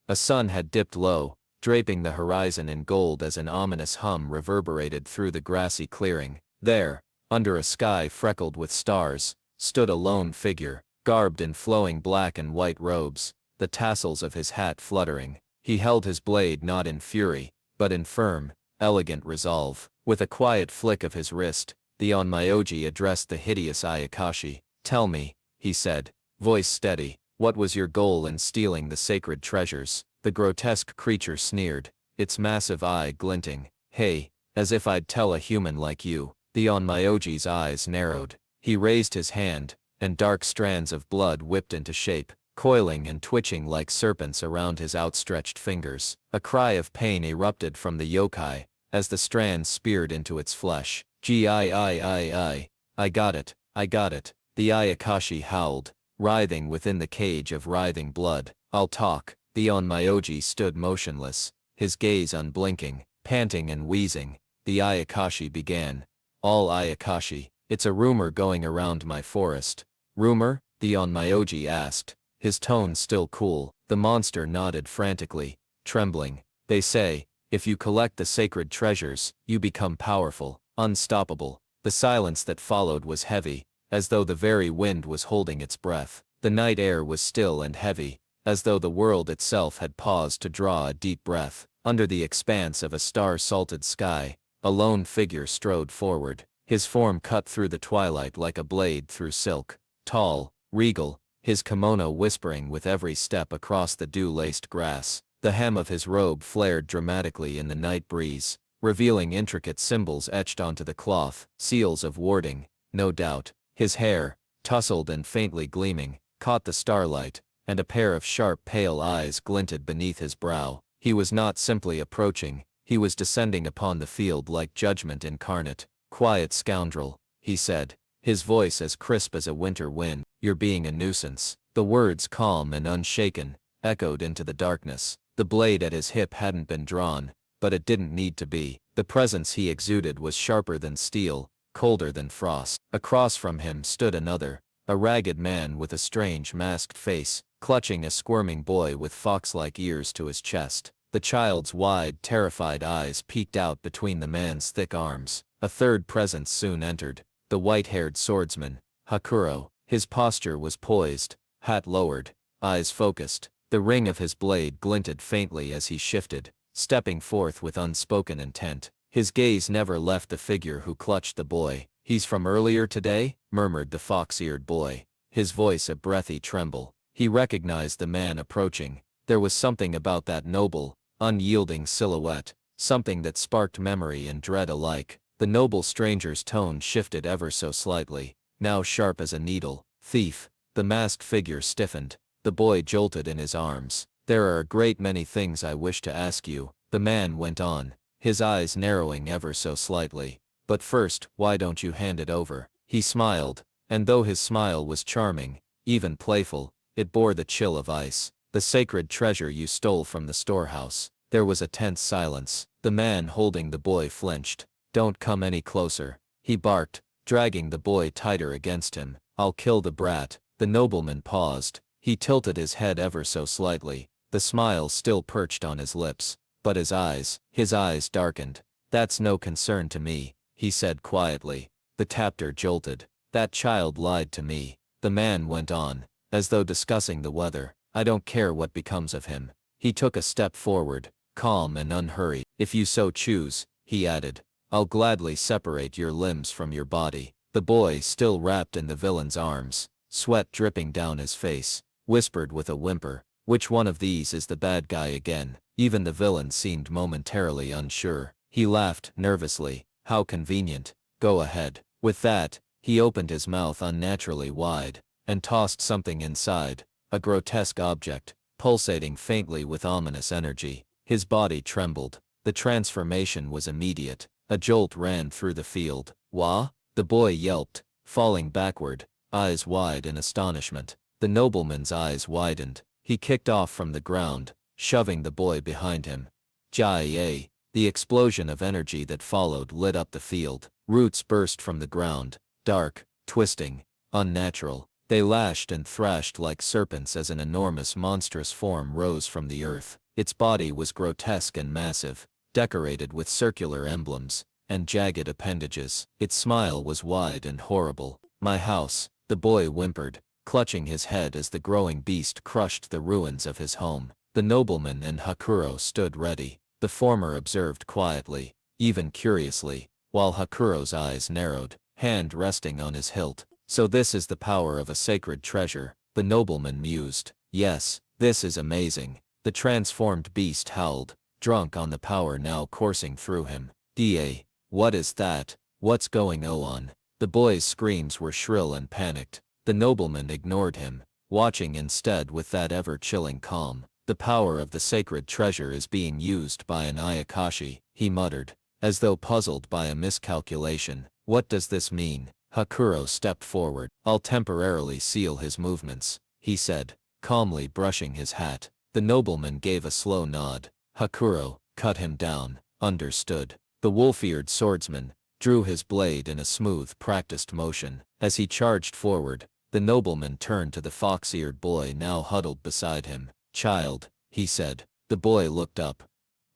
A sun had dipped low, draping the horizon in gold as an ominous hum reverberated through the grassy clearing. There, under a sky freckled with stars, stood a lone figure, garbed in flowing black and white robes, the tassels of his hat fluttering. He held his blade not in fury, but in firm, elegant resolve. With a quiet flick of his wrist, the Onmyoji addressed the hideous Ayakashi. "Tell me," he said, voice steady, "what was your goal in stealing the sacred treasures?" The grotesque creature sneered, its massive eye glinting. "Hey, as if I'd tell a human like you." The Onmyoji's eyes narrowed. He raised his hand, and dark strands of blood whipped into shape, coiling and twitching like serpents around his outstretched fingers. A cry of pain erupted from the yokai, as the strands speared into its flesh. I got it, I got it." The Ayakashi howled, writhing within the cage of writhing blood. "I'll talk." The Onmyoji stood motionless, his gaze unblinking, panting and wheezing. the Ayakashi began. All Ayakashi. It's a rumor going around my forest. Rumor? The Onmyoji asked, his tone still cool. The monster nodded frantically, trembling. They say, if you collect the sacred treasures, you become powerful, unstoppable. The silence that followed was heavy, as though the very wind was holding its breath. The night air was still and heavy, as though the world itself had paused to draw a deep breath. Under the expanse of a star-salted sky, a lone figure strode forward, his form cut through the twilight like a blade through silk. Tall, regal, his kimono whispering with every step across the dew-laced grass. The hem of his robe flared dramatically in the night breeze, revealing intricate symbols etched onto the cloth, seals of warding, no doubt. His hair, tousled and faintly gleaming, caught the starlight, and a pair of sharp pale eyes glinted beneath his brow. He was not simply approaching, he was descending upon the field like judgment incarnate. Quiet scoundrel, he said, his voice as crisp as a winter wind. You're being a nuisance. The words, calm and unshaken, echoed into the darkness. The blade at his hip hadn't been drawn, but it didn't need to be. The presence he exuded was sharper than steel, colder than frost. Across from him stood another, a ragged man with a strange masked face, clutching a squirming boy with fox-like ears to his chest. The child's wide, terrified eyes peeked out between the man's thick arms. A third presence soon entered, the white-haired swordsman, Hakuro. His posture was poised, hat lowered, eyes focused. The ring of his blade glinted faintly as he shifted, stepping forth with unspoken intent. His gaze never left the figure who clutched the boy. He's from earlier today? Murmured the fox-eared boy, his voice a breathy tremble. He recognized the man approaching. There was something about that noble, unyielding silhouette, something that sparked memory and dread alike. The noble stranger's tone shifted ever so slightly, now sharp as a needle. Thief. The masked figure stiffened. The boy jolted in his arms. There are a great many things I wish to ask you, the man went on, his eyes narrowing ever so slightly. But first, why don't you hand it over? He smiled, and though his smile was charming, even playful, it bore the chill of ice. The sacred treasure you stole from the storehouse. There was a tense silence. The man holding the boy flinched. Don't come any closer, he barked, dragging the boy tighter against him. I'll kill the brat. The nobleman paused. He tilted his head ever so slightly, the smile still perched on his lips, but his eyes darkened. That's no concern to me, he said quietly. The tapter jolted. That child lied to me. The man went on, as though discussing the weather. I don't care what becomes of him. He took a step forward, calm and unhurried. If you so choose, he added, I'll gladly separate your limbs from your body. The boy, still wrapped in the villain's arms, sweat dripping down his face, whispered with a whimper, which one of these is the bad guy again? Even the villain seemed momentarily unsure. He laughed nervously. How convenient. Go ahead. With that, he opened his mouth unnaturally wide, and tossed something inside, a grotesque object, pulsating faintly with ominous energy. His body trembled. The transformation was immediate. A jolt ran through the field. Wah? The boy yelped, falling backward, eyes wide in astonishment. The nobleman's eyes widened. He kicked off from the ground, shoving the boy behind him. Jai-a. The explosion of energy that followed lit up the field. Roots burst from the ground, dark, twisting, unnatural. They lashed and thrashed like serpents as an enormous monstrous form rose from the earth. Its body was grotesque and massive, decorated with circular emblems and jagged appendages. Its smile was wide and horrible. My house, the boy whimpered, clutching his head as the growing beast crushed the ruins of his home. The nobleman and Hakuro stood ready. The former observed quietly, even curiously, while Hakuro's eyes narrowed, hand resting on his hilt. So this is the power of a sacred treasure, the nobleman mused. Yes, this is amazing. The transformed beast howled, drunk on the power now coursing through him. Da. What is that? What's going on? The boy's screams were shrill and panicked. The nobleman ignored him, watching instead with that ever-chilling calm. The power of the sacred treasure is being used by an Ayakashi, he muttered, as though puzzled by a miscalculation. What does this mean? Hakuro stepped forward. I'll temporarily seal his movements, he said, calmly brushing his hat. The nobleman gave a slow nod. Hakuro, cut him down. Understood. The wolf-eared swordsman drew his blade in a smooth, practiced motion. As he charged forward, the nobleman turned to the fox-eared boy now huddled beside him. "Child," he said. The boy looked up.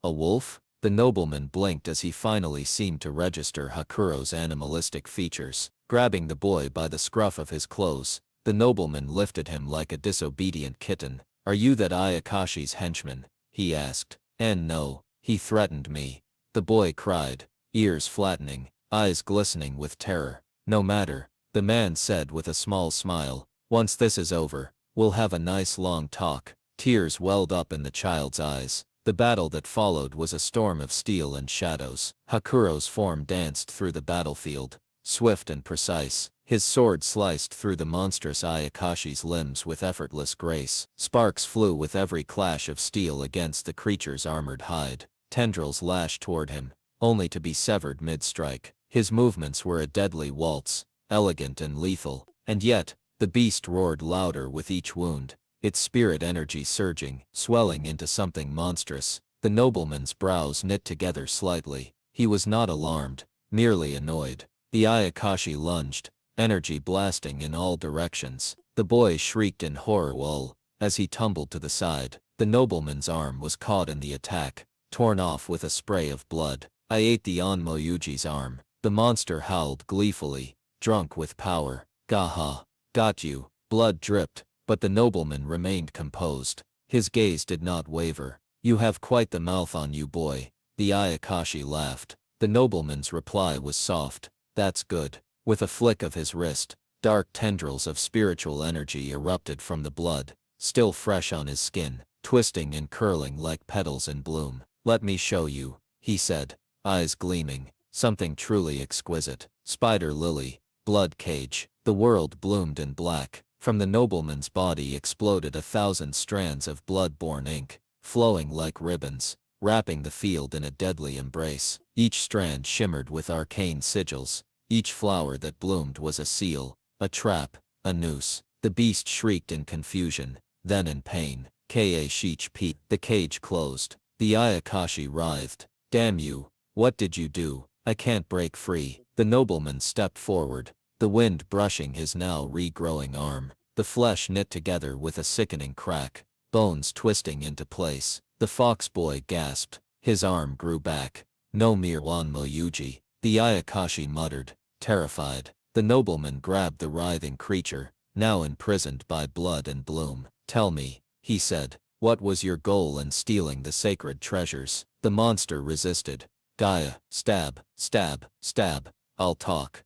"A wolf?" The nobleman blinked as he finally seemed to register Hakuro's animalistic features. Grabbing the boy by the scruff of his clothes, the nobleman lifted him like a disobedient kitten. "Are you that Ayakashi's henchman?" he asked. "And no, he threatened me," the boy cried, ears flattening, eyes glistening with terror. "No matter," the man said with a small smile. "Once this is over, we'll have a nice long talk." Tears welled up in the child's eyes. The battle that followed was a storm of steel and shadows. Hakuro's form danced through the battlefield, swift and precise. His sword sliced through the monstrous Ayakashi's limbs with effortless grace. Sparks flew with every clash of steel against the creature's armored hide. Tendrils lashed toward him, only to be severed mid-strike. His movements were a deadly waltz, elegant and lethal, and yet, the beast roared louder with each wound, its spirit energy surging, swelling into something monstrous. The nobleman's brows knit together slightly. He was not alarmed, merely annoyed. The Ayakashi lunged, energy blasting in all directions. The boy shrieked in horror as he tumbled to the side. The nobleman's arm was caught in the attack, torn off with a spray of blood. "I ate the Onmoyuji's arm," the monster howled gleefully, drunk with power. "Gaha. Got you." Blood dripped, but the nobleman remained composed. His gaze did not waver. "You have quite the mouth on you, boy," the Ayakashi laughed. The nobleman's reply was soft. "That's good." With a flick of his wrist, dark tendrils of spiritual energy erupted from the blood, still fresh on his skin, twisting and curling like petals in bloom. "Let me show you," he said, eyes gleaming. "Something truly exquisite." Spider lily, blood cage. The world bloomed in black. From the nobleman's body exploded 1,000 strands of blood-borne ink, flowing like ribbons, wrapping the field in a deadly embrace. Each strand shimmered with arcane sigils. Each flower that bloomed was a seal, a trap, a noose. The beast shrieked in confusion, then in pain. K.A.P. The cage closed. The Ayakashi writhed. "Damn you, what did you do? I can't break free." The nobleman stepped forward, the wind brushing his now regrowing arm. The flesh knit together with a sickening crack, bones twisting into place. The fox boy gasped. His arm grew back. "No mere Onmoyuji," the Ayakashi muttered, terrified. The nobleman grabbed the writhing creature, now imprisoned by blood and bloom. "Tell me," he said, "what was your goal in stealing the sacred treasures?" The monster resisted. "Gaia, stab, stab, stab. I'll talk,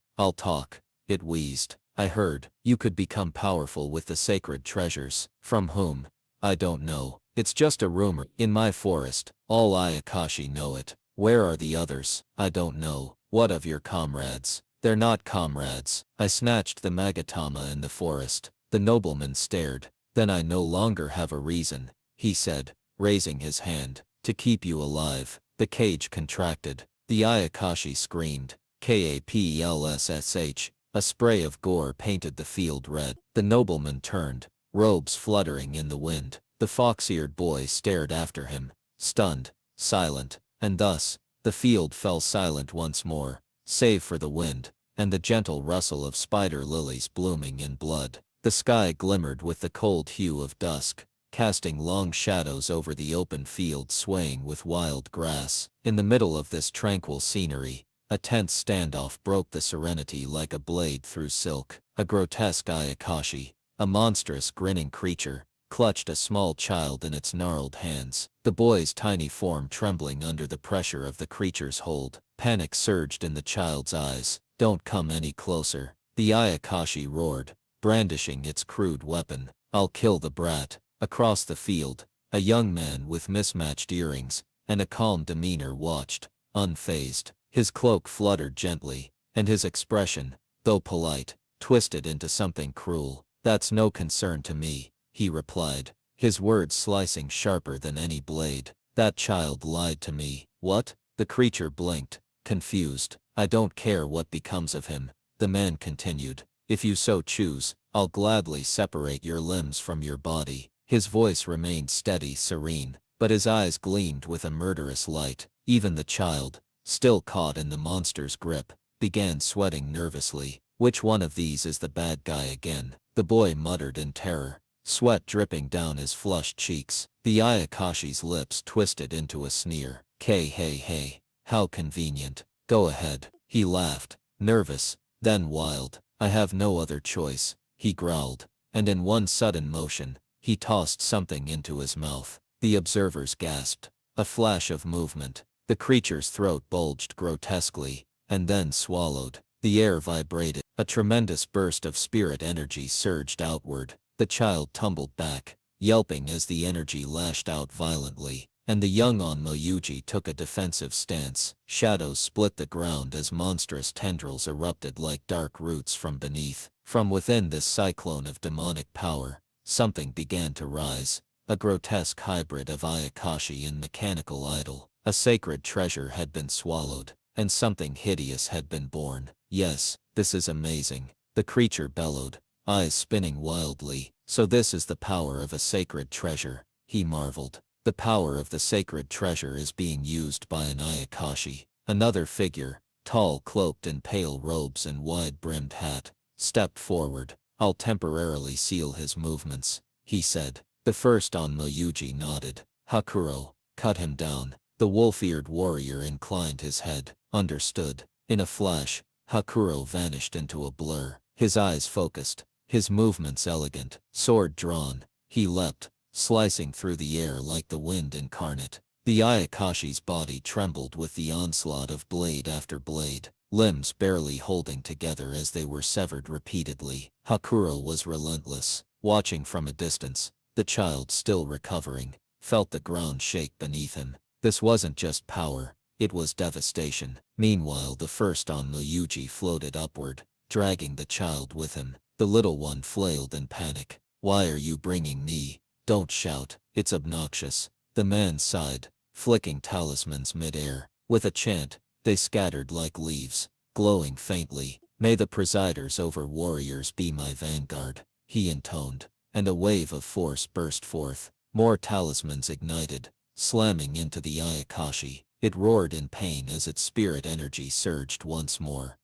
it wheezed. "I heard you could become powerful with the sacred treasures." "From whom?" "I don't know. It's just a rumor. In my forest, all Ayakashi know it." "Where are the others?" "I don't know." "What of your comrades?" "They're not comrades. I snatched the Magatama in the forest." The nobleman stared. "Then I no longer have a reason," he said, raising his hand, "to keep you alive." The cage contracted. The Ayakashi screamed. "Kapelsh." A spray of gore painted the field red. The nobleman turned, robes fluttering in the wind. The fox-eared boy stared after him, stunned, silent, and thus, the field fell silent once more, save for the wind, and the gentle rustle of spider lilies blooming in blood. The sky glimmered with the cold hue of dusk, casting long shadows over the open field swaying with wild grass. In the middle of this tranquil scenery, a tense standoff broke the serenity like a blade through silk. A grotesque Ayakashi, a monstrous grinning creature, clutched a small child in its gnarled hands, the boy's tiny form trembling under the pressure of the creature's hold. Panic surged in the child's eyes. "Don't come any closer," the Ayakashi roared, brandishing its crude weapon. "I'll kill the brat." Across the field, a young man with mismatched earrings and a calm demeanor watched, unfazed. His cloak fluttered gently, and his expression, though polite, twisted into something cruel. "That's no concern to me," he replied, his words slicing sharper than any blade. "That child lied to me." "What?" The creature blinked, confused. "I don't care what becomes of him," the man continued. "If you so choose, I'll gladly separate your limbs from your body." His voice remained steady, serene, but his eyes gleamed with a murderous light. "Even the child," still caught in the monster's grip, began sweating nervously. Which one of these is the bad guy again? The boy muttered in terror, sweat dripping down his flushed cheeks. The Ayakashi's lips twisted into a sneer. Hey, how convenient. Go ahead. He laughed, nervous, then wild. I have no other choice, he growled, and in one sudden motion, he tossed something into his mouth. The observers gasped. A flash of movement. The creature's throat bulged grotesquely, and then swallowed. The air vibrated. A tremendous burst of spirit energy surged outward. The child tumbled back, yelping as the energy lashed out violently, and the young Onmyoji took a defensive stance. Shadows split the ground as monstrous tendrils erupted like dark roots from beneath. From within this cyclone of demonic power, something began to rise, a grotesque hybrid of Ayakashi and mechanical idol. A sacred treasure had been swallowed, and something hideous had been born. Yes, this is amazing, the creature bellowed, eyes spinning wildly. So this is the power of a sacred treasure, he marveled. The power of the sacred treasure is being used by an Ayakashi. Another figure, tall, cloaked in pale robes and wide-brimmed hat, stepped forward. I'll temporarily seal his movements, he said. The first Onmyoji nodded. Hakuro, cut him down. The wolf-eared warrior inclined his head. Understood. In a flash, Hakuro vanished into a blur. His eyes focused, his movements elegant. Sword drawn, he leapt, slicing through the air like the wind incarnate. The Ayakashi's body trembled with the onslaught of blade after blade, limbs barely holding together as they were severed repeatedly. Hakuro was relentless. Watching from a distance, the child, still recovering, felt the ground shake beneath him. This wasn't just power, it was devastation. Meanwhile, the first Onmyoji floated upward, dragging the child with him. The little one flailed in panic. Why are you bringing me? Don't shout, it's obnoxious. The man sighed, flicking talismans mid-air. With a chant, they scattered like leaves, glowing faintly. May the presiders over warriors be my vanguard, he intoned, and a wave of force burst forth. More talismans ignited, slamming into the Ayakashi. It roared in pain as its spirit energy surged once more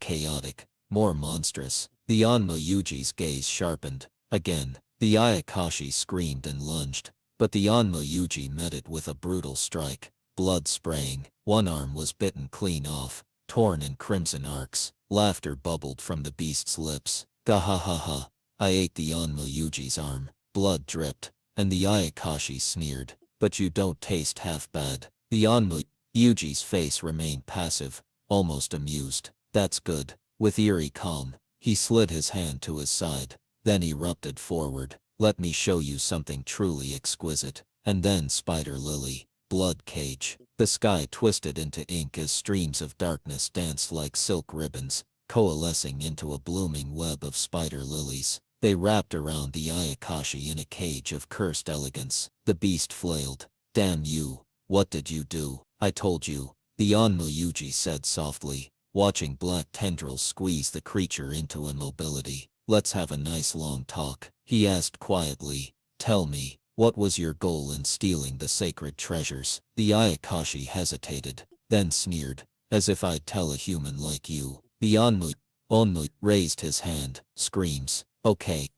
chaotic, more monstrous. The Onmyoji's gaze sharpened. Again, the Ayakashi screamed and lunged, but the Onmyoji met it with a brutal strike, blood spraying. One arm was bitten clean off, torn in crimson arcs. Laughter bubbled from the beast's lips. Gahahaha, I ate the Onmyoji's arm. Blood dripped, and the Ayakashi sneered. But you don't taste half bad. The Onmyoji's face remained passive, almost amused. That's good. With eerie calm, he slid his hand to his side, then erupted forward. Let me show you something truly exquisite. And then Spider Lily, Blood Cage. The sky twisted into ink as streams of darkness danced like silk ribbons, coalescing into a blooming web of spider lilies. They wrapped around the Ayakashi in a cage of cursed elegance. The beast flailed. Damn you, what did you do? I told you, the Onmyoji said softly, watching black tendrils squeeze the creature into immobility. Let's have a nice long talk, he asked quietly. Tell me, what was your goal in stealing the sacred treasures? The Ayakashi hesitated, then sneered, as if I'd tell a human like you. The Onmu raised his hand. Screams. Okay,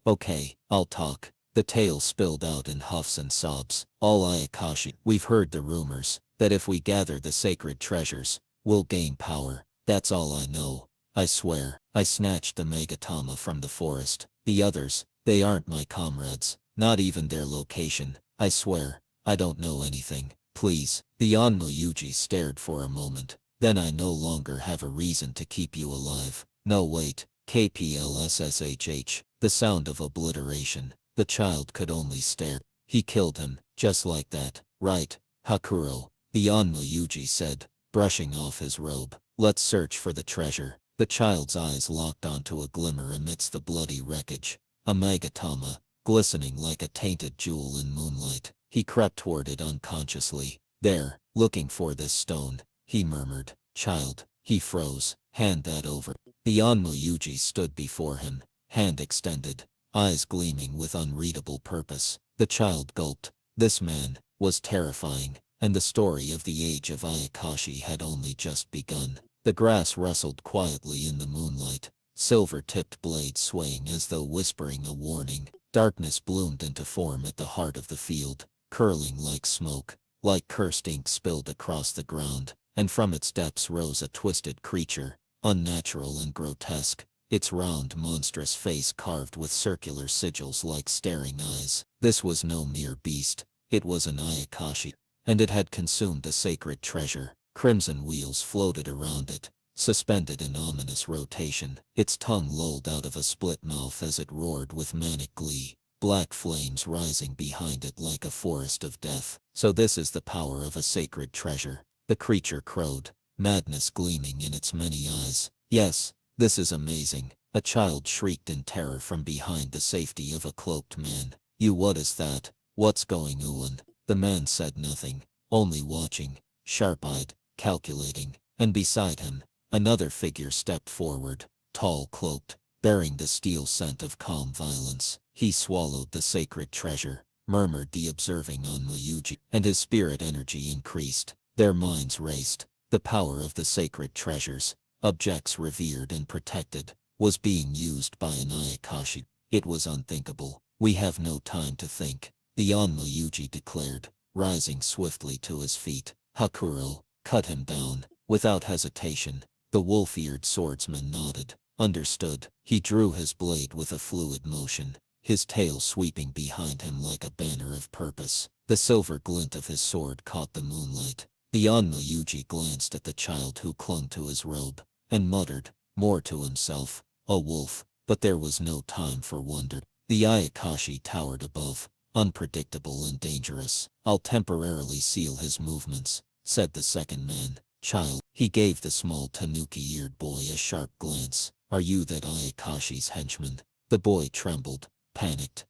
I'll talk. The tale spilled out in huffs and sobs. All Ayakashi, we've heard the rumors, that if we gather the sacred treasures, we'll gain power. That's all I know. I swear, I snatched the Megatama from the forest. The others, they aren't my comrades, not even their location. I swear, I don't know anything. Please. The Onmyoji stared for a moment. Then I no longer have a reason to keep you alive. No wait. KPLSSHH. The sound of obliteration. The child could only stare. He killed him, just like that, right, Hakuro? The Onmyoji said, brushing off his robe. Let's search for the treasure. The child's eyes locked onto a glimmer amidst the bloody wreckage. A Megatama, glistening like a tainted jewel in moonlight. He crept toward it unconsciously. There, looking for this stone, he murmured. Child. He froze. Hand that over. The Onmyoji stood before him, hand extended, eyes gleaming with unreadable purpose. The child gulped. This man was terrifying. and the story of the age of Ayakashi had only just begun. The grass rustled quietly in the moonlight, silver-tipped blades swaying as though whispering a warning. Darkness bloomed into form at the heart of the field, curling like smoke, like cursed ink spilled across the ground, and from its depths rose a twisted creature, unnatural and grotesque, its round monstrous face carved with circular sigils like staring eyes. This was no mere beast, it was an Ayakashi, and it had consumed a sacred treasure. Crimson wheels floated around it, suspended in ominous rotation. Its tongue lolled out of a split mouth as it roared with manic glee, black flames rising behind it like a forest of death. So this is the power of a sacred treasure, the creature crowed, madness gleaming in its many eyes. Yes, this is amazing, a child shrieked in terror from behind the safety of a cloaked man. What is that? What's going on? The man said nothing, only watching, sharp-eyed, calculating, and beside him, another figure stepped forward, tall, cloaked, bearing the steel scent of calm violence. He swallowed the sacred treasure, murmured the observing Onmyuji, and his spirit energy increased. Their minds raced. The power of the sacred treasures, objects revered and protected, was being used by an Ayakashi. It was unthinkable. We have no time to think, the Onmyuji declared, rising swiftly to his feet. Hakuro, cut him down. Without hesitation, the wolf-eared swordsman nodded. Understood. He drew his blade with a fluid motion, his tail sweeping behind him like a banner of purpose. The silver glint of his sword caught the moonlight. The Onmyuji glanced at the child who clung to his robe, and muttered, more to himself, a wolf, but there was no time for wonder. The Ayakashi towered above, unpredictable and dangerous. I'll temporarily seal his movements, said the second man. Child, he gave the small tanuki-eared boy a sharp glance. Are you that Ayakashi's henchman? The boy trembled, panicked.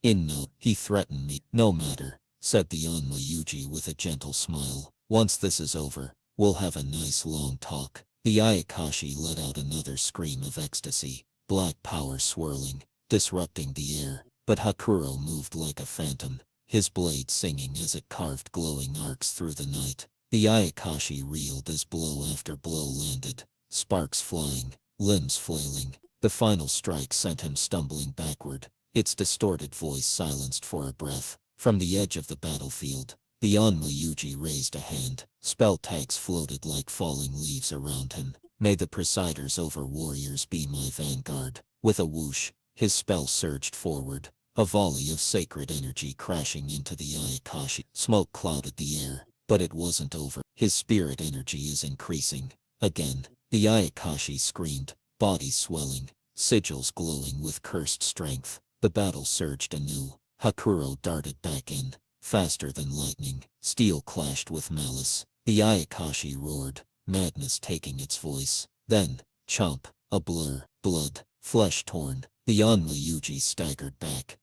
No, he threatened me. No matter, said the Onmyuji with a gentle smile. Once this is over, we'll have a nice long talk. The Ayakashi let out another scream of ecstasy, black power swirling, disrupting the air. But Hakuro moved like a phantom, his blade singing as it carved glowing arcs through the night. The Ayakashi reeled as blow after blow landed, sparks flying, limbs flailing. The final strike sent him stumbling backward, its distorted voice silenced for a breath. From the edge of the battlefield, the Onmyuji raised a hand. Spell tags floated like falling leaves around him. May the presiders over warriors be my vanguard. With a whoosh, his spell surged forward, a volley of sacred energy crashing into the Ayakashi. Smoke clouded the air, but it wasn't over. His spirit energy is increasing. Again, the Ayakashi screamed, body swelling, sigils glowing with cursed strength. The battle surged anew. Hakuro darted back in, faster than lightning. Steel clashed with malice. The Ayakashi roared, madness taking its voice. Then, chomp, a blur, blood, flesh torn. The Onmyuji staggered back.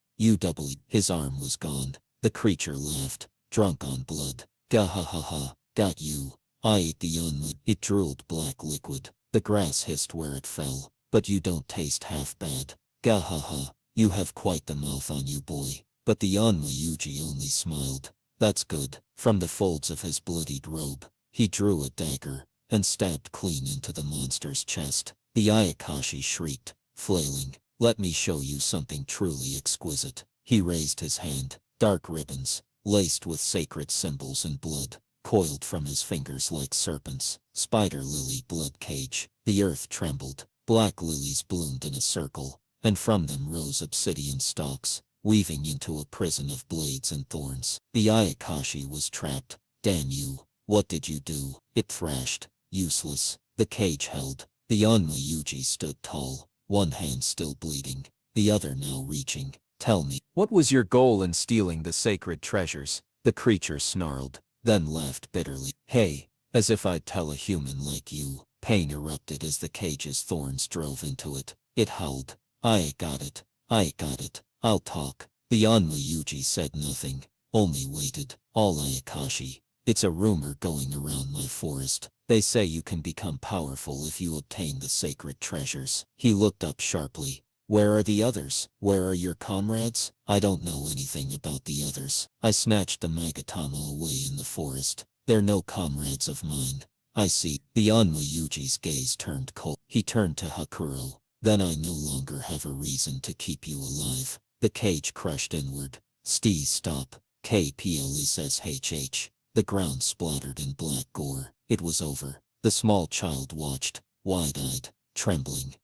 His arm was gone. The creature laughed, drunk on blood. Gahahaha, got you. I ate the Onmy. It drooled black liquid. The grass hissed where it fell. But you don't taste half bad. Gahaha, you have quite the mouth on you, boy. But the Onmyuji only smiled. That's good. From the folds of his bloodied robe, he drew a dagger, and stabbed clean into the monster's chest. The Ayakashi shrieked, flailing. Let me show you something truly exquisite. He raised his hand. Dark ribbons, laced with sacred symbols and blood, coiled from his fingers like serpents. Spider lily blood cage. The earth trembled. Black lilies bloomed in a circle, and from them rose obsidian stalks, weaving into a prison of blades and thorns. The Ayakashi was trapped. Damn you, what did you do? It thrashed. Useless. The cage held. The Onmyuji stood tall, one hand still bleeding, the other now reaching. Tell me, what was your goal in stealing the sacred treasures? The creature snarled, then laughed bitterly. Hey, as if I'd tell a human like you. Pain erupted as the cage's thorns drove into it. It howled. I got it. I got it. I'll talk. The Onmyuji said nothing, only waited. All Ayakashi. It's a rumor going around my forest. They say you can become powerful if you obtain the sacred treasures. He looked up sharply, Where are the others? Where are your comrades? I don't know anything about the others. I snatched the Magatama away in the forest. They're no comrades of mine. I see. The Onmyuji's gaze turned cold. He turned to Hakuro. Then I no longer have a reason to keep you alive. The cage crushed inward. Stop. KPLSSHH. The ground splattered in black gore. It was over. The small child watched, wide-eyed, trembling.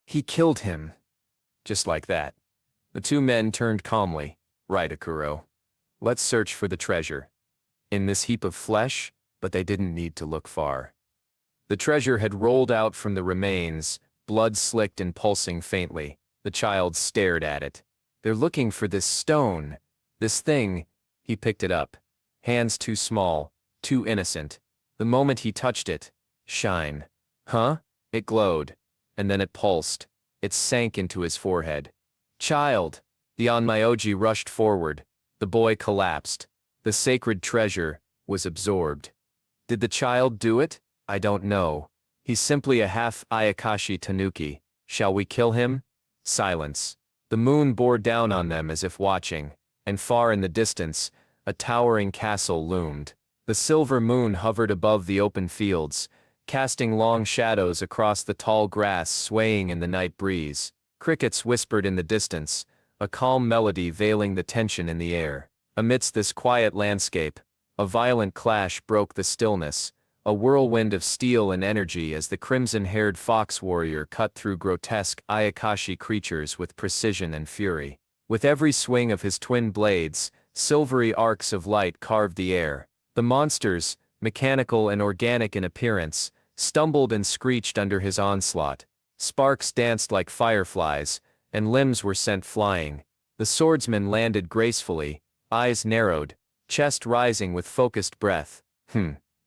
He killed him. Just like that. The two men turned calmly. Right, Akuro. Let's search for the treasure. In this heap of flesh, but they didn't need to look far. The treasure had rolled out from the remains, blood slicked and pulsing faintly. The child stared at it. They're looking for this stone. This thing. He picked it up. Hands too small, too innocent. The moment he touched it, shine. Huh? It glowed. And then it pulsed. It sank into his forehead. Child! The Onmyoji rushed forward. The boy collapsed. The sacred treasure was absorbed. Did the child do it? I don't know. He's simply a half Ayakashi Tanuki. Shall we kill him? Silence. The moon bore down on them as if watching, and far in the distance, a towering castle loomed. The silver moon hovered above the open fields, casting long shadows across the tall grass swaying in the night breeze. Crickets whispered in the distance, a calm melody veiling the tension in the air. Amidst this quiet landscape, a violent clash broke the stillness, a whirlwind of steel and energy as the crimson-haired fox warrior cut through grotesque Ayakashi creatures with precision and fury. With every swing of his twin blades, silvery arcs of light carved the air. The monsters, mechanical and organic in appearance, stumbled and screeched under his onslaught. Sparks danced like fireflies, and limbs were sent flying. The swordsman landed gracefully, eyes narrowed, chest rising with focused breath.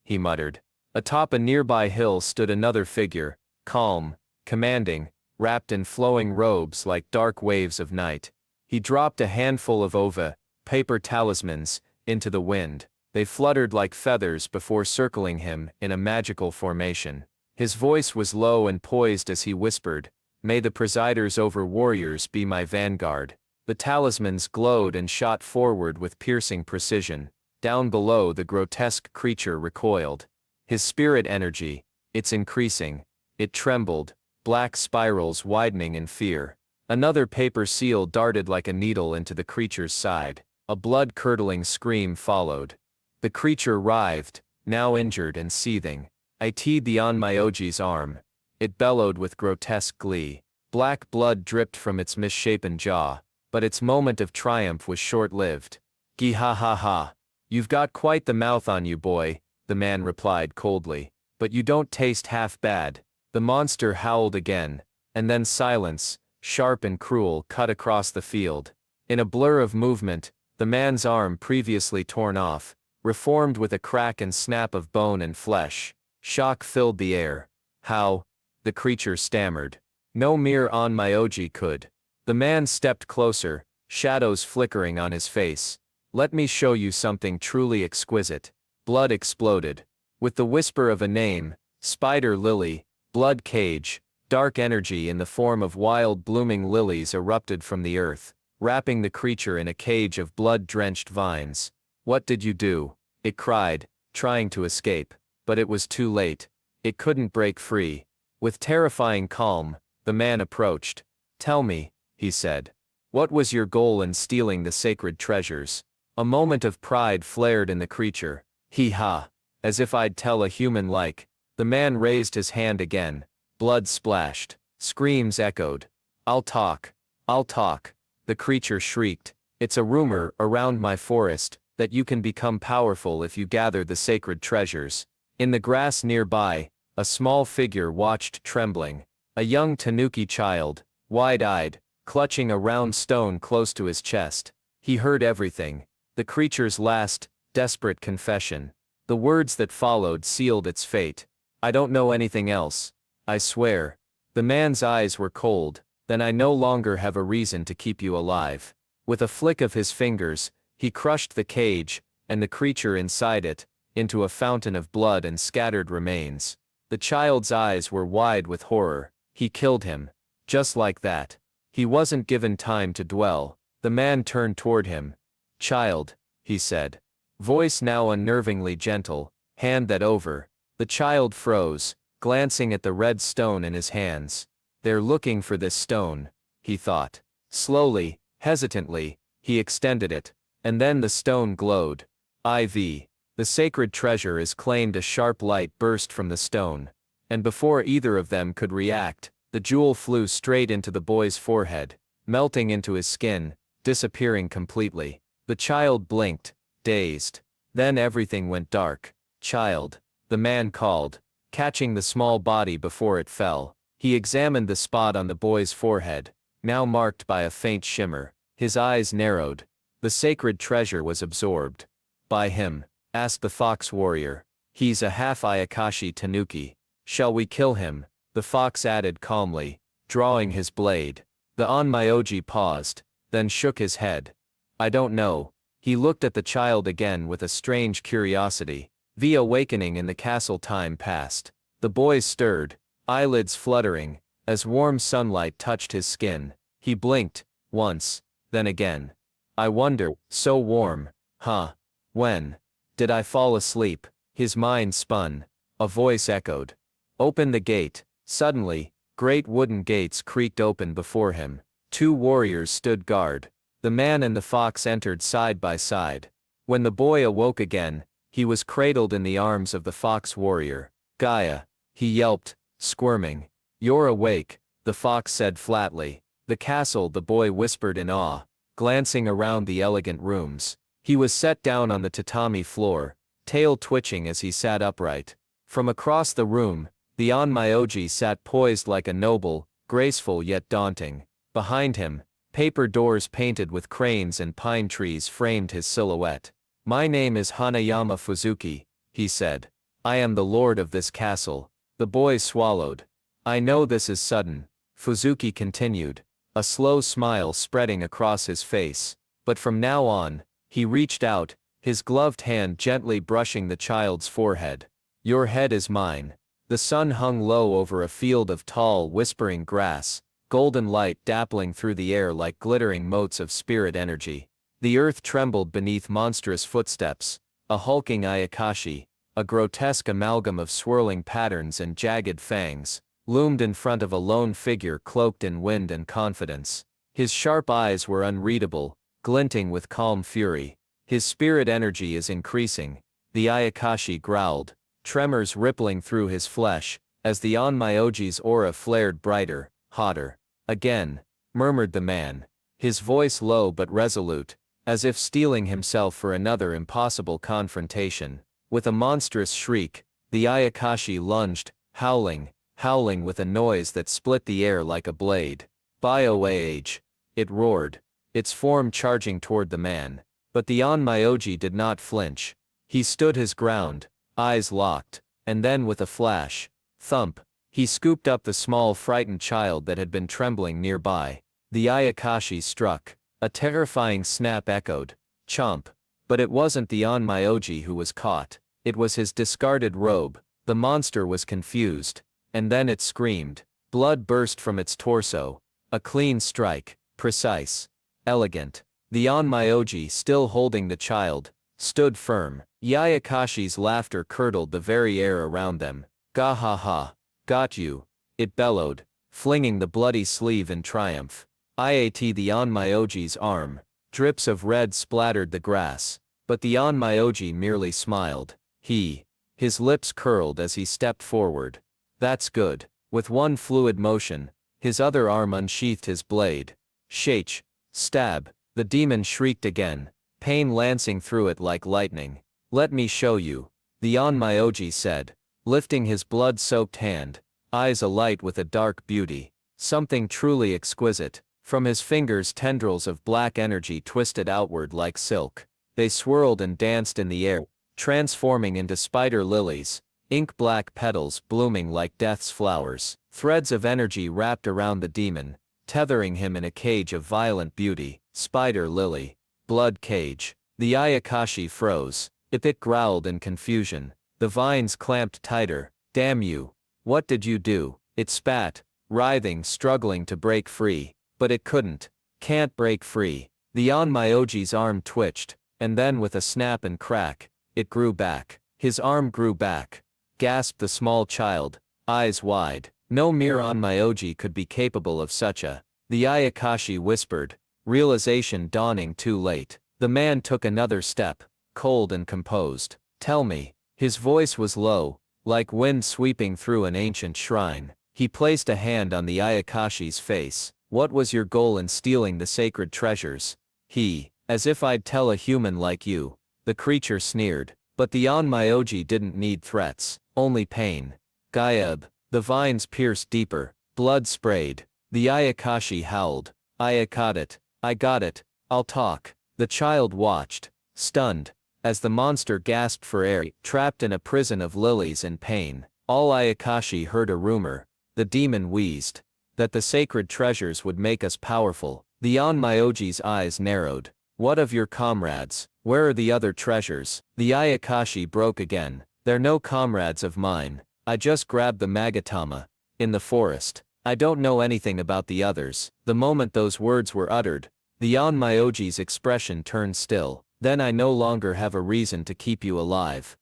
He muttered. Atop a nearby hill stood another figure, calm, commanding, wrapped in flowing robes like dark waves of night. He dropped a handful of ova, paper talismans, into the wind. They fluttered like feathers before circling him in a magical formation. His voice was low and poised as he whispered, "May the presiders over warriors be my vanguard." The talismans glowed and shot forward with piercing precision. Down below, the grotesque creature recoiled. His spirit energy, it's increasing. It trembled, black spirals widening in fear. Another paper seal darted like a needle into the creature's side. A blood-curdling scream followed. The creature writhed, now injured and seething. I teed the Onmyoji's arm. It bellowed with grotesque glee. Black blood dripped from its misshapen jaw, but its moment of triumph was short-lived. "Gee ha ha ha. You've got quite the mouth on you, boy," the man replied coldly. "But you don't taste half bad." The monster howled again, and then silence, sharp and cruel, cut across the field. In a blur of movement, the man's arm previously torn off, reformed with a crack and snap of bone and flesh. Shock filled the air. "How?" the creature stammered. No mere Onmyoji could. The man stepped closer, shadows flickering on his face. "Let me show you something truly exquisite." Blood exploded. With the whisper of a name, Spider Lily, Blood Cage, dark energy in the form of wild blooming lilies erupted from the earth, wrapping the creature in a cage of blood-drenched vines. "What did you do?" it cried, trying to escape. But it was too late. It couldn't break free. With terrifying calm, the man approached. "Tell me," he said. "What was your goal in stealing the sacred treasures?" A moment of pride flared in the creature. "Hee-ha. As if I'd tell a human like." The man raised his hand again. Blood splashed. Screams echoed. I'll talk. The creature shrieked. "It's a rumor around my forest that you can become powerful if you gather the sacred treasures." In the grass nearby, a small figure watched trembling. A young Tanuki child, wide-eyed, clutching a round stone close to his chest. He heard everything. The creature's last, desperate confession. The words that followed sealed its fate. "I don't know anything else. I swear." The man's eyes were cold. "Then I no longer have a reason to keep you alive." With a flick of his fingers, he crushed the cage, and the creature inside it, into a fountain of blood and scattered remains. The child's eyes were wide with horror. He killed him. Just like that. He wasn't given time to dwell. The man turned toward him. "Child," he said. Voice now unnervingly gentle, "hand that over." The child froze, glancing at the red stone in his hands. "They're looking for this stone," he thought. Slowly, hesitantly, he extended it, and then the stone glowed. "IV. The sacred treasure is claimed." A sharp light burst from the stone, and before either of them could react, the jewel flew straight into the boy's forehead, melting into his skin, disappearing completely. The child blinked, dazed. Then everything went dark. "Child," the man called, catching the small body before it fell. He examined the spot on the boy's forehead, now marked by a faint shimmer. His eyes narrowed. The sacred treasure was absorbed. "By him?" asked the fox warrior. "He's a half Ayakashi Tanuki. Shall we kill him?" The fox added calmly, drawing his blade. The Onmyoji paused, then shook his head. "I don't know." He looked at the child again with a strange curiosity. The awakening in the castle. Time passed. The boy stirred, eyelids fluttering, as warm sunlight touched his skin. He blinked, once, then again. "I wonder, so warm, huh? When did I fall asleep?" His mind spun. A voice echoed. "Open the gate." Suddenly, great wooden gates creaked open before him. Two warriors stood guard. The man and the fox entered side by side. When the boy awoke again, he was cradled in the arms of the fox warrior. "Gaia," he yelped, squirming. "You're awake," the fox said flatly. "The castle," the boy whispered in awe, glancing around the elegant rooms. He was set down on the tatami floor, tail twitching as he sat upright. From across the room, the Onmyoji sat poised like a noble, graceful yet daunting. Behind him, paper doors painted with cranes and pine trees framed his silhouette. "My name is Hanayama Fuzuki," he said. "I am the lord of this castle." The boy swallowed. "I know this is sudden," Fuzuki continued, a slow smile spreading across his face. "But from now on," he reached out, his gloved hand gently brushing the child's forehead. "Your head is mine." The sun hung low over a field of tall, whispering grass, golden light dappling through the air like glittering motes of spirit energy. The earth trembled beneath monstrous footsteps. A hulking Ayakashi, a grotesque amalgam of swirling patterns and jagged fangs, loomed in front of a lone figure cloaked in wind and confidence. His sharp eyes were unreadable, glinting with calm fury. "His spirit energy is increasing," the Ayakashi growled, tremors rippling through his flesh, as the Onmyoji's aura flared brighter, hotter. "Again," murmured the man, his voice low but resolute, as if steeling himself for another impossible confrontation. With a monstrous shriek, the Ayakashi lunged, howling with a noise that split the air like a blade. "Bio-Age!" it roared, its form charging toward the man. But the Onmyoji did not flinch. He stood his ground, eyes locked, and then with a flash, thump, he scooped up the small frightened child that had been trembling nearby. The Ayakashi struck. A terrifying snap echoed. Chomp. But it wasn't the Onmyoji who was caught. It was his discarded robe. The monster was confused. And then it screamed. Blood burst from its torso. A clean strike. Precise. Elegant. The Onmyoji, still holding the child, stood firm. Ayakashi's laughter curdled the very air around them. "Ga ha ha. Got you," it bellowed, flinging the bloody sleeve in triumph. "Iat." The Onmyoji's arm. Drips of red splattered the grass, but the Onmyoji merely smiled. His lips curled as he stepped forward. "That's good." With one fluid motion, his other arm unsheathed his blade. Shach. Stab. The demon shrieked again, pain lancing through it like lightning. "Let me show you," the Onmyoji said, lifting his blood-soaked hand, eyes alight with a dark beauty. Something truly exquisite. From his fingers tendrils of black energy twisted outward like silk. They swirled and danced in the air, transforming into spider lilies, ink-black petals blooming like death's flowers. Threads of energy wrapped around the demon, tethering him in a cage of violent beauty. Spider lily. Blood cage. The Ayakashi froze. It growled in confusion. The vines clamped tighter. "Damn you. What did you do?" It spat, writhing, struggling to break free. but it couldn't. Can't break free. The Onmyoji's arm twitched, and then with a snap and crack, it grew back. His arm grew back. Gasped the small child, eyes wide. No mere Onmyoji could be capable of such a. The Ayakashi whispered, realization dawning too late. The man took another step, cold and composed. Tell me. His voice was low, like wind sweeping through an ancient shrine. He placed a hand on the Ayakashi's face. What was your goal in stealing the sacred treasures? As if I'd tell a human like you. The creature sneered. But the Onmyoji didn't need threats, only pain. Gaib. The vines pierced deeper. Blood sprayed. The Ayakashi howled. I got it. I'll talk. The child watched, stunned, as the monster gasped for air, trapped in a prison of lilies and pain. All Ayakashi heard a rumor. The demon wheezed. That the sacred treasures would make us powerful. The Onmyoji's eyes narrowed. What of your comrades? Where are the other treasures? The Ayakashi broke again. They're no comrades of mine. I just grabbed the Magatama. In the forest. I don't know anything about the others. The moment those words were uttered, the Onmyoji's expression turned still. Then I no longer have a reason to keep you alive.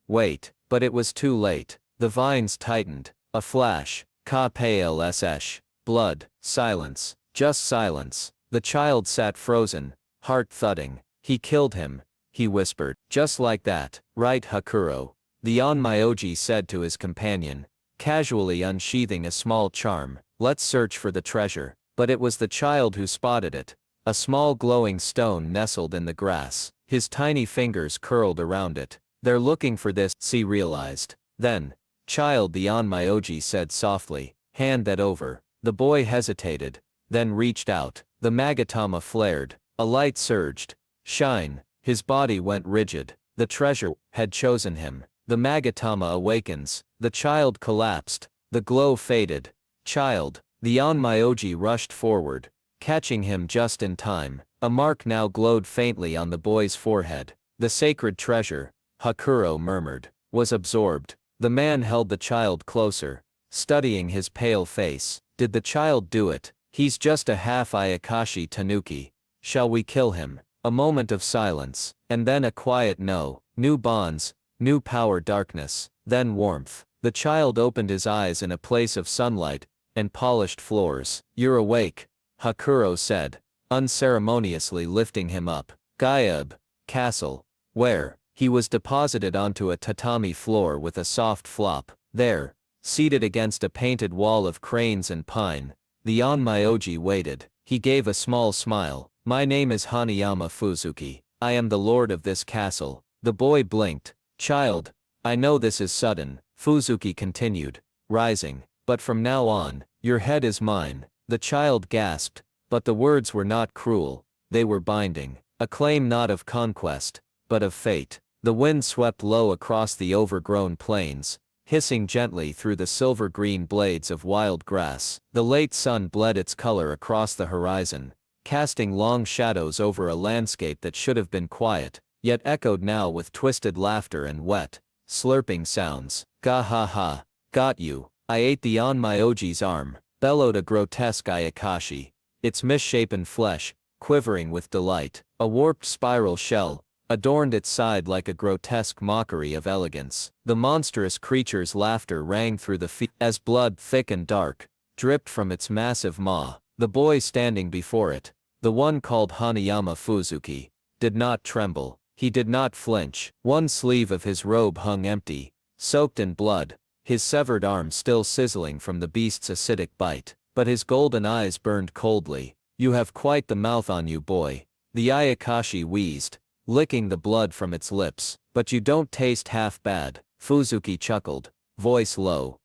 Wait. But it was too late. The vines tightened. A flash. Ka-pale-sesh. Blood. Silence. Just silence. The child sat frozen, heart thudding. He killed him, he whispered. Just like that, right, Hakuro? The Onmyoji said to his companion, casually unsheathing a small charm. Let's search for the treasure. But it was the child who spotted it. A small glowing stone nestled in the grass. His tiny fingers curled around it. They're looking for this, he realized. Then, child, the Onmyoji said softly, hand that over. The boy hesitated, then reached out. The Magatama flared. A light surged. Shine. His body went rigid. The treasure had chosen him. The Magatama awakens. The child collapsed. The glow faded. Child. The Onmyoji rushed forward, catching him just in time. A mark now glowed faintly on the boy's forehead. The sacred treasure, Hakuro murmured, was absorbed. The man held the child closer, studying his pale face. Did the child do it? He's just a half Ayakashi tanuki. Shall we kill him? A moment of silence, and then a quiet no. New bonds, new power, darkness, then warmth. The child opened his eyes in a place of sunlight and polished floors. You're awake, Hakuro said, unceremoniously lifting him up. Gaib. Castle. Where? He was deposited onto a tatami floor with a soft flop. There, seated against a painted wall of cranes and pine. The Onmyoji waited. He gave a small smile. My name is Hanayama Fuzuki. I am the lord of this castle. The boy blinked. Child, I know this is sudden, Fuzuki continued, rising, but from now on, your head is mine. The child gasped, but the words were not cruel, they were binding. A claim not of conquest, but of fate. The wind swept low across the overgrown plains, hissing gently through the silver-green blades of wild grass. The late sun bled its color across the horizon, casting long shadows over a landscape that should have been quiet, yet echoed now with twisted laughter and wet, slurping sounds. Ga ha ha, got you. I ate the Onmyoji's arm, bellowed a grotesque Ayakashi, its misshapen flesh, quivering with delight. A warped spiral shell adorned its side like a grotesque mockery of elegance. The monstrous creature's laughter rang through the feet as blood, thick and dark, dripped from its massive maw. The boy standing before it, the one called Hanayama Fuzuki, did not tremble. He did not flinch. One sleeve of his robe hung empty, soaked in blood, his severed arm still sizzling from the beast's acidic bite. But his golden eyes burned coldly. You have quite the mouth on you, boy. The Ayakashi wheezed, licking the blood from its lips. But you don't taste half bad. Fuzuki chuckled, voice low.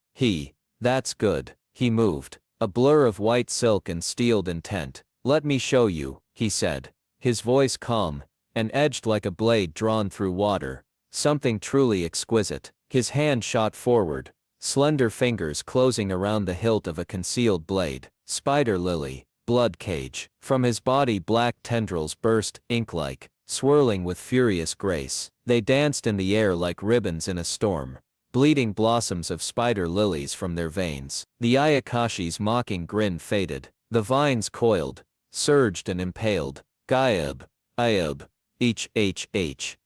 That's good. He moved, a blur of white silk and steeled intent. Let me show you, he said, his voice calm, and edged like a blade drawn through water. Something truly exquisite. His hand shot forward, slender fingers closing around the hilt of a concealed blade. Spider lily, blood cage. From his body black tendrils burst, ink-like, swirling with furious grace. They danced in the air like ribbons in a storm, bleeding blossoms of spider lilies from their veins. The Ayakashi's mocking grin faded. The vines coiled, surged and impaled. Gayab, Ayab, H.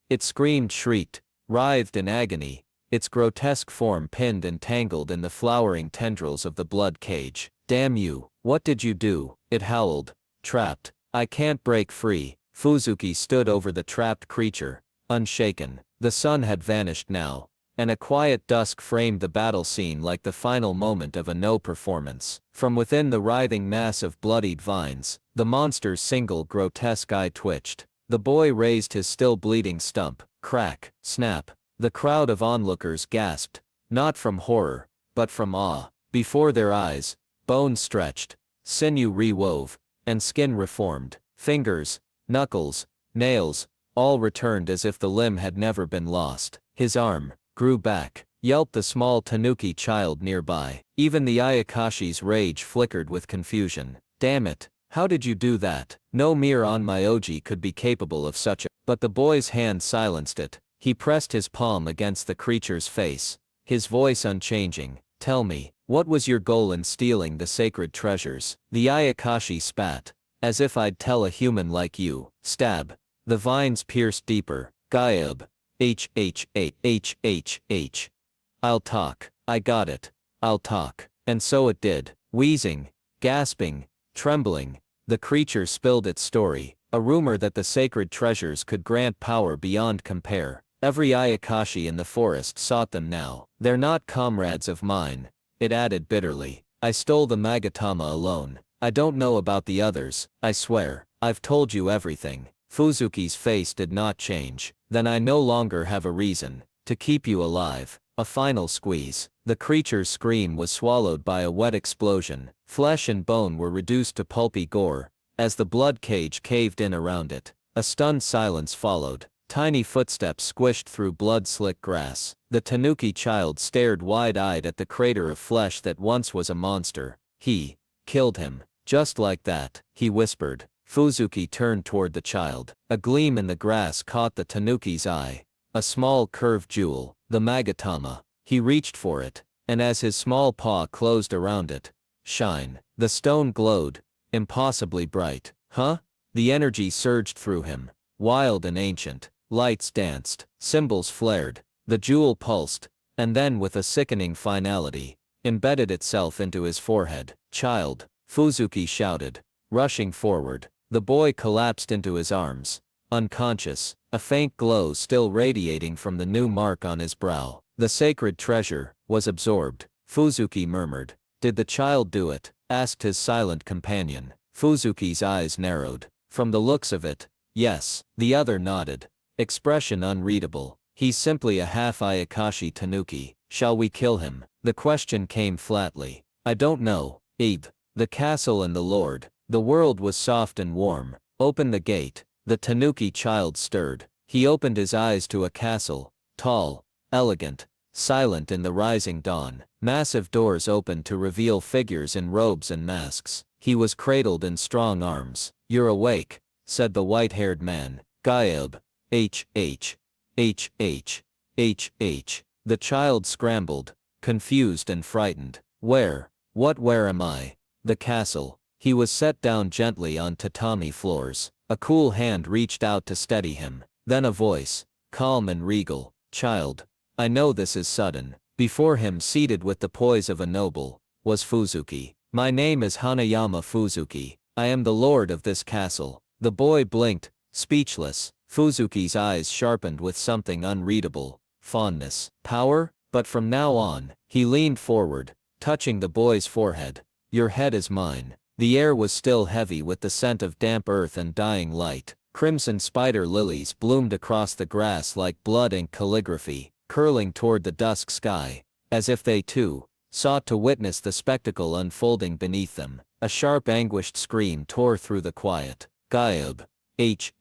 It screamed, shrieked, writhed in agony, its grotesque form pinned and tangled in the flowering tendrils of the blood cage. Damn you, what did you do? It howled. Trapped. I can't break free. Fuzuki stood over the trapped creature, unshaken. The sun had vanished now, and a quiet dusk framed the battle scene like the final moment of a no performance. From within the writhing mass of bloodied vines, the monster's single grotesque eye twitched. The boy raised his still bleeding stump. Crack, snap. The crowd of onlookers gasped, not from horror, but from awe. Before their eyes, bones stretched, sinew rewove, and skin reformed. Fingers, knuckles, nails, all returned as if the limb had never been lost. His arm grew back, yelped the small tanuki child nearby. Even the Ayakashi's rage flickered with confusion. Damn it, how did you do that? No mere onmyoji could be capable of such a— But the boy's hand silenced it. He pressed his palm against the creature's face, his voice unchanging. Tell me, what was your goal in stealing the sacred treasures? The Ayakashi spat. As if I'd tell a human like you. Stab. The vines pierced deeper. Gayab. H. I'll talk. I got it. I'll talk. And so it did. Wheezing, gasping, trembling, the creature spilled its story, a rumor that the sacred treasures could grant power beyond compare. Every Ayakashi in the forest sought them now. They're not comrades of mine, it added bitterly. I stole the Magatama alone. I don't know about the others, I swear. I've told you everything. Fuzuki's face did not change. Then I no longer have a reason to keep you alive. A final squeeze. The creature's scream was swallowed by a wet explosion. Flesh and bone were reduced to pulpy gore, as the blood cage caved in around it. A stunned silence followed. Tiny footsteps squished through blood-slick grass. The tanuki child stared wide-eyed at the crater of flesh that once was a monster. He killed him. Just like that, he whispered. Fuzuki turned toward the child. A gleam in the grass caught the tanuki's eye. A small curved jewel, the Magatama. He reached for it, and as his small paw closed around it, shine. The stone glowed, impossibly bright. Huh? The energy surged through him, wild and ancient. Lights danced, symbols flared, the jewel pulsed, and then with a sickening finality, embedded itself into his forehead. Child, Fuzuki shouted, rushing forward. The boy collapsed into his arms, unconscious, a faint glow still radiating from the new mark on his brow. The sacred treasure was absorbed, Fuzuki murmured. Did the child do it? Asked his silent companion. Fuzuki's eyes narrowed. From the looks of it, yes. The other nodded. Expression unreadable. He's simply a half Ayakashi tanuki. Shall we kill him? The question came flatly. I don't know. Abe. The castle and the lord. The world was soft and warm. Open the gate. The tanuki child stirred. He opened his eyes to a castle, tall, elegant, silent in the rising dawn. Massive doors opened to reveal figures in robes and masks. He was cradled in strong arms. You're awake, said the white-haired man. Gayab. H. The child scrambled, confused and frightened. Where am I? The castle. He was set down gently on tatami floors. A cool hand reached out to steady him. Then a voice, calm and regal. Child, I know this is sudden. Before him, seated with the poise of a noble, was Fuzuki. My name is Hanayama Fuzuki. I am the lord of this castle. The boy blinked, speechless. Fuzuki's eyes sharpened with something unreadable. Fondness. Power? But from now on, he leaned forward, touching the boy's forehead. Your head is mine. The air was still heavy with the scent of damp earth and dying light. Crimson spider lilies bloomed across the grass like blood and calligraphy, curling toward the dusk sky, as if they too sought to witness the spectacle unfolding beneath them. A sharp anguished scream tore through the quiet. Gayab. H.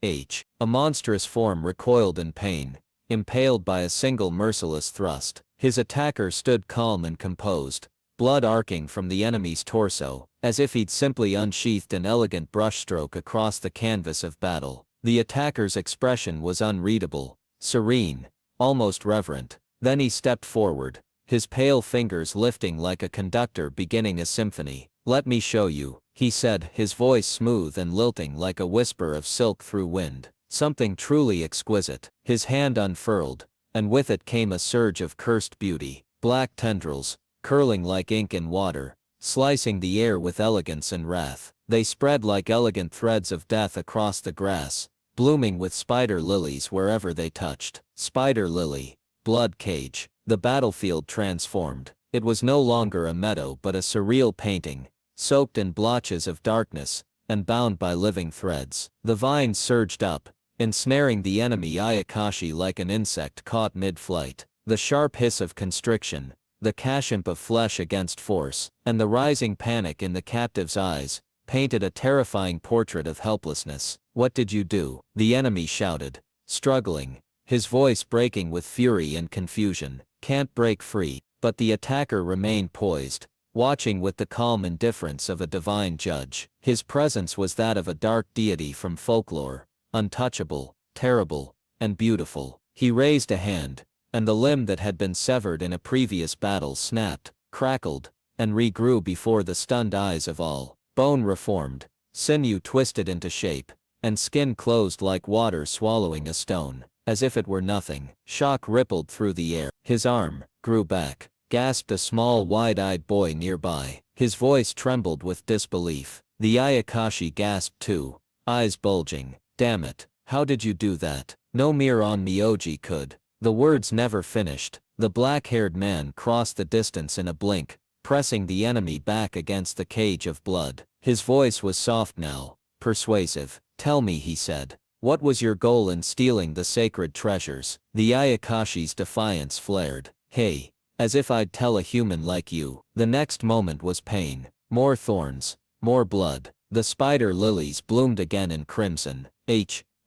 A monstrous form recoiled in pain, impaled by a single merciless thrust. His attacker stood calm and composed, blood arcing from the enemy's torso, as if he'd simply unsheathed an elegant brushstroke across the canvas of battle. The attacker's expression was unreadable, serene, almost reverent. Then he stepped forward, his pale fingers lifting like a conductor beginning a symphony. Let me show you. he said, his voice smooth and lilting like a whisper of silk through wind. Something truly exquisite. His hand unfurled, and with it came a surge of cursed beauty. Black tendrils, curling like ink in water, slicing the air with elegance and wrath. They spread like elegant threads of death across the grass, blooming with spider lilies wherever they touched. Spider lily, blood cage. The battlefield transformed. It was no longer a meadow but a surreal painting, soaked in blotches of darkness, and bound by living threads. The vines surged up, ensnaring the enemy Ayakashi like an insect caught mid-flight. The sharp hiss of constriction, the cashimp of flesh against force, and the rising panic in the captive's eyes, painted a terrifying portrait of helplessness. "What did you do?" the enemy shouted, struggling, his voice breaking with fury and confusion. "Can't break free." But the attacker remained poised, watching with the calm indifference of a divine judge. His presence was that of a dark deity from folklore, untouchable, terrible, and beautiful. He raised a hand, and the limb that had been severed in a previous battle snapped, crackled, and regrew before the stunned eyes of all. Bone reformed, sinew twisted into shape, and skin closed like water swallowing a stone. As if it were nothing, shock rippled through the air. His arm grew back, gasped a small wide-eyed boy nearby. His voice trembled with disbelief. The Ayakashi gasped too, eyes bulging. "Damn it, how did you do that?" "No Miran Myoji could." The words never finished. The black-haired man crossed the distance in a blink, pressing the enemy back against the cage of blood. His voice was soft now, persuasive. "Tell me," he said. "What was your goal in stealing the sacred treasures?" The Ayakashi's defiance flared. "Hey, as if I'd tell a human like you." The next moment was pain. More thorns, more blood. The spider lilies bloomed again in crimson.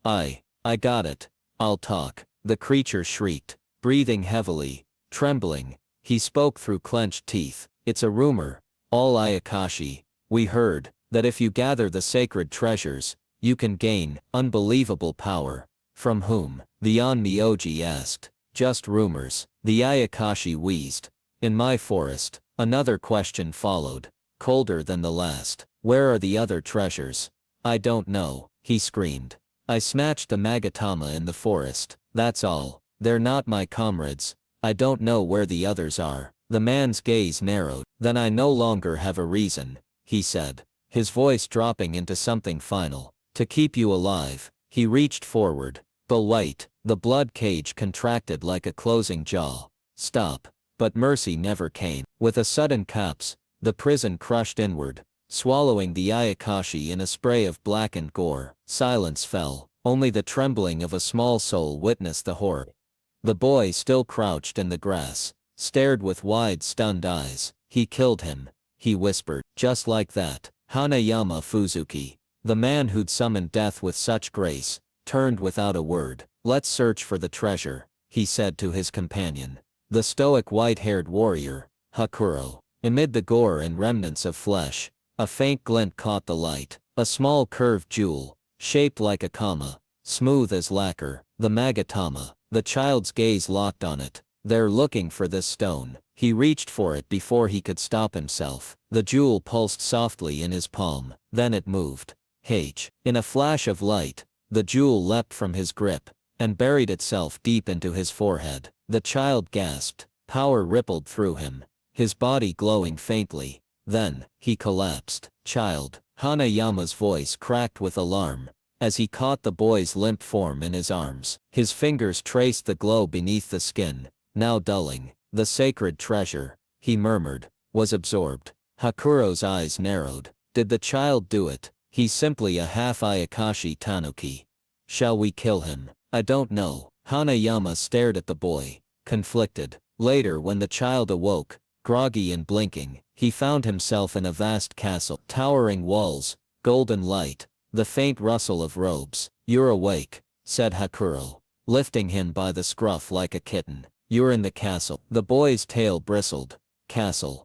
I got it. I'll talk." The creature shrieked, breathing heavily, trembling. He spoke through clenched teeth. "It's a rumor, all Ayakashi. We heard that if you gather the sacred treasures, you can gain unbelievable power." "From whom?" the Onmyoji asked. "Just rumors." The Ayakashi wheezed. "In my forest." Another question followed, colder than the last. "Where are the other treasures?" "I don't know," he screamed. "I snatched the Magatama in the forest. That's all. They're not my comrades. I don't know where the others are." The man's gaze narrowed. "Then I no longer have a reason," he said, his voice dropping into something final. "To keep you alive." He reached forward. But wait. The blood cage contracted like a closing jaw. "Stop." But mercy never came. With a sudden collapse, the prison crushed inward, swallowing the Ayakashi in a spray of blackened gore. Silence fell. Only the trembling of a small soul witnessed the horror. The boy, still crouched in the grass, stared with wide, stunned eyes. "He killed him," he whispered. "Just like that." Hanayama Fuzuki, the man who'd summoned death with such grace, turned without a word. "Let's search for the treasure," he said to his companion. The stoic white-haired warrior, Hakuro. Amid the gore and remnants of flesh, a faint glint caught the light. A small curved jewel, shaped like a kama, smooth as lacquer. The Magatama. The child's gaze locked on it. "They're looking for this stone." He reached for it before he could stop himself. The jewel pulsed softly in his palm. Then it moved. In a flash of light, the jewel leapt from his grip, and buried itself deep into his forehead. The child gasped. Power rippled through him, his body glowing faintly. Then, he collapsed. "Child." Hanayama's voice cracked with alarm, as he caught the boy's limp form in his arms. His fingers traced the glow beneath the skin, now dulling. "The sacred treasure," he murmured, was absorbed. Hakuro's eyes narrowed. Did the child do it? He's simply a half Ayakashi tanuki. Shall we kill him? I don't know. Hanayama stared at the boy, conflicted. Later, when the child awoke, groggy and blinking, he found himself in a vast castle. Towering walls, golden light, the faint rustle of robes. "You're awake," said Hakuro, lifting him by the scruff like a kitten. "You're in the castle." The boy's tail bristled. "Castle.